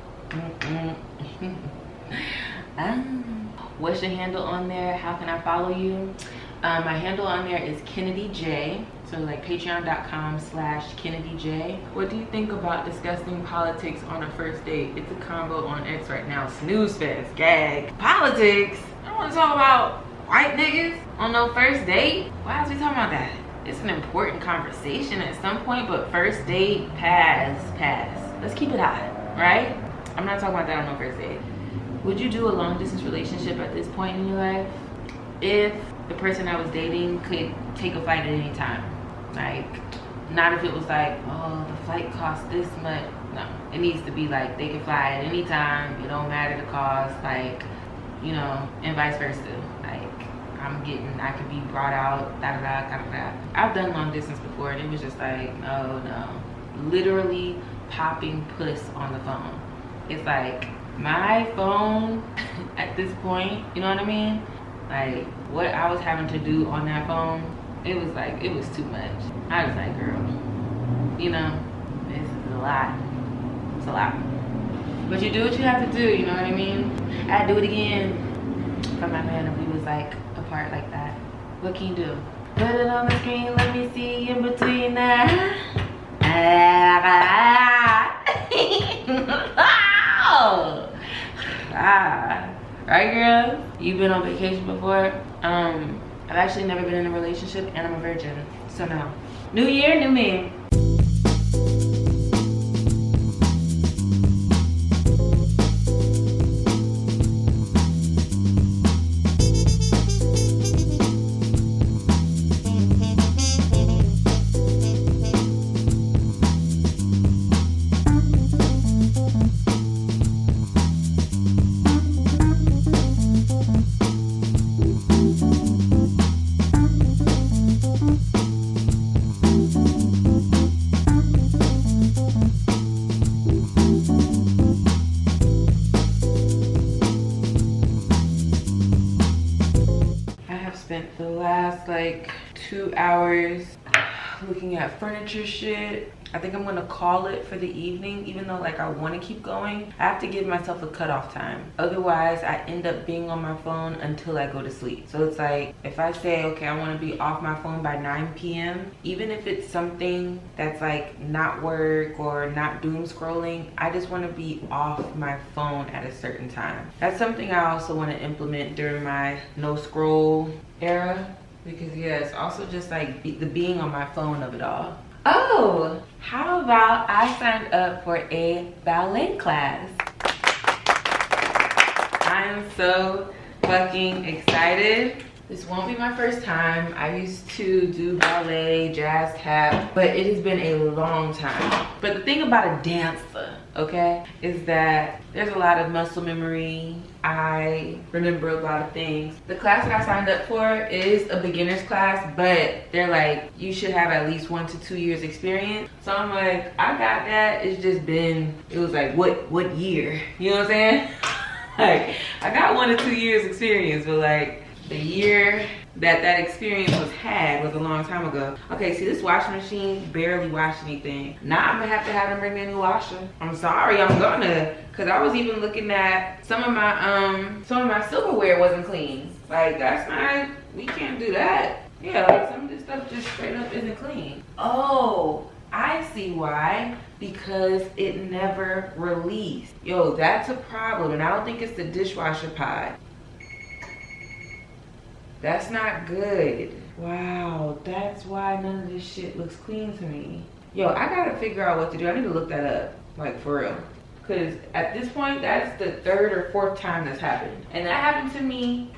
What's your handle on there? How can I follow you? My handle on there is Kennedy J. So like patreon.com/Kennedy J. What do you think about discussing politics on a first date? It's a combo on X right now. Snooze fest, gag. Politics? I don't want to talk about white niggas on no first date. Why is we talking about that? It's an important conversation at some point, but first date, pass. Let's keep it high, right? I'm not talking about that on no first date. Would you do a long distance relationship at this point in your life? If the person I was dating could take a flight at any time. Like, not if it was like, oh, the flight costs this much. No, it needs to be like they can fly at any time. It don't matter the cost, like, you know, and vice versa. Like, I could be brought out, da-da-da. I've done long distance before, and it was just like, oh no. Literally popping puss on the phone. It's like, my phone at this point, you know what I mean? Like, what I was having to do on that phone, it was like, it was too much. I was like, girl, you know, this is a lot. It's a lot. But you do what you have to do, you know what I mean? I'd do it again for my man if we was like apart like that. What can you do? Put it on the screen, let me see in between that. Right, girl? You've been on vacation before? I've actually never been in a relationship, and I'm a virgin. So no. New year, new me. The last like 2 hours looking at furniture shit. I think I'm gonna call it for the evening, even though like I want to keep going. I have to give myself a cutoff time. Otherwise, I end up being on my phone until I go to sleep. So it's like, if I say, okay, I want to be off my phone by 9 p.m., even if it's something that's like not work or not doom scrolling, I just want to be off my phone at a certain time. That's something I also want to implement during my no scroll era, because yeah, it's also just like the being on my phone of it all. Oh, how about I signed up for a ballet class? I am so fucking excited. This won't be my first time. I used to do ballet, jazz tap, but it has been a long time. But the thing about a dancer, okay, is that there's a lot of muscle memory. I remember a lot of things. The class that I signed up for is a beginner's class, but they're like, you should have at least 1 to 2 years experience. So I'm like, I got that. It's just been, it was like, what year? You know what I'm saying? Like, I got 1 to 2 years experience, but like, the year that experience was had was a long time ago. Okay, see, this washing machine barely washed anything. Now I'm gonna have to have them bring me a new washer. I'm sorry, I'm gonna, cause I was even looking at some of my silverware wasn't clean. Like, that's not, we can't do that. Yeah, like some of this stuff just straight up isn't clean. Oh, I see why. Because it never released. Yo, that's a problem, and I don't think it's the dishwasher pod. That's not good. Wow, that's why none of this shit looks clean to me. Yo, I gotta figure out what to do. I need to look that up, like for real. Cause at this point, that's the 3rd or 4th time that's happened. And that happened to me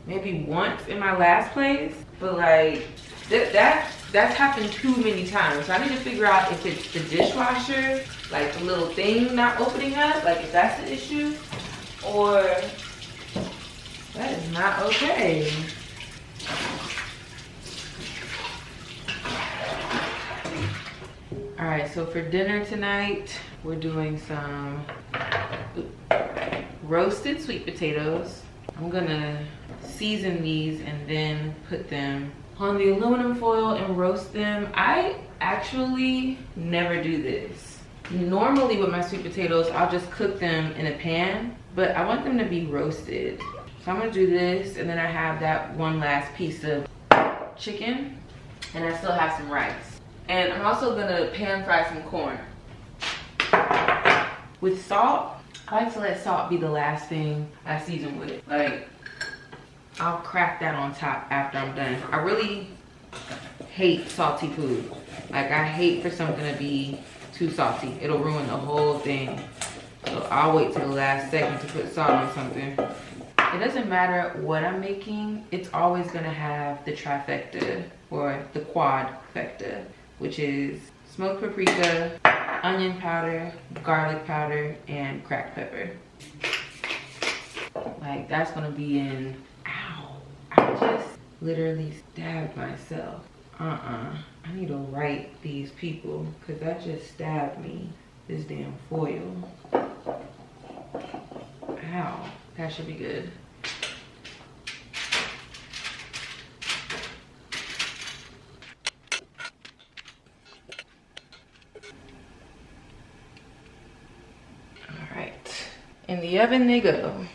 maybe once in my last place, but like, that's happened too many times. So I need to figure out if it's the dishwasher, like the little thing not opening up, like if that's the issue, or that is not okay. All right, so for dinner tonight, we're doing some roasted sweet potatoes. I'm gonna season these and then put them on the aluminum foil and roast them. I actually never do this. Normally with my sweet potatoes, I'll just cook them in a pan, but I want them to be roasted. So I'm gonna do this, and then I have that one last piece of chicken, and I still have some rice. And I'm also gonna pan fry some corn. With salt, I like to let salt be the last thing I season with it. Like, I'll crack that on top after I'm done. I really hate salty food. Like, I hate for something to be too salty. It'll ruin the whole thing. So I'll wait till the last second to put salt on something. It doesn't matter what I'm making, it's always gonna have the trifecta or the quadfecta, which is smoked paprika, onion powder, garlic powder, and cracked pepper. Like, that's gonna be in, ow, I just literally stabbed myself. I need to write these people, because that just stabbed me, this damn foil. Ow, that should be good. In the oven they go.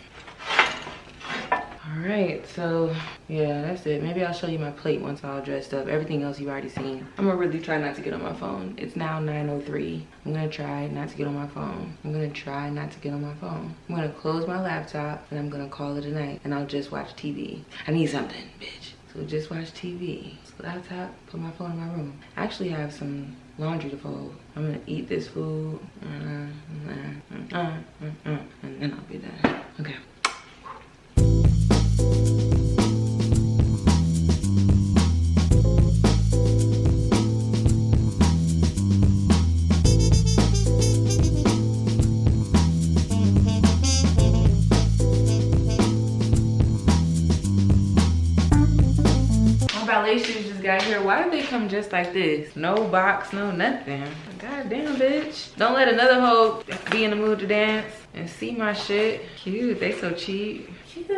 All right, so yeah, that's it. Maybe I'll show you my plate once I'm all dressed up. Everything else you've already seen. I'm gonna really try not to get on my phone. It's now 9:03. I'm gonna try not to get on my phone. I'm gonna try not to get on my phone. I'm gonna close my laptop and I'm gonna call it a night, and I'll just watch TV. I need something, bitch. So just watch TV. Laptop, put my phone in my room. I actually have some laundry to fold. I'm gonna eat this food, and then I'll be done. Okay. Ballet shoes just got here. Why did they come just like this? No box, no nothing. God damn, bitch. Don't let another hoe be in the mood to dance and see my shit. Cute, they so cheap. Cute.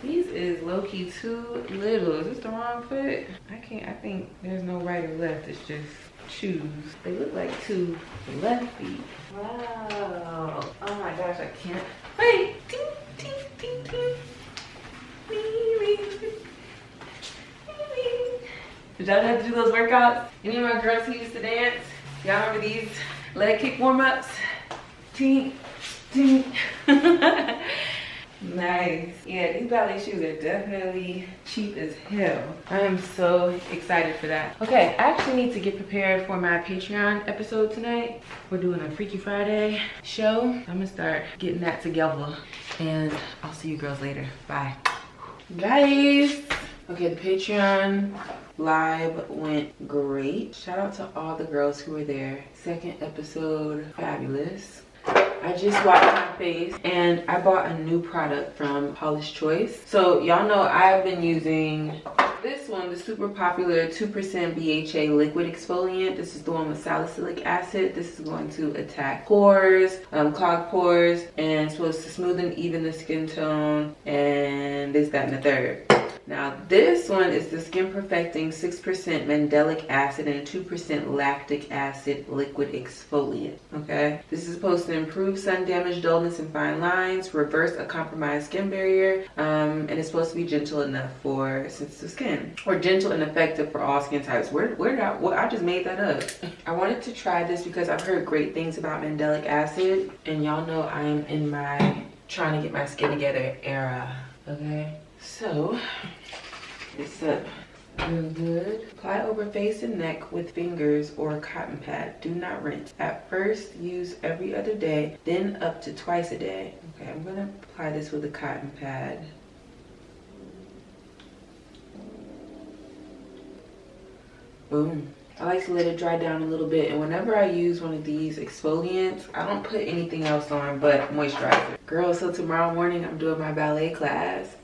These is low-key too little. Is this the wrong fit? I think there's no right or left. It's just shoes. They look like two left feet. Wow. Oh my gosh, I can't wait. Ding, ding, ding, ding. Did y'all have to do those workouts? Any of my girls who used to dance? Y'all remember these leg kick warm-ups? Tink, tink. Nice. Yeah, these ballet shoes are definitely cheap as hell. I am so excited for that. Okay, I actually need to get prepared for my Patreon episode tonight. We're doing a Freaky Friday show. I'm gonna start getting that together, and I'll see you girls later. Bye. Guys, okay, the Patreon live went great. Shout out to all the girls who were there. Second episode, fabulous. I just washed my face and I bought a new product from Paula's Choice. So y'all know I've been using this one, the super popular 2% BHA liquid exfoliant. This is the one with salicylic acid. This is going to attack pores, clog pores, and supposed to smooth and even the skin tone, and this, that, and the third. Now this one is the Skin Perfecting 6% mandelic acid and 2% lactic acid liquid exfoliant. Okay, this is supposed to improve sun damage, dullness, and fine lines, reverse a compromised skin barrier, and it's supposed to be gentle enough for sensitive skin, or gentle and effective for all skin types. Where did I just made that up. I wanted to try this because I've heard great things about mandelic acid, and y'all know I am in my trying to get my skin together era. Okay, so it's up real good. Apply over face and neck with fingers or a cotton pad. Do not rinse. At first, use every other day, then up to twice a day. Okay, I'm gonna apply this with a cotton pad. Boom. I like to let it dry down a little bit, and whenever I use one of these exfoliants, I don't put anything else on but moisturizer. Girl, so tomorrow morning I'm doing my ballet class.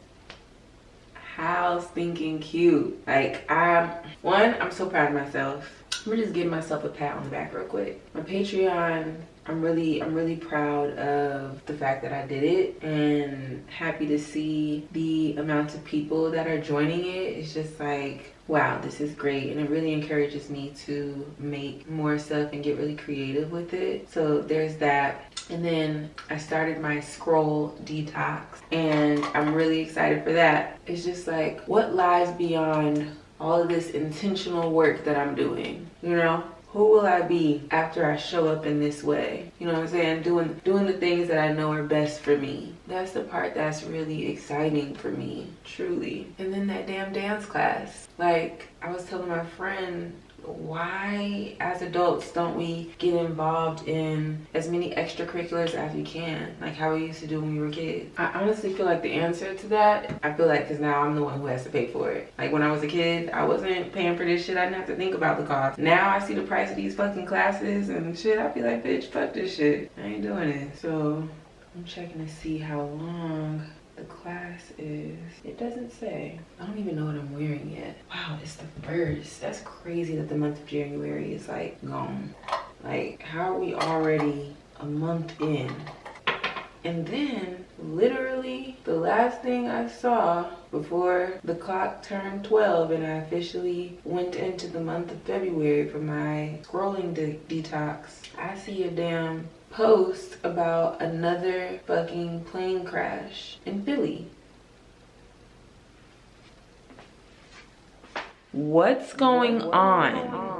How stinking cute. Like, I'm so proud of myself. I'm just giving myself a pat on the back real quick. My Patreon, I'm really proud of the fact that I did it, and happy to see the amount of people that are joining it. It's just like, wow, this is great, and it really encourages me to make more stuff and get really creative with it. So there's that. And then I started my scroll detox, and I'm really excited for that. It's just like, what lies beyond all of this intentional work that I'm doing, you know? Who will I be after I show up in this way? You know what I'm saying? Doing the things that I know are best for me. That's the part that's really exciting for me, truly. And then that damn dance class. Like, I was telling my friend, why as adults don't we get involved in as many extracurriculars as we can, like how we used to do when we were kids? I honestly feel like the answer to that, I feel like, because now I'm the one who has to pay for it. Like, when I was a kid, I wasn't paying for this shit. I didn't have to think about the cost. Now I see the price of these fucking classes and shit, I be like, bitch, fuck this shit, I ain't doing it. So I'm checking to see how long the class is. It doesn't say. I don't even know what I'm wearing yet. Wow, it's the first. That's crazy that the month of January is like gone. Like, how are we already a month in? And then literally the last thing I saw before the clock turned 12 and I officially went into the month of February for my scrolling detox, I see a damn post about another fucking plane crash in Philly. What's going on?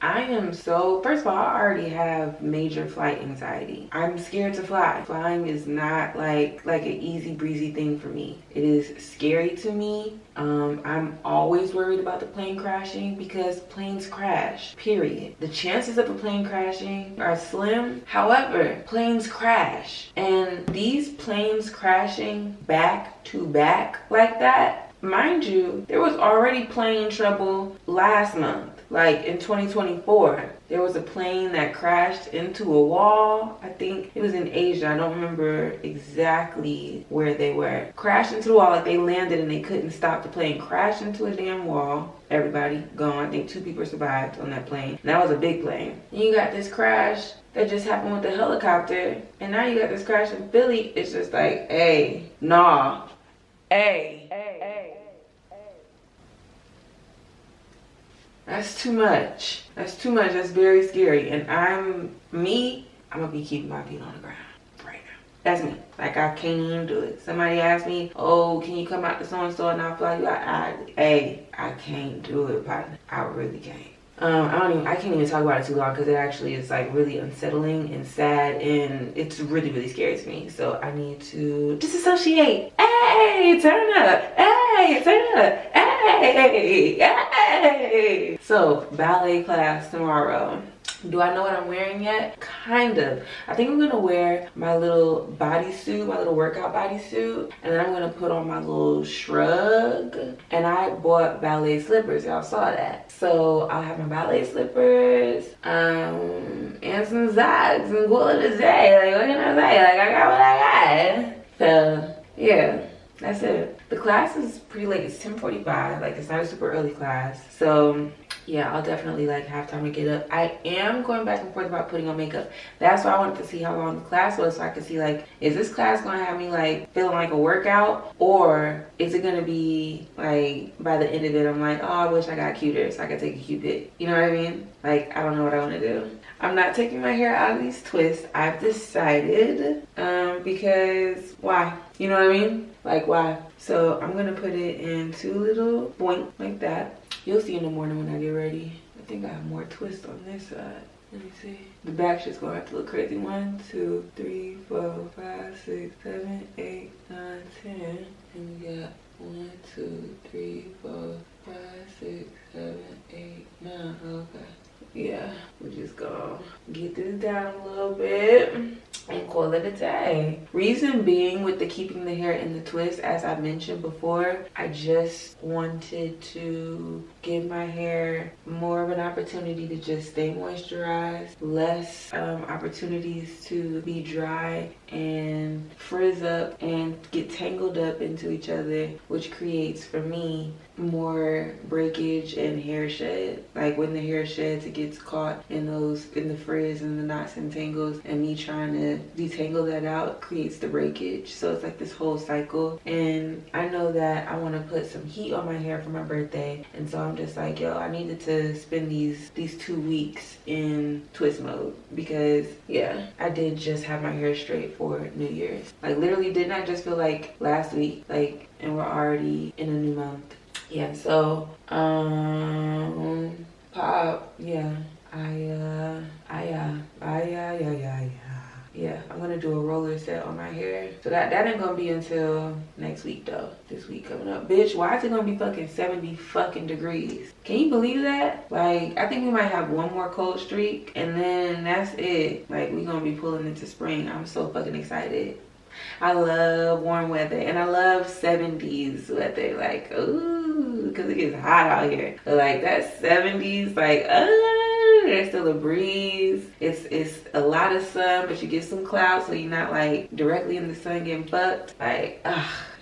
I am so, first of all, I already have major flight anxiety. I'm scared to fly. Flying is not like an easy breezy thing for me. It is scary to me. I'm always worried about the plane crashing because planes crash, period. The chances of a plane crashing are slim. However, planes crash. And these planes crashing back to back like that, mind you, there was already plane trouble last month. Like in 2024, there was a plane that crashed into a wall. I think it was in Asia. I don't remember exactly where they were. Crashed into the wall, like they landed and they couldn't stop the plane. Crashed into a damn wall. Everybody gone. I think 2 people survived on that plane. And that was a big plane. And you got this crash that just happened with the helicopter. And now you got this crash in Philly. It's just like, hey, nah. Hey. That's too much. That's too much. That's very scary. And I'm gonna be keeping my feet on the ground right now. That's me. Like, I can't even do it. Somebody asked me, oh, can you come out to so-and-so and I'll fly you out? I can't do it, partner. I really can't. I can't even talk about it too long because it actually is like really unsettling and sad, and it's really, really scary to me. So I need to disassociate. Hey, turn up. Hey, turn up. Hey, hey. So ballet class tomorrow. Do I know what I'm wearing yet? Kind of. I think I'm gonna wear my little bodysuit, my little workout bodysuit, and then I'm gonna put on my little shrug. And I bought ballet slippers, y'all saw that. So I'll have my ballet slippers, and some socks, and call it a day. Like, what can I say? Like, I got what I got. So yeah, that's it. The class is pretty late. It's 10:45. Like, it's not a super early class. So yeah, I'll definitely like have time to get up. I am going back and forth about putting on makeup. That's why I wanted to see how long the class was, so I could see like, is this class gonna have me like feeling like a workout, or is it gonna be like by the end of it I'm like, oh, I wish I got cuter so I could take a cute pic. You know what I mean? Like, I don't know what I want to do. I'm not taking my hair out of these twists. I've decided because why? You know what I mean? Like, why? So I'm gonna put it in two little boink like that. You'll see in the morning when I get ready. I think I have more twists on this side. Let me see. The back shit's gonna have to look crazy. 1, 2, 3, 4, 5, 6, 7, 8, 9, 10. And we got 1, 2, 3, 4, 5, 6, 7, 8, 9. Okay. Yeah, we're just gonna get this down a little bit and call it a day. Reason being, with the keeping the hair in the twist, as I mentioned before, I just wanted to give my hair more of an opportunity to just stay moisturized, less opportunities to be dry and frizz up and get tangled up into each other, which creates for me more breakage and hair shed. Like, when the hair sheds, it gets caught in the frizz and the knots and tangles, and me trying to detangle that out creates the breakage. So it's like this whole cycle, and I know that I want to put some heat on my hair for my birthday, and so I'm just like, yo, I needed to spend these 2 weeks in twist mode, because yeah, I did just have my hair straight for New Year's. Like, literally, didn't I just feel like last week, like, and we're already in a new month. Yeah, so pop, yeah, yeah, I'm gonna do a roller set on my hair. So that ain't gonna be until next week though. This week coming up. Bitch, why is it gonna be fucking 70 fucking degrees? Can you believe that? Like, I think we might have one more cold streak and then that's it. Like, we gonna be pulling into spring. I'm so fucking excited. I love warm weather and I love 70s weather. Like, ooh, because it gets hot out here. But like, that 70s, like, there's still a breeze. It's a lot of sun, but you get some clouds, so you're not like directly in the sun getting fucked. Like,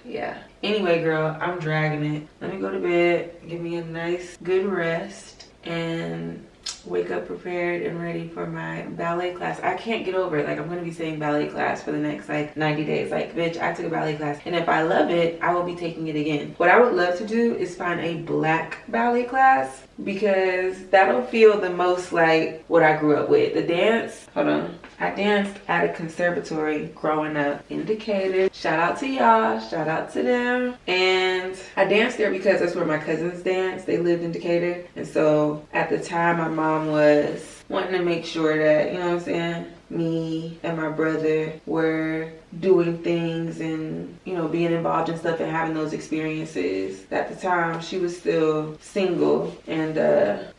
yeah. Anyway, girl, I'm dragging it. Let me go to bed, give me a nice good rest, and wake up prepared and ready for my ballet class. I can't get over it. Like, I'm gonna be saying ballet class for the next like 90 days. Like, bitch, I took a ballet class, and if I love it, I will be taking it again. What I would love to do is find a black ballet class, because that'll feel the most like what I grew up with. The dance, hold on, I danced at a conservatory growing up in Decatur. Shout out to y'all, shout out to them. And I danced there because that's where my cousins danced. They lived in Decatur, and so at the time my mom was wanting to make sure that, you know what I'm saying, me and my brother were doing things and, you know, being involved in stuff and having those experiences. At the time, she was still single, and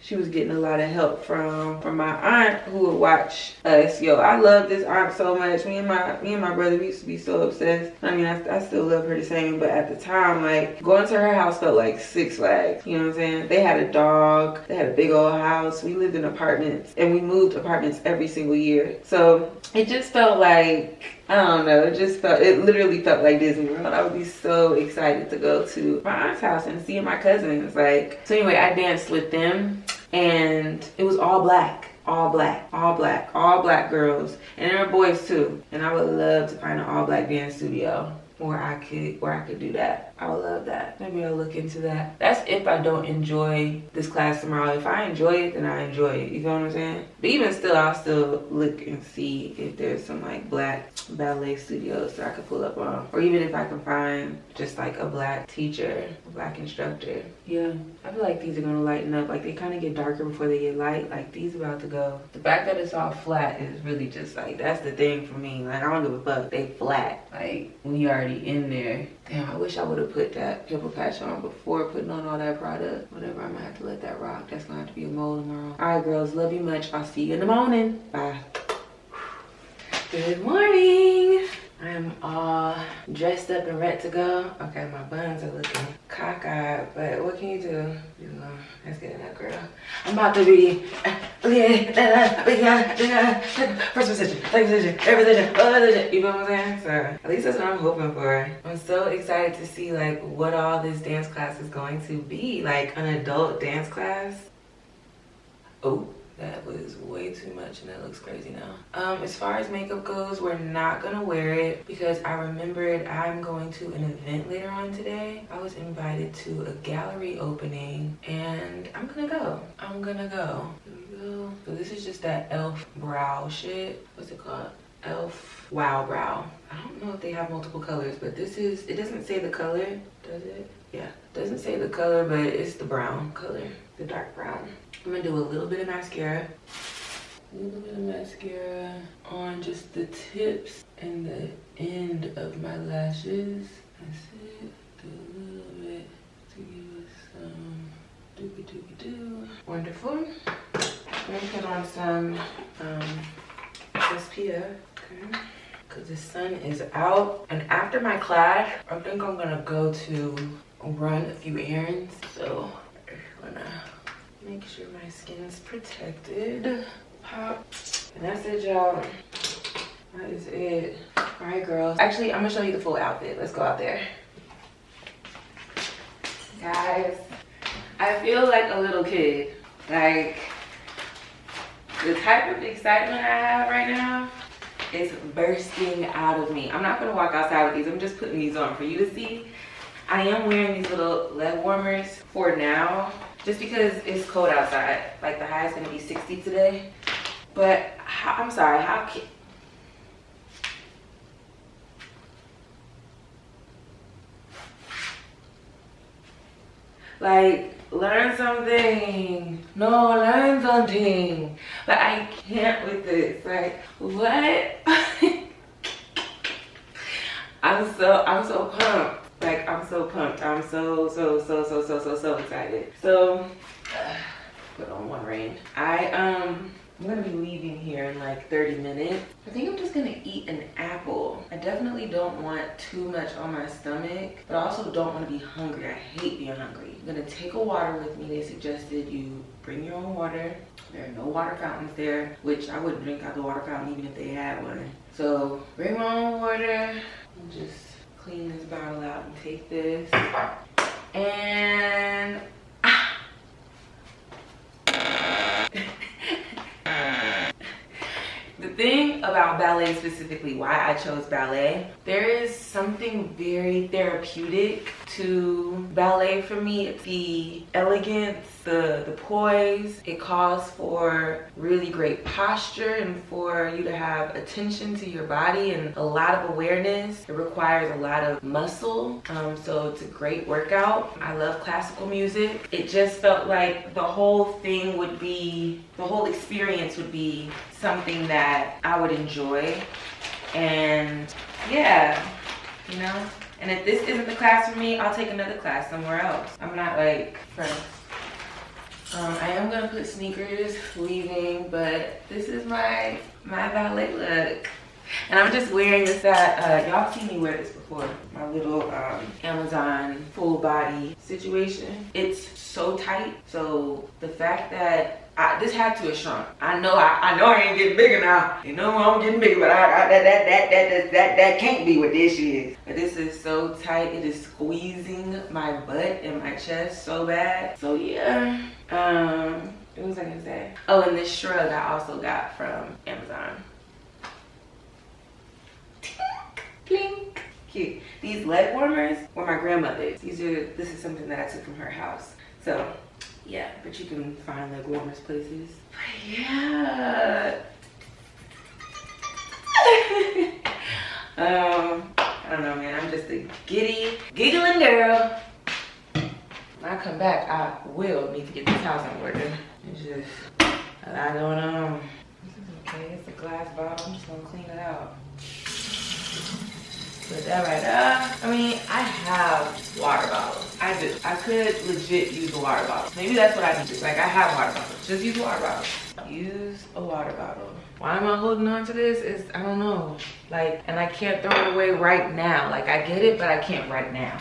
she was getting a lot of help from my aunt, who would watch us. Yo, I love this aunt so much. Me and my brother, we used to be so obsessed. I mean, I still love her the same, but at the time, like, going to her house felt like Six Flags. You know what I'm saying? They had a dog. They had a big old house. We lived in apartments, and we moved apartments every single year. So it just felt like, I don't know, it literally felt like Disney World. I would be so excited to go to my aunt's house and see my cousins. Like, so anyway, I danced with them, and it was all black girls, and there were boys too. And I would love to find an all black dance studio where I could do that. I would love that. Maybe I'll look into that. That's if I don't enjoy this class tomorrow. If I enjoy it, then I enjoy it. You know what I'm saying? But even still, I'll still look and see if there's some like black ballet studios that I could pull up on. Or even if I can find just like a black teacher, a black instructor. Yeah, I feel like these are gonna lighten up. Like they kind of get darker before they get light. Like these about to go. The fact that it's all flat is really just like, that's the thing for me. Like I don't give a fuck. They flat. Like we already in there. Damn, I wish I would have put that pimple patch on before putting on all that product. Whatever, I'm gonna have to let that rock. That's gonna have to be a mole tomorrow. All right, girls, love you much. I'll see you in the morning. Bye. Good morning. I am all dressed up and ready to go. Okay, my buns are looking cockeyed, but what can you do? You know, let's get in that, girl. I'm about to be, first position, second position, third position, you know what I'm saying? So, at least that's what I'm hoping for. I'm so excited to see like what all this dance class is going to be, like an adult dance class. Oh. That was way too much and that looks crazy now. As far as makeup goes, we're not gonna wear it because I remembered I'm going to an event later on today. I was invited to a gallery opening and I'm gonna go. Here we go. So this is just that e.l.f. brow shit. What's it called? e.l.f. Wow Brow. I don't know if they have multiple colors, but this is, it doesn't say the color, does it? Yeah, it doesn't say the color, but it's the brown color, the dark brown. I'm gonna do a little bit of mascara. On just the tips and the end of my lashes. That's it. Do a little bit to give us some dookie. Wonderful. I'm gonna put on some SPF. Okay. Because the sun is out. And after my class, I think I'm gonna go to run a few errands. So I'm gonna make sure my skin's protected. Pop. And that's it, y'all. That is it. All right, girls. Actually, I'm gonna show you the full outfit. Let's go out there. Guys, I feel like a little kid. Like, the type of excitement I have right now is bursting out of me. I'm not gonna walk outside with these. I'm just putting these on for you to see. I am wearing these little leg warmers for now, just because it's cold outside. Like the high is gonna be 60 today. But I'm sorry, how can, like, learn something. No, learn something. But I can't with this. Like, what? I'm so pumped. Like, I'm so pumped. I'm so excited. So, put on one ring. I'm gonna be leaving here in like 30 minutes. I think I'm just gonna eat an apple. I definitely don't want too much on my stomach, but I also don't want to be hungry. I hate being hungry. I'm gonna take a water with me. They suggested you bring your own water. There are no water fountains there, which I wouldn't drink out the water fountain even if they had one. So bring my own water and just clean this bottle out and take this. And the thing about ballet specifically, why I chose ballet, there is something very therapeutic to ballet for me. It's the elegance, the poise. It calls for really great posture and for you to have attention to your body and a lot of awareness. It requires a lot of muscle, so it's a great workout. I love classical music. It just felt like the whole thing would be, the whole experience would be something that I would enjoy. And yeah, you know, and if this isn't the class for me, I'll take another class somewhere else. I'm not like friends. I am gonna put sneakers leaving, but this is my ballet look. And I'm just wearing this that, y'all seen me wear this before. My little Amazon full body situation. It's so tight. So the fact that this had to have shrunk. I know I ain't getting bigger now. You know I'm getting bigger, but that can't be what this is. But this is so tight. It is squeezing my butt and my chest so bad. So yeah. What was I gonna say? Oh, and this shrug I also got from Amazon. Plink. Cute. These leg warmers were my grandmother's. This is something that I took from her house. So yeah, but you can find leg warmers places. But yeah. I don't know, man. I'm just a giddy, giggling girl. When I come back, I will need to get this house in order. It's just a lot going on. This is okay. It's a glass bottle. I'm just gonna clean it out. Put that right up. I mean, I have water bottles. I do. I could legit use a water bottle. Maybe that's what I need to do. Like, I have water bottles. Just use a water bottle. Use a water bottle. Why am I holding on to this? I don't know. Like, and I can't throw it away right now. Like, I get it, but I can't right now.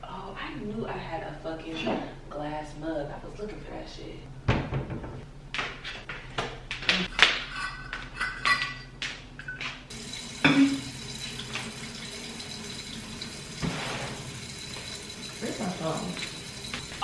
Oh, I knew I had a fucking glass mug. I was looking for that shit. Where's my phone?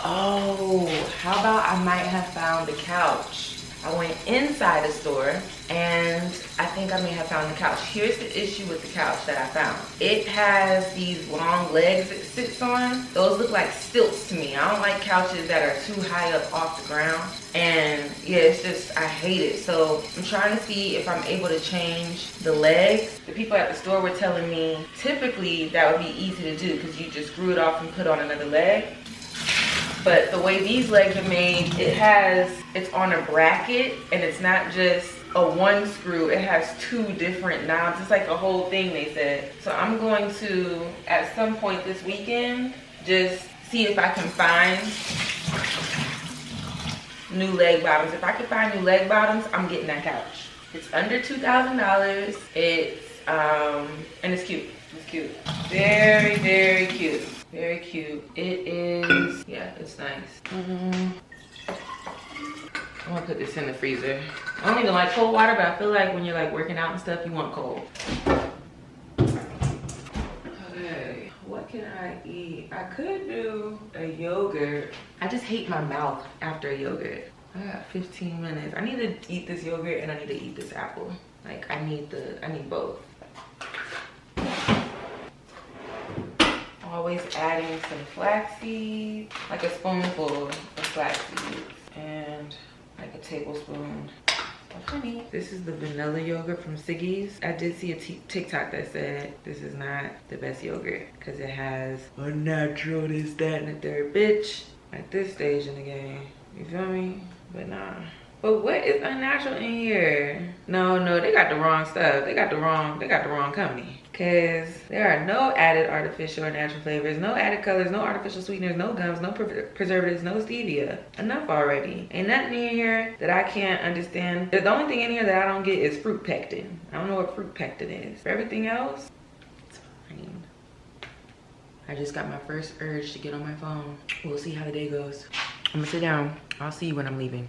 Oh, how about I might have found the couch? I went inside the store and I think I may have found the couch. Here's the issue with the couch that I found. It has these long legs it sits on. Those look like stilts to me. I don't like couches that are too high up off the ground. And yeah, it's just, I hate it. So I'm trying to see if I'm able to change the legs. The people at the store were telling me typically that would be easy to do because you just screw it off and put on another leg. But the way these legs are made, it's on a bracket and it's not just a one screw. It has two different knobs. It's like a whole thing, they said. So I'm going to, at some point this weekend, just see if I can find new leg bottoms. If I can find new leg bottoms, I'm getting that couch. It's under $2,000. And it's cute. It's cute. Very, very cute. Very cute. It is, yeah, it's nice. I'm gonna put this in the freezer. I don't even like cold water, but I feel like when you're like working out and stuff, you want cold. Okay, what can I eat? I could do a yogurt. I just hate my mouth after a yogurt. I got 15 minutes. I need to eat this yogurt and I need to eat this apple. Like I need both. Always adding some flax seeds, like a spoonful of flax seeds, and like a tablespoon of honey. This is the vanilla yogurt from Siggy's. I did see a TikTok that said this is not the best yogurt because it has unnatural this, that, and the third. Bitch, at this stage in the game, you feel me? But nah. But what is unnatural in here? No, they got the wrong stuff. They got the wrong company. Cause there are no added artificial or natural flavors, no added colors, no artificial sweeteners, no gums, no preservatives, no stevia. Enough already. Ain't nothing in here that I can't understand. The only thing in here that I don't get is fruit pectin. I don't know what fruit pectin is. For everything else, it's fine. I just got my first urge to get on my phone. We'll see how the day goes. I'm gonna sit down. I'll see you when I'm leaving.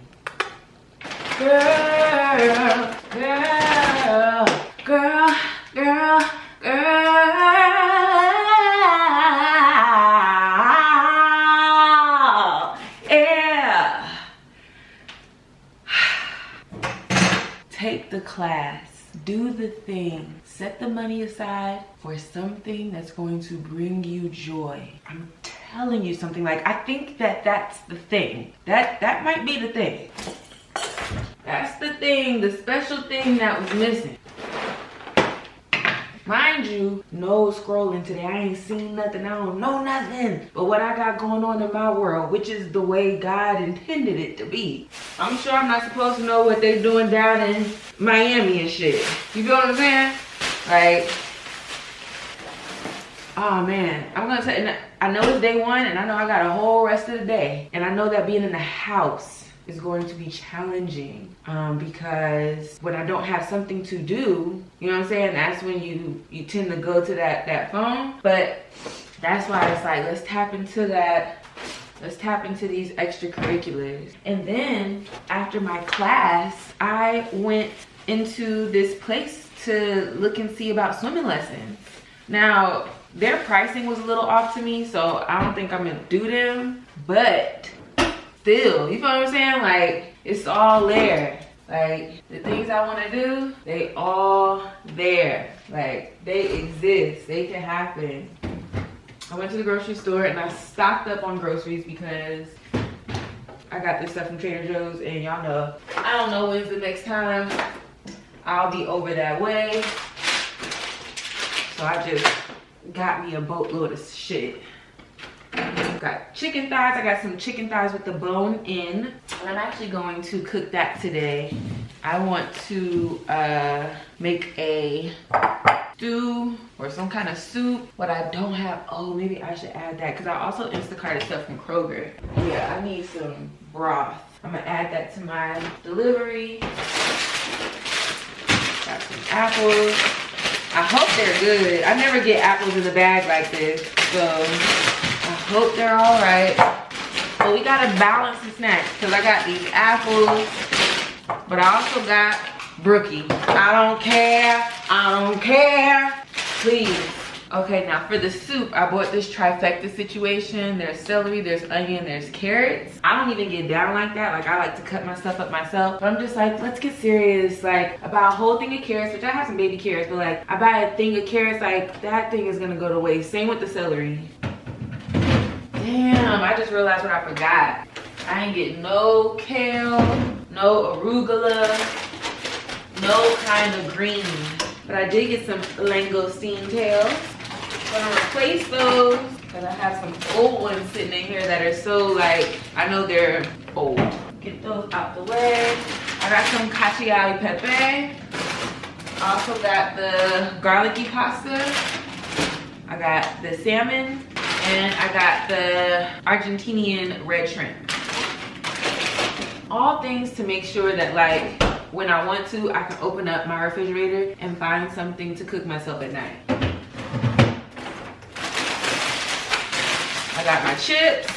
Girl, girl, girl, girl. Yeah. Take the class, do the thing, set the money aside for something that's going to bring you joy. I'm telling you something, like I think that's the thing. That might be the thing. That's the thing, the special thing that was missing. Mind you, no scrolling today. I ain't seen nothing. I don't know nothing. But what I got going on in my world, which is the way God intended it to be. I'm sure I'm not supposed to know what they doing down in Miami and shit. You feel what I'm saying? Like, oh man. I'm gonna say, I know it's day one and I know I got a whole rest of the day. And I know that being in the house is going to be challenging because when I don't have something to do, you know what I'm saying, that's when you tend to go to that phone. But that's why it's like, let's tap into that, let's tap into these extracurriculars. And then after my class, I went into this place to look and see about swimming lessons. Now their pricing was a little off to me, so I don't think I'm gonna do them, but still, you feel what I'm saying? Like, it's all there. Like, the things I want to do, they all there. Like, they exist. They can happen. I went to the grocery store and I stocked up on groceries because I got this stuff from Trader Joe's, and y'all know, I don't know when's the next time I'll be over that way. So I just got me a boatload of shit. Got chicken thighs. I got some chicken thighs with the bone in, and I'm actually going to cook that today. I want to make a stew or some kind of soup. What I don't have, oh, maybe I should add that because I also Instacarted stuff from Kroger. Yeah, I need some broth. I'm gonna add that to my delivery. Got some apples. I hope they're good. I never get apples in a bag like this, so I hope they're all right. But we gotta balance the snacks because I got these apples, but I also got Brookie. I don't care. I don't care. Please. Okay, now for the soup, I bought this trifecta situation. There's celery, there's onion, there's carrots. I don't even get down like that. Like, I like to cut my stuff up myself. But I'm just like, let's get serious. Like, I buy a whole thing of carrots, which I have some baby carrots, but like, I buy a thing of carrots, like, that thing is gonna go to waste. Same with the celery. Damn, I just realized what I forgot. I ain't getting no kale, no arugula, no kind of green. But I did get some langoustine tails. I'm gonna replace those because I have some old ones sitting in here that are so, like, I know they're old. Get those out the way. I got some cacio pepe. I also got the garlicky pasta. I got the salmon, and I got the Argentinian red shrimp. All things to make sure that, like, when I want to, I can open up my refrigerator and find something to cook myself at night. I got my chips.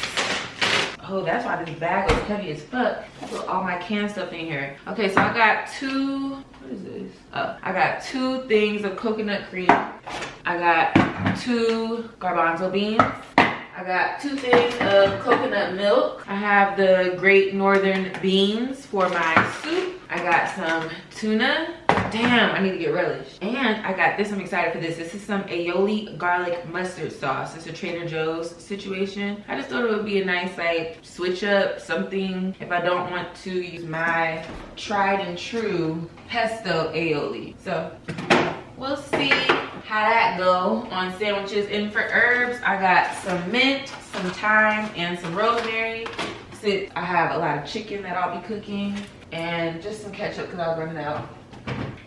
Oh, that's why this bag is heavy as fuck. I put all my canned stuff in here. Okay, so I got what is this? Oh, I got 2 things of coconut cream. I got 2 garbanzo beans. I got 2 things of coconut milk. I have the Great Northern beans for my soup. I got some tuna. Damn, I need to get relish. And I got this, I'm excited for this. This is some aioli garlic mustard sauce. It's a Trader Joe's situation. I just thought it would be a nice, like, switch up something if I don't want to use my tried and true pesto aioli. So we'll see how that go on sandwiches. And for herbs, I got some mint, some thyme, and some rosemary. Since I have a lot of chicken that I'll be cooking, and just some ketchup because I was running out.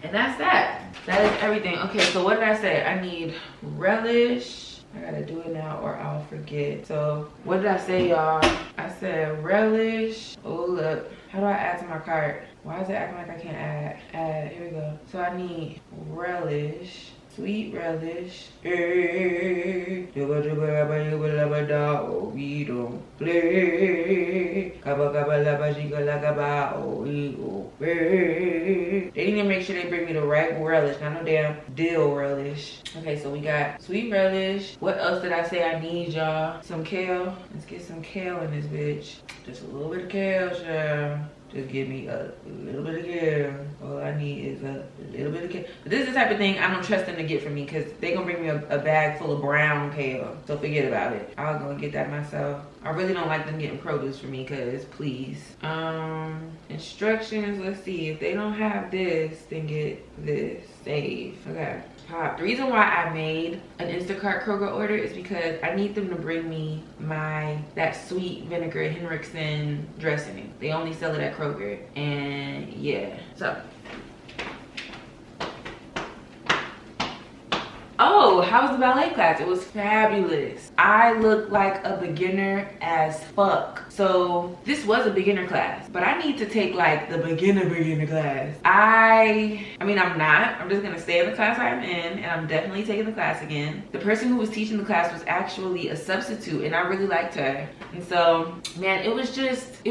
And that's that. That is everything. Okay, so what did I say? I need relish. I gotta do it now or I'll forget. So what did I say, y'all? I said relish. Oh, look. How do I add to my cart? Why is it acting like I can't add? Add. Here we go. So I need relish. Sweet relish. We don't play. They need to make sure they bring me the right relish, not no damn dill relish. Okay, so we got sweet relish. What else did I say I need, y'all? Some kale. Let's get some kale in this bitch. Just a little bit of kale, child. Just give me a little bit of kale. All I need is a little bit of kale. But this is the type of thing I don't trust them to get for me because they're going to bring me a bag full of brown kale. So forget about it. I'll go and get that myself. I really don't like them getting produce for me because, please. Instructions, let's see. If they don't have this, then get this. Save. Okay. The reason why I made an Instacart Kroger order is because I need them to bring me that sweet vinegar Henriksen dressing. They only sell it at Kroger, and yeah. So, oh, how was the ballet class? It was fabulous. I look like a beginner as fuck. So this was a beginner class, but I need to take like the beginner class. I mean, I'm not. I'm just gonna stay in the class I'm in, and I'm definitely taking the class again. The person who was teaching the class was actually a substitute, and I really liked her. And so, man, it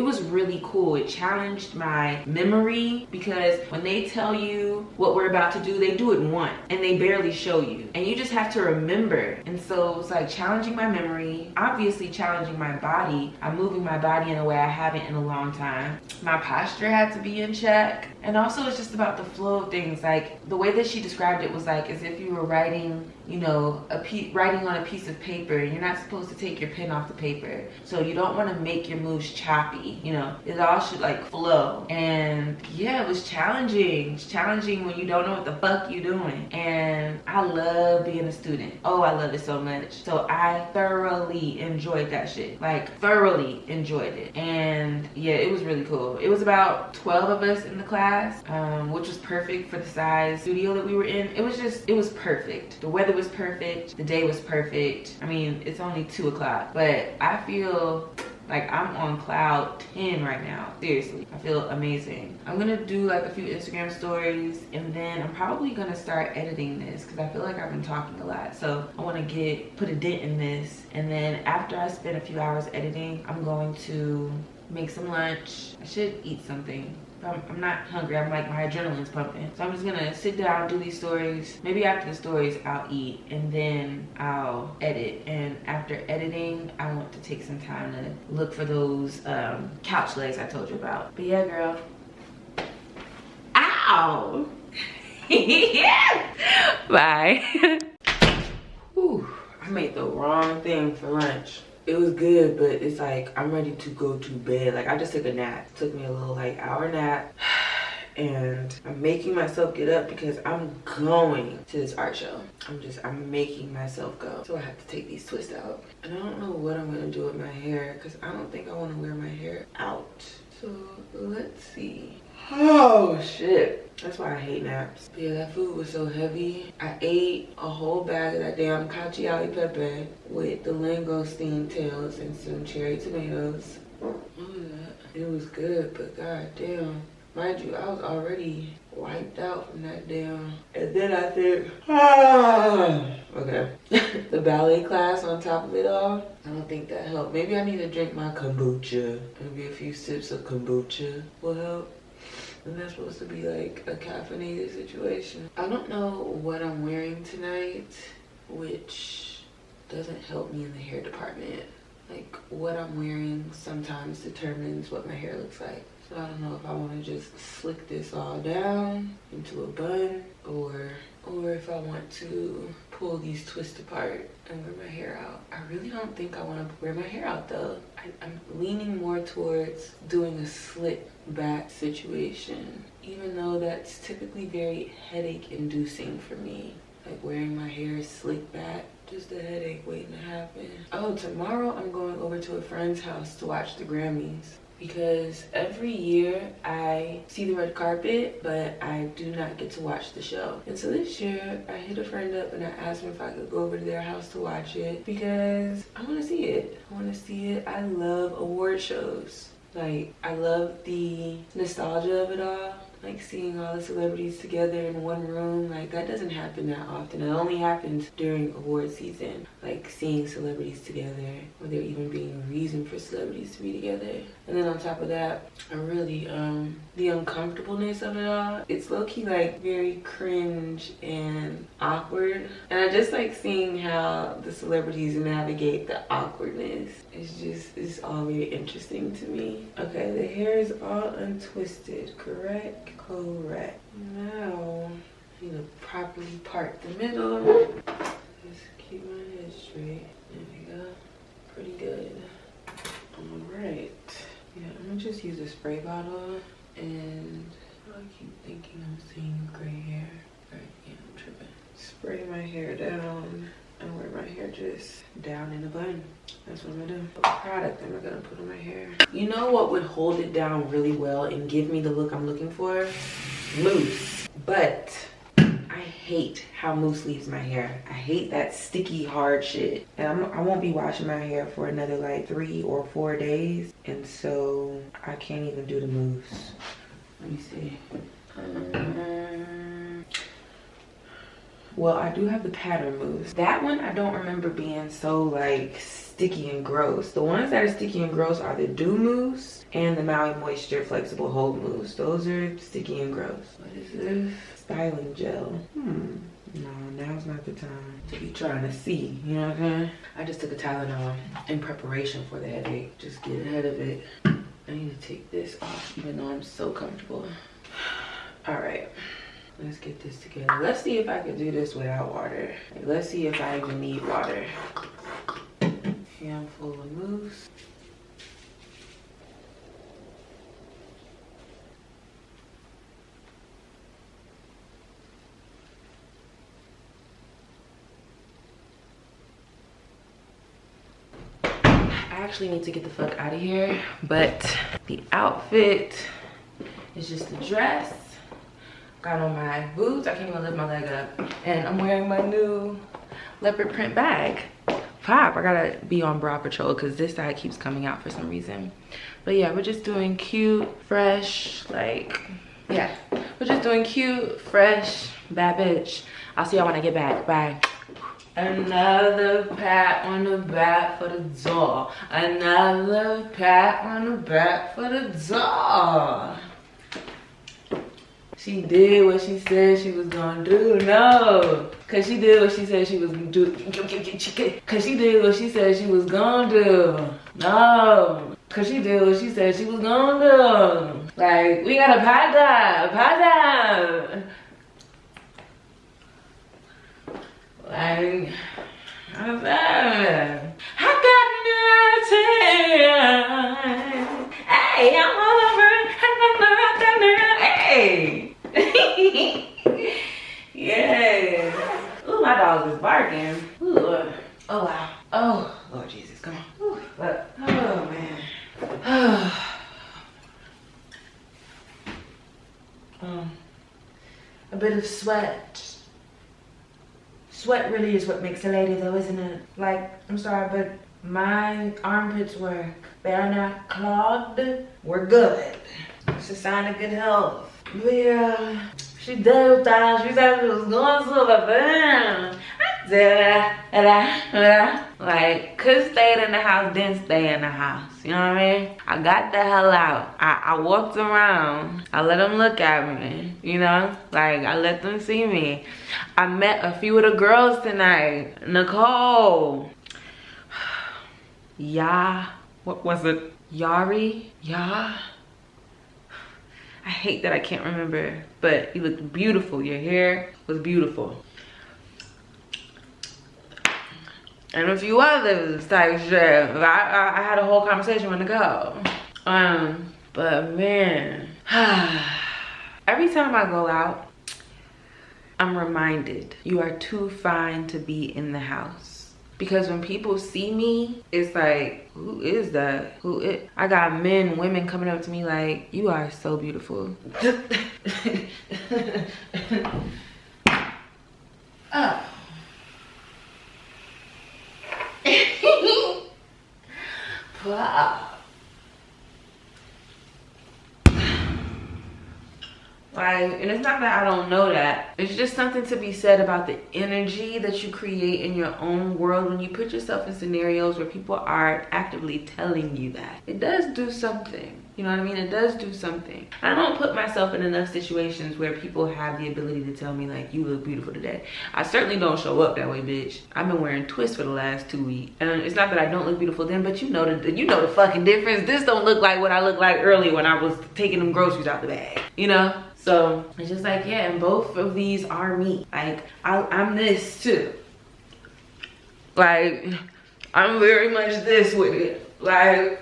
was really cool. It challenged my memory, because when they tell you what we're about to do, they do it once and they barely show you, and you just have to remember. And so it's like challenging my memory, obviously challenging my body. I'm moving my body in a way I haven't in a long time. My posture had to be in check. And also it's just about the flow of things. Like the way that she described it was like as if you were writing, you know, writing on a piece of paper. You're not supposed to take your pen off the paper. So you don't want to make your moves choppy, you know. It all should like flow. And yeah, it was challenging. It's challenging when you don't know what the fuck you're doing. And I love being a student. Oh, I love it so much. So I thoroughly enjoyed that shit. Like thoroughly enjoyed it. And yeah, it was really cool. It was about 12 of us in the class, which was perfect for the size studio that we were in. It was perfect. The weather was perfect. The day was perfect. I mean, it's only 2 o'clock, but I feel like I'm on cloud 10 right now. Seriously, I feel amazing. I'm gonna do like a few Instagram stories, and then I'm probably gonna start editing this because I feel like I've been talking a lot. So I wanna put a dent in this. And then after I spend a few hours editing, I'm going to make some lunch. I should eat something. I'm not hungry. I'm like, my adrenaline's pumping. So I'm just gonna sit down, do these stories. Maybe after the stories, I'll eat, and then I'll edit. And after editing, I want to take some time to look for those couch legs I told you about. But yeah, girl. Ow! Bye. Whew, I made the wrong thing for lunch. It was good, but it's like I'm ready to go to bed. Like I just took a nap. It took me a little like hour nap, and I'm making myself get up because I'm going to this art show. I'm making myself go. So I have to take these twists out. And I don't know what I'm gonna do with my hair because I don't think I want to wear my hair out. So let's see. Oh shit. That's why I hate naps. But yeah, that food was so heavy. I ate a whole bag of that damn cacio e pepe with the langoustine tails and some cherry tomatoes. What was that? It was good, but goddamn. Mind you, I was already wiped out from that damn. And then I think, okay. The ballet class on top of it all, I don't think that helped. Maybe I need to drink my kombucha. Maybe a few sips of kombucha will help. And that's supposed to be like a caffeinated situation. I don't know what I'm wearing tonight, which doesn't help me in the hair department. Like what I'm wearing sometimes determines what my hair looks like. So I don't know if I want to just slick this all down into a bun, or if I want to pull these twists apart and wear my hair out. I really don't think I want to wear my hair out though. I'm leaning more towards doing a slick back situation, even though that's typically very headache inducing for me. Like wearing my hair slick back, just a headache waiting to happen. Oh, tomorrow I'm going over to a friend's house to watch the Grammys. Because every year I see the red carpet, but I do not get to watch the show. And so this year I hit a friend up and I asked him if I could go over to their house to watch it because I want to see it. I love award shows. Like, I love the nostalgia of it all. Like seeing all the celebrities together in one room, like that doesn't happen that often. It only happens during award season. Like seeing celebrities together, or there even being a reason for celebrities to be together. And then on top of that, I really, the uncomfortableness of it all, it's low-key like very cringe and awkward. And I just like seeing how the celebrities navigate the awkwardness. It's all very interesting to me. Okay, the hair is all untwisted, correct? Correct. Now, I need to properly part the middle. Just keep my head straight. There we go. Pretty good. Alright. Yeah, I'm gonna just use a spray bottle, and I keep thinking I'm seeing gray hair. Right, yeah, I'm tripping. Spray my hair down and wear my hair just down in a bun. That's what I'm gonna do. What product am I gonna put on my hair? You know what would hold it down really well and give me the look I'm looking for? Mousse. But I hate how mousse leaves my hair. I hate that sticky, hard shit. And I won't be washing my hair for another like 3 or 4 days. And so I can't even do the mousse. Let me see. Well, I do have the pattern mousse. That one I don't remember being so like sticky and gross. The ones that are sticky and gross are the Dew Mousse and the Maui Moisture Flexible Hold Mousse. Those are sticky and gross. What is this? Styling gel. No, now's not the time to be trying to see, you know what I'm saying? I just took a Tylenol in preparation for the headache. Just get ahead of it. I need to take this off even though I'm so comfortable. All right, let's get this together. Let's see if I can do this without water. Like, let's see if I even need water. Handful of mousse. I actually need to get the fuck out of here, but the outfit is just the dress. Got on my boots. I can't even lift my leg up. And I'm wearing my new leopard print bag. Pop, I gotta be on bra patrol because this side keeps coming out for some reason. But yeah, we're just doing cute, fresh, like, yeah. We're just doing cute, fresh, bad bitch. I'll see y'all when I get back. Bye. Another pat on the back for the door. Another pat on the back for the door. She did what she said she was gonna do. No, cause she did what she said she was gonna do. Cause she did what she said she was gonna do. No, cause she did what she said she was gonna do. Like, we got a pat down. Like, I got nothing. Hey, I'm all over. Hey. Yeah. Ooh, my dog is barking. Ooh. Oh wow. Oh Lord Jesus, come on. Ooh, look. Oh man. A bit of sweat. Sweat really is what makes a lady though, isn't it? Like, I'm sorry, but my armpits work. They're not clogged. We're good. It's a sign of good health. But yeah, she did that. She said she was going to the thing. Like, could stay in the house, didn't stay in the house. You know what I mean? I got the hell out. I walked around. I let them look at me. You know? Like, I let them see me. I met a few of the girls tonight. Nicole. Yeah. What was it? Yari? Yeah. I hate that I can't remember, but you looked beautiful. Your hair was beautiful. And a few others type shit. I had a whole conversation when to go. But man, every time I go out, I'm reminded you are too fine to be in the house. Because when people see me, it's like, who is that? Who is? I got men, women coming up to me like, you are so beautiful. Oh. Wow. Like, and it's not that I don't know that. It's just something to be said about the energy that you create in your own world when you put yourself in scenarios where people are actively telling you that. It does do something. You know what I mean? It does do something. I don't put myself in enough situations where people have the ability to tell me like, you look beautiful today. I certainly don't show up that way, bitch. I've been wearing twists for the last 2 weeks. And it's not that I don't look beautiful then, but you know the fucking difference. This don't look like what I looked like earlier when I was taking them groceries out the bag, you know? So it's just like, yeah, and both of these are me. Like, I'm this too. Like, I'm very much this with it. Like,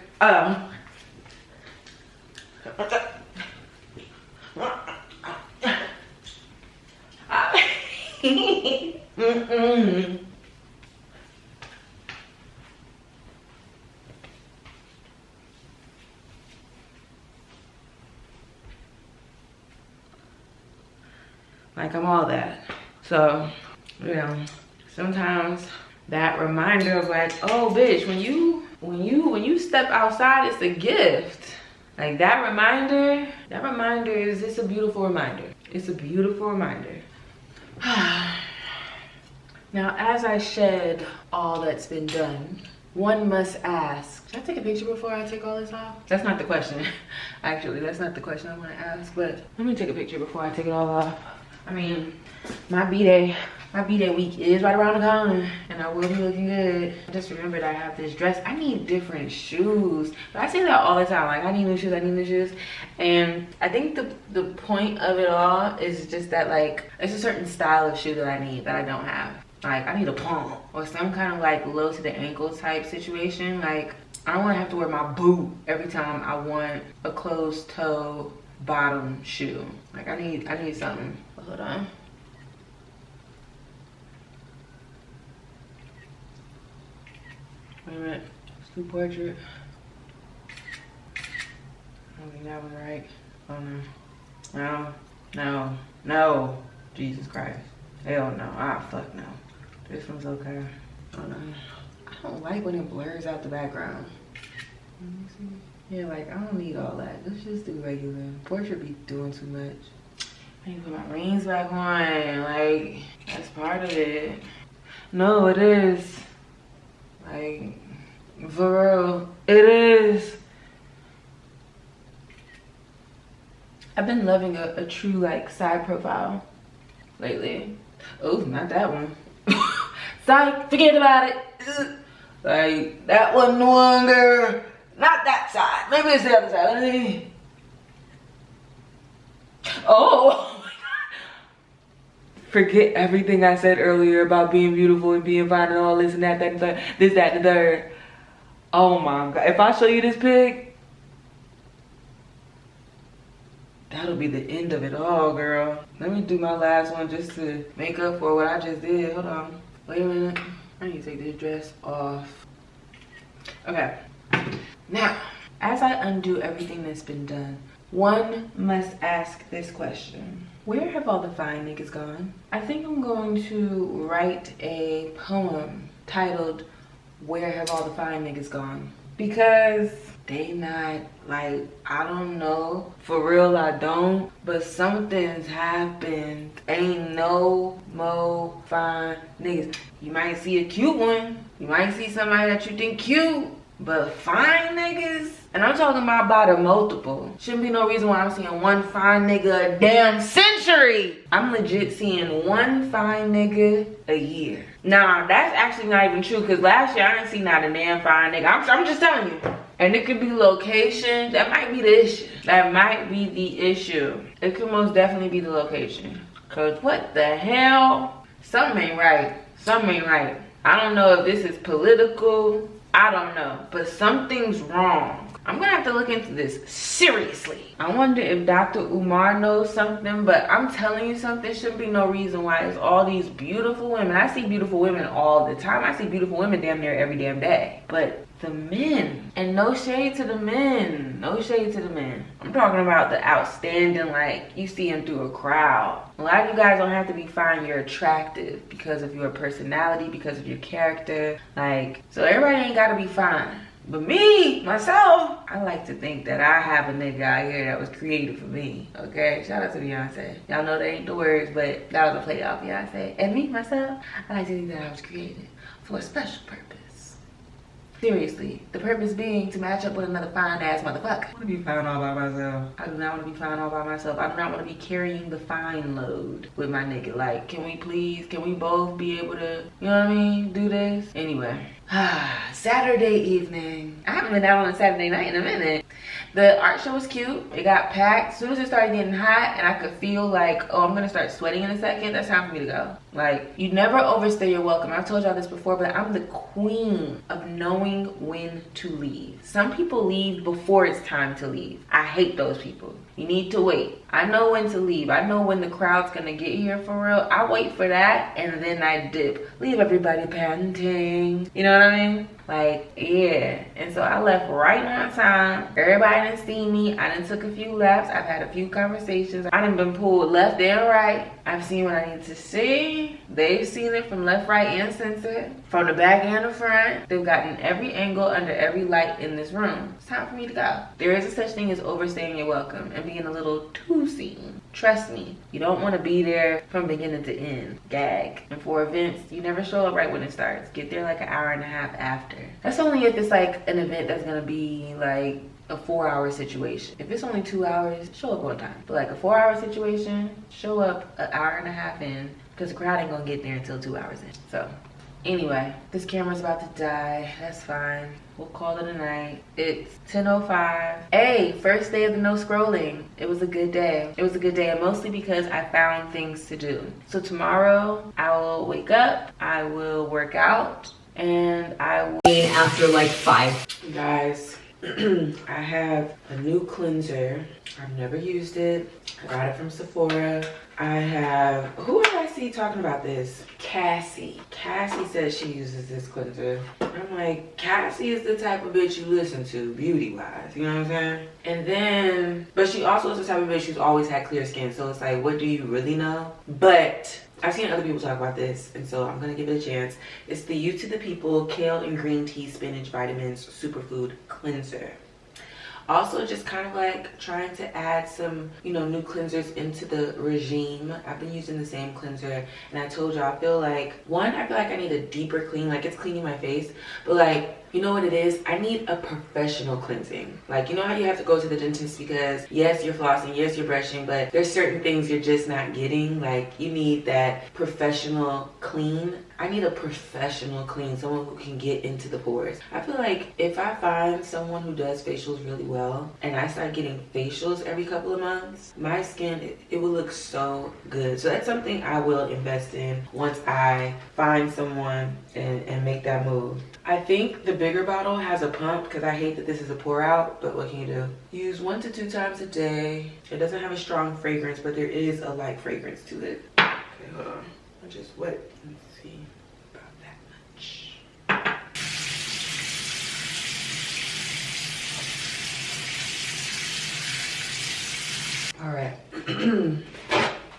like I'm all that. So, you know, sometimes that reminder of like, oh bitch, when you step outside, it's a gift. Like that reminder is, it's a beautiful reminder. It's a beautiful reminder. Now, as I shed all that's been done, one must ask, should I take a picture before I take all this off? That's not the question. Actually, that's not the question I want to ask, but let me take a picture before I take it all off. I mean, my B-Day week is right around the corner, and I will be looking good. I just remembered I have this dress. I need different shoes. But I say that all the time, like I need new shoes, And I think the point of it all is just that, like, it's a certain style of shoe that I need that I don't have. Like, I need a pump or some kind of like low to the ankle type situation. Like, I don't want to have to wear my boot every time I want a closed toe bottom shoe. Like, I need something. Hold on. Wait a minute. Let's do portrait. I don't think that was right. Oh no. No. Jesus Christ. Hell no. Ah, fuck no. This one's okay. Oh no. I don't like when it blurs out the background. Let me see. Yeah, like, I don't need all that. Let's just do regular. Portrait be doing too much. I need to put my rings back on. Like, that's part of it. No, it is. Like, for real, it is. I've been loving a true, like, side profile lately. Oh, not that one. Psych, forget about it. Like, that wasn't the one, girl. Not that side. Maybe it's the other side. Let me. Oh. Forget everything I said earlier about being beautiful and being fine and all this and that and third. This, that, and the third. Oh my God. If I show you this pic, that'll be the end of it all, girl. Let me do my last one just to make up for what I just did. Hold on. Wait a minute. I need to take this dress off. Okay. Now, as I undo everything that's been done, one must ask this question. Where have all the fine niggas gone? I think I'm going to write a poem titled, Where Have All the Fine Niggas Gone? Because they not, like, I don't know. For real, I don't. But something's happened. Ain't no more fine niggas. You might see a cute one. You might see somebody that you think cute. But fine niggas? And I'm talking about by the multiple. Shouldn't be no reason why I'm seeing one fine nigga a damn century. I'm legit seeing one fine nigga a year. Nah, that's actually not even true, because last year I didn't see not a damn fine nigga. I'm just telling you. And it could be location. That might be the issue. That might be the issue. It could most definitely be the location. Because what the hell? Something ain't right. Something ain't right. I don't know if this is political. I don't know, but something's wrong. I'm gonna have to look into this seriously. I wonder if Dr. Umar knows something, but I'm telling you something, shouldn't be no reason why it's all these beautiful women. I see beautiful women all the time. I see beautiful women damn near every damn day. But the men, and no shade to the men, no shade to the men. I'm talking about the outstanding, like, you see them through a crowd. A lot of you guys don't have to be fine, you're attractive because of your personality, because of your character. Like, so everybody ain't gotta be fine. But me, myself, I like to think that I have a nigga out here that was created for me, okay? Shout out to Beyonce. Y'all know that ain't the words, but that was a play off Beyonce. And me, myself, I like to think that I was created for a special purpose. Seriously, the purpose being to match up with another fine ass motherfucker. I want to be fine all by myself. I do not want to be fine all by myself. I do not want to be carrying the fine load with my nigga. Like, can we both be able to, you know what I mean, do this? Anyway, Saturday evening. I haven't been out on a Saturday night in a minute. The art show was cute. It got packed. As soon as it started getting hot and I could feel like, oh, I'm gonna start sweating in a second, that's time for me to go. Like, you never overstay your welcome. I've told y'all this before, but I'm the queen of knowing when to leave. Some people leave before it's time to leave. I hate those people. You need to wait. I know when to leave. I know when the crowd's gonna get here for real. I wait for that and then I dip. Leave everybody panting. You know what I mean? Like, yeah. And so I left right on time. Everybody done seen me. I done took a few laps. I've had a few conversations. I done been pulled left and right. I've seen what I need to see. They've seen it from left, right, and center. From the back and the front. They've gotten every angle under every light in this room. It's time for me to go. There is a such thing as overstaying your welcome and being a little too seen. Trust me, you don't want to be there from beginning to end. Gag. And for events, you never show up right when it starts. Get there like an hour and a half after. That's only if it's like an event that's gonna be like a 4-hour situation. If it's only 2 hours, show up on time. But like a 4-hour situation, show up an hour and a half in, because the crowd ain't gonna get there until 2 hours in. So anyway, this camera's about to die. That's fine. We'll call it a night. It's 10:05. Hey, first day of the no scrolling. It was a good day. It was a good day, and mostly because I found things to do. So tomorrow I will wake up, I will work out, and I will After like 5. guys, I have a new cleanser. I've never used it. I got it from Sephora. I have, who did I see talking about this? Cassie. Cassie says she uses this cleanser. I'm like, Cassie is the type of bitch you listen to, beauty-wise, you know what I'm saying? And then, but she also is the type of bitch who's always had clear skin, so it's like, what do you really know? But I've seen other people talk about this, and so I'm gonna give it a chance. It's the You to the People Kale and Green Tea Spinach Vitamins Superfood Cleanser. Also, just kind of like trying to add some, you know, new cleansers into the regime. I've been using the same cleanser, and I told you I feel like I need a deeper clean. Like, it's cleaning my face, but like, you know what it is? I need a professional cleansing. Like, you know how you have to go to the dentist because yes, you're flossing, yes, you're brushing, but there's certain things you're just not getting. Like, you need that professional clean. I need a professional clean, someone who can get into the pores. I feel like if I find someone who does facials really well and I start getting facials every couple of months, my skin, it will look so good. So that's something I will invest in once I find someone and make that move. I think the bigger bottle has a pump because I hate that this is a pour out, but what can you do? Use 1 to 2 times a day. It doesn't have a strong fragrance, but there is a light fragrance to it. Okay, hold on. I just wet. Let's see. About that much. All right.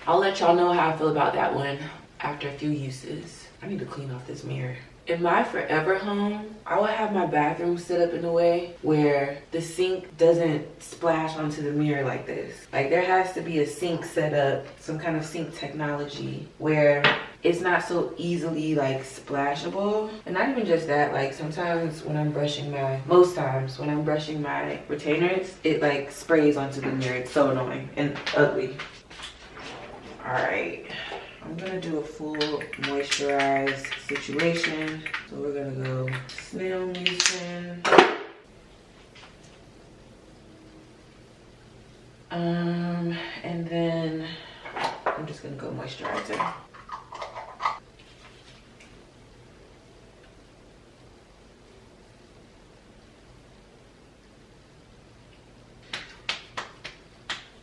I'll let y'all know how I feel about that one after a few uses. I need to clean off this mirror. In my forever home, I would have my bathroom set up in a way where the sink doesn't splash onto the mirror like this. Like, there has to be a sink set up, some kind of sink technology where it's not so easily like splashable. And not even just that, like sometimes when I'm brushing most times when I'm brushing my retainers, it like sprays onto the mirror. It's so annoying and ugly. All right. I'm gonna do a full moisturized situation. So we're gonna go snail mucin. And then I'm just gonna go moisturizer.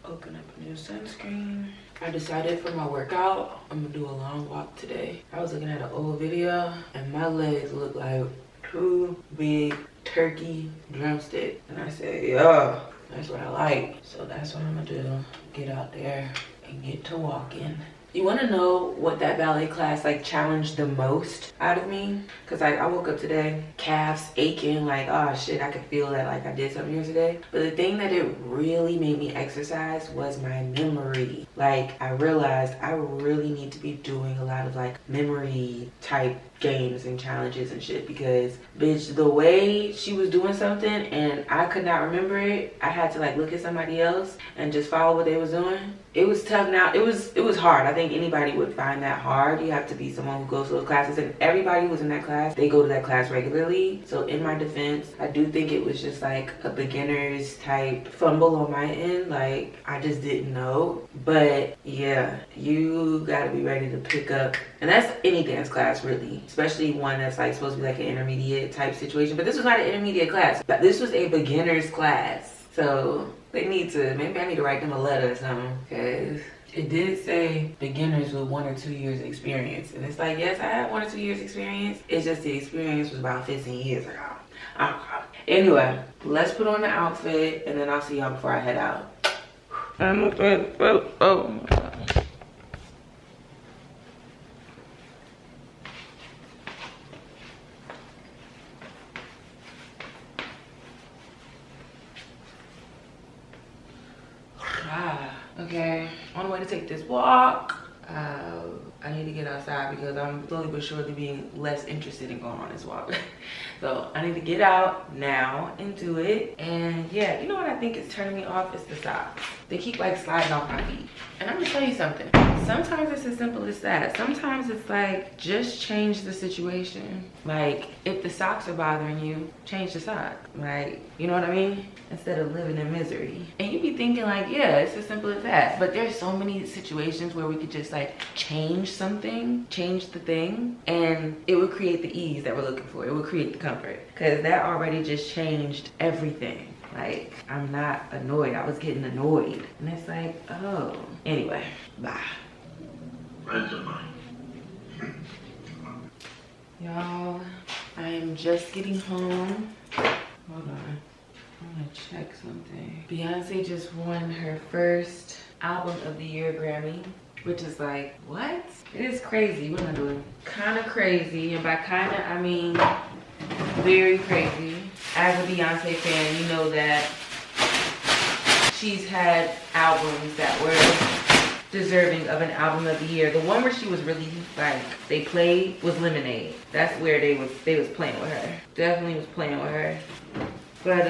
Open up a new sunscreen. I decided for my workout, I'm gonna do a long walk today. I was looking at an old video and my legs look like 2 big turkey drumsticks. And I said, yeah, that's what I like. So that's what I'm gonna do. Get out there and get to walking. You wanna know what that ballet class like challenged the most out of me? Cause like I woke up today, calves aching, like, oh shit, I could feel that like I did something yesterday. But the thing that it really made me exercise was my memory. Like, I realized I really need to be doing a lot of like memory type games and challenges and shit, because bitch, the way she was doing something and I could not remember it, I had to like look at somebody else and just follow what they was doing. It was tough. Now it was hard. I think anybody would find that hard. You have to be someone who goes to those classes, and everybody who's in that class, they go to that class regularly. So in my defense, I do think it was just like a beginner's type fumble on my end. Like, I just didn't know. But yeah, you gotta be ready to pick up, and that's any dance class really, especially one that's like supposed to be like an intermediate type situation. But this was not an intermediate class, but this was a beginner's class. So they need to, maybe I need to write them a letter or something, because It did say beginners with 1 or 2 years experience. And it's like, yes, I had 1 or 2 years experience. It's just the experience was about 15 years ago. I don't know. Anyway, let's put on the outfit and then I'll see y'all before I head out. I'm okay. Oh my God. Okay, on the way to take this walk. I need to get outside because I'm slowly but surely being less interested in going on this walk. So I need to get out now and do it. And yeah, you know what I think is turning me off is the socks. They keep like sliding off my feet. And I'm gonna tell you something. Sometimes it's as simple as that. Sometimes it's like, just change the situation. Like, if the socks are bothering you, change the sock. Like, you know what I mean? Instead of living in misery. And you be thinking like, yeah, it's as simple as that. But there's so many situations where we could just like change something, change the thing, and it would create the ease that we're looking for. It would create the comfort. Because that already just changed everything. Like, I'm not annoyed. I was getting annoyed. And it's like, oh. Anyway, bye. Y'all, I'm just getting home. Hold on. I want to check something. Beyonce just won her first Album of the Year Grammy, which is like, what? It is crazy. What am I doing? Kind of crazy. And by kind of, I mean very crazy. As a Beyonce fan, you know that she's had albums that were deserving of an Album of the Year. The one where she was really like they played was Lemonade. That's where they was playing with her. Definitely was playing with her. But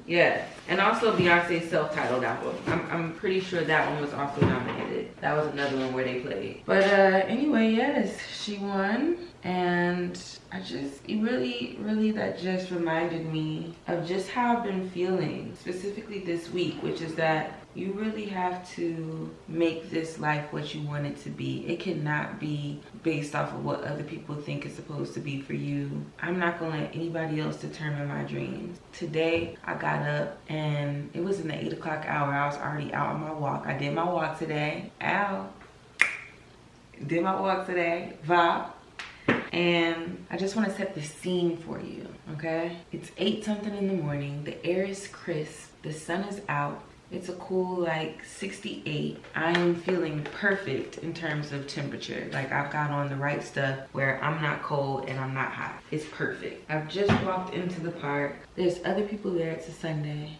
yeah. And also Beyonce's self-titled album. I'm pretty sure that one was also nominated. That was another one where they played. But anyway, yes, she won. And it really that just reminded me of just how I've been feeling, specifically this week, which is that you really have to make this life what you want it to be. It cannot be based off of what other people think it's supposed to be for you. I'm not gonna let anybody else determine my dreams. Today, I got up and it was in the 8 o'clock hour. I was already out on my walk. I did my walk today. Did my walk today. Vibe. And I just want to set the scene for you, okay? It's 8 something in the morning. The air is crisp. The sun is out. It's a cool like 68. I am feeling perfect in terms of temperature. Like, I've got on the right stuff where I'm not cold and I'm not hot. It's perfect. I've just walked into the park. There's other people there. It's a Sunday.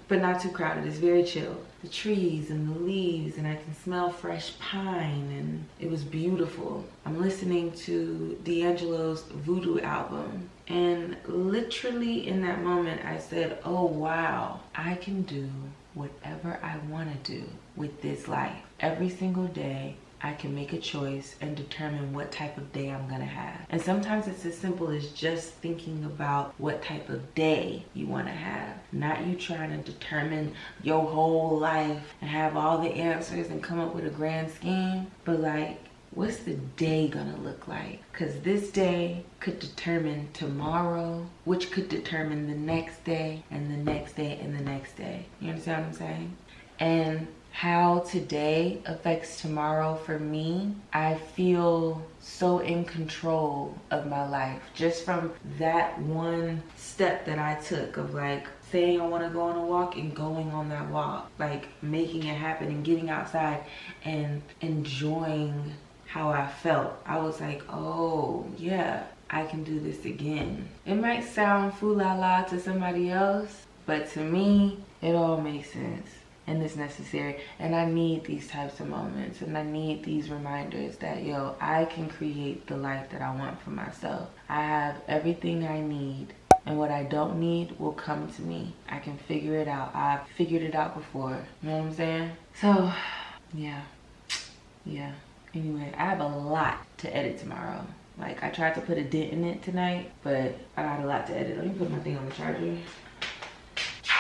But not too crowded. It's very chill. The trees and the leaves, and I can smell fresh pine, and it was beautiful. I'm listening to D'Angelo's Voodoo album, and literally in that moment I said, oh wow, I can do whatever I want to do with this life. Every single day I can make a choice and determine what type of day I'm gonna have. And sometimes it's as simple as just thinking about what type of day you wanna have. Not you trying to determine your whole life and have all the answers and come up with a grand scheme. But like, what's the day gonna look like? Because this day could determine tomorrow, which could determine the next day and the next day and the next day. You understand what I'm saying? And how today affects tomorrow for me, I feel so in control of my life just from that one step that I took of like saying I want to go on a walk and going on that walk, like making it happen and getting outside and enjoying how I felt. I was like, oh yeah, I can do this again. It might sound fool-la-la to somebody else, but to me, it all makes sense. And it's necessary. And I need these types of moments, and I need these reminders that, yo, I can create the life that I want for myself. I have everything I need, and what I don't need will come to me. I can figure it out. I've figured it out before. You know what I'm saying? So, yeah. Anyway, I have a lot to edit tomorrow. Like, I tried to put a dent in it tonight, but I got a lot to edit. Let me put my thing on the charger.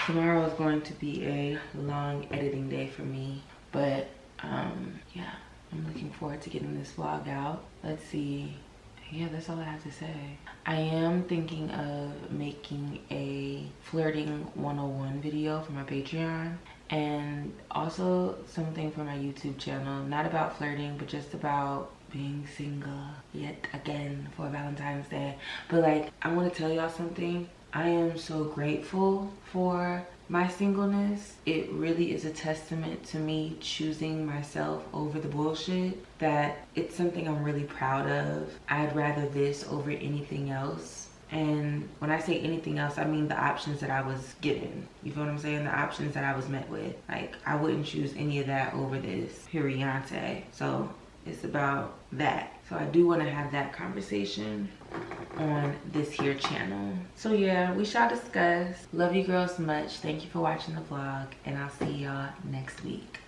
Tomorrow is going to be a long editing day for me, but yeah, I'm looking forward to getting this vlog out. Let's see. yeah, that's all I have to say. I am thinking of making a flirting 101 video for my Patreon, and also something for my YouTube channel, not about flirting but just about being single yet again for Valentine's Day. But like, I want to tell y'all something. I am so grateful for my singleness. It really is a testament to me choosing myself over the bullshit, that it's something I'm really proud of. I'd rather this over anything else. And when I say anything else, I mean the options that I was given. You feel what I'm saying? The options that I was met with. Like, I wouldn't choose any of that over this, period. So it's about that. So I do want to have that conversation on this here channel. So yeah, we shall discuss. Love you girls much. Thank you for watching the vlog, and I'll see y'all next week.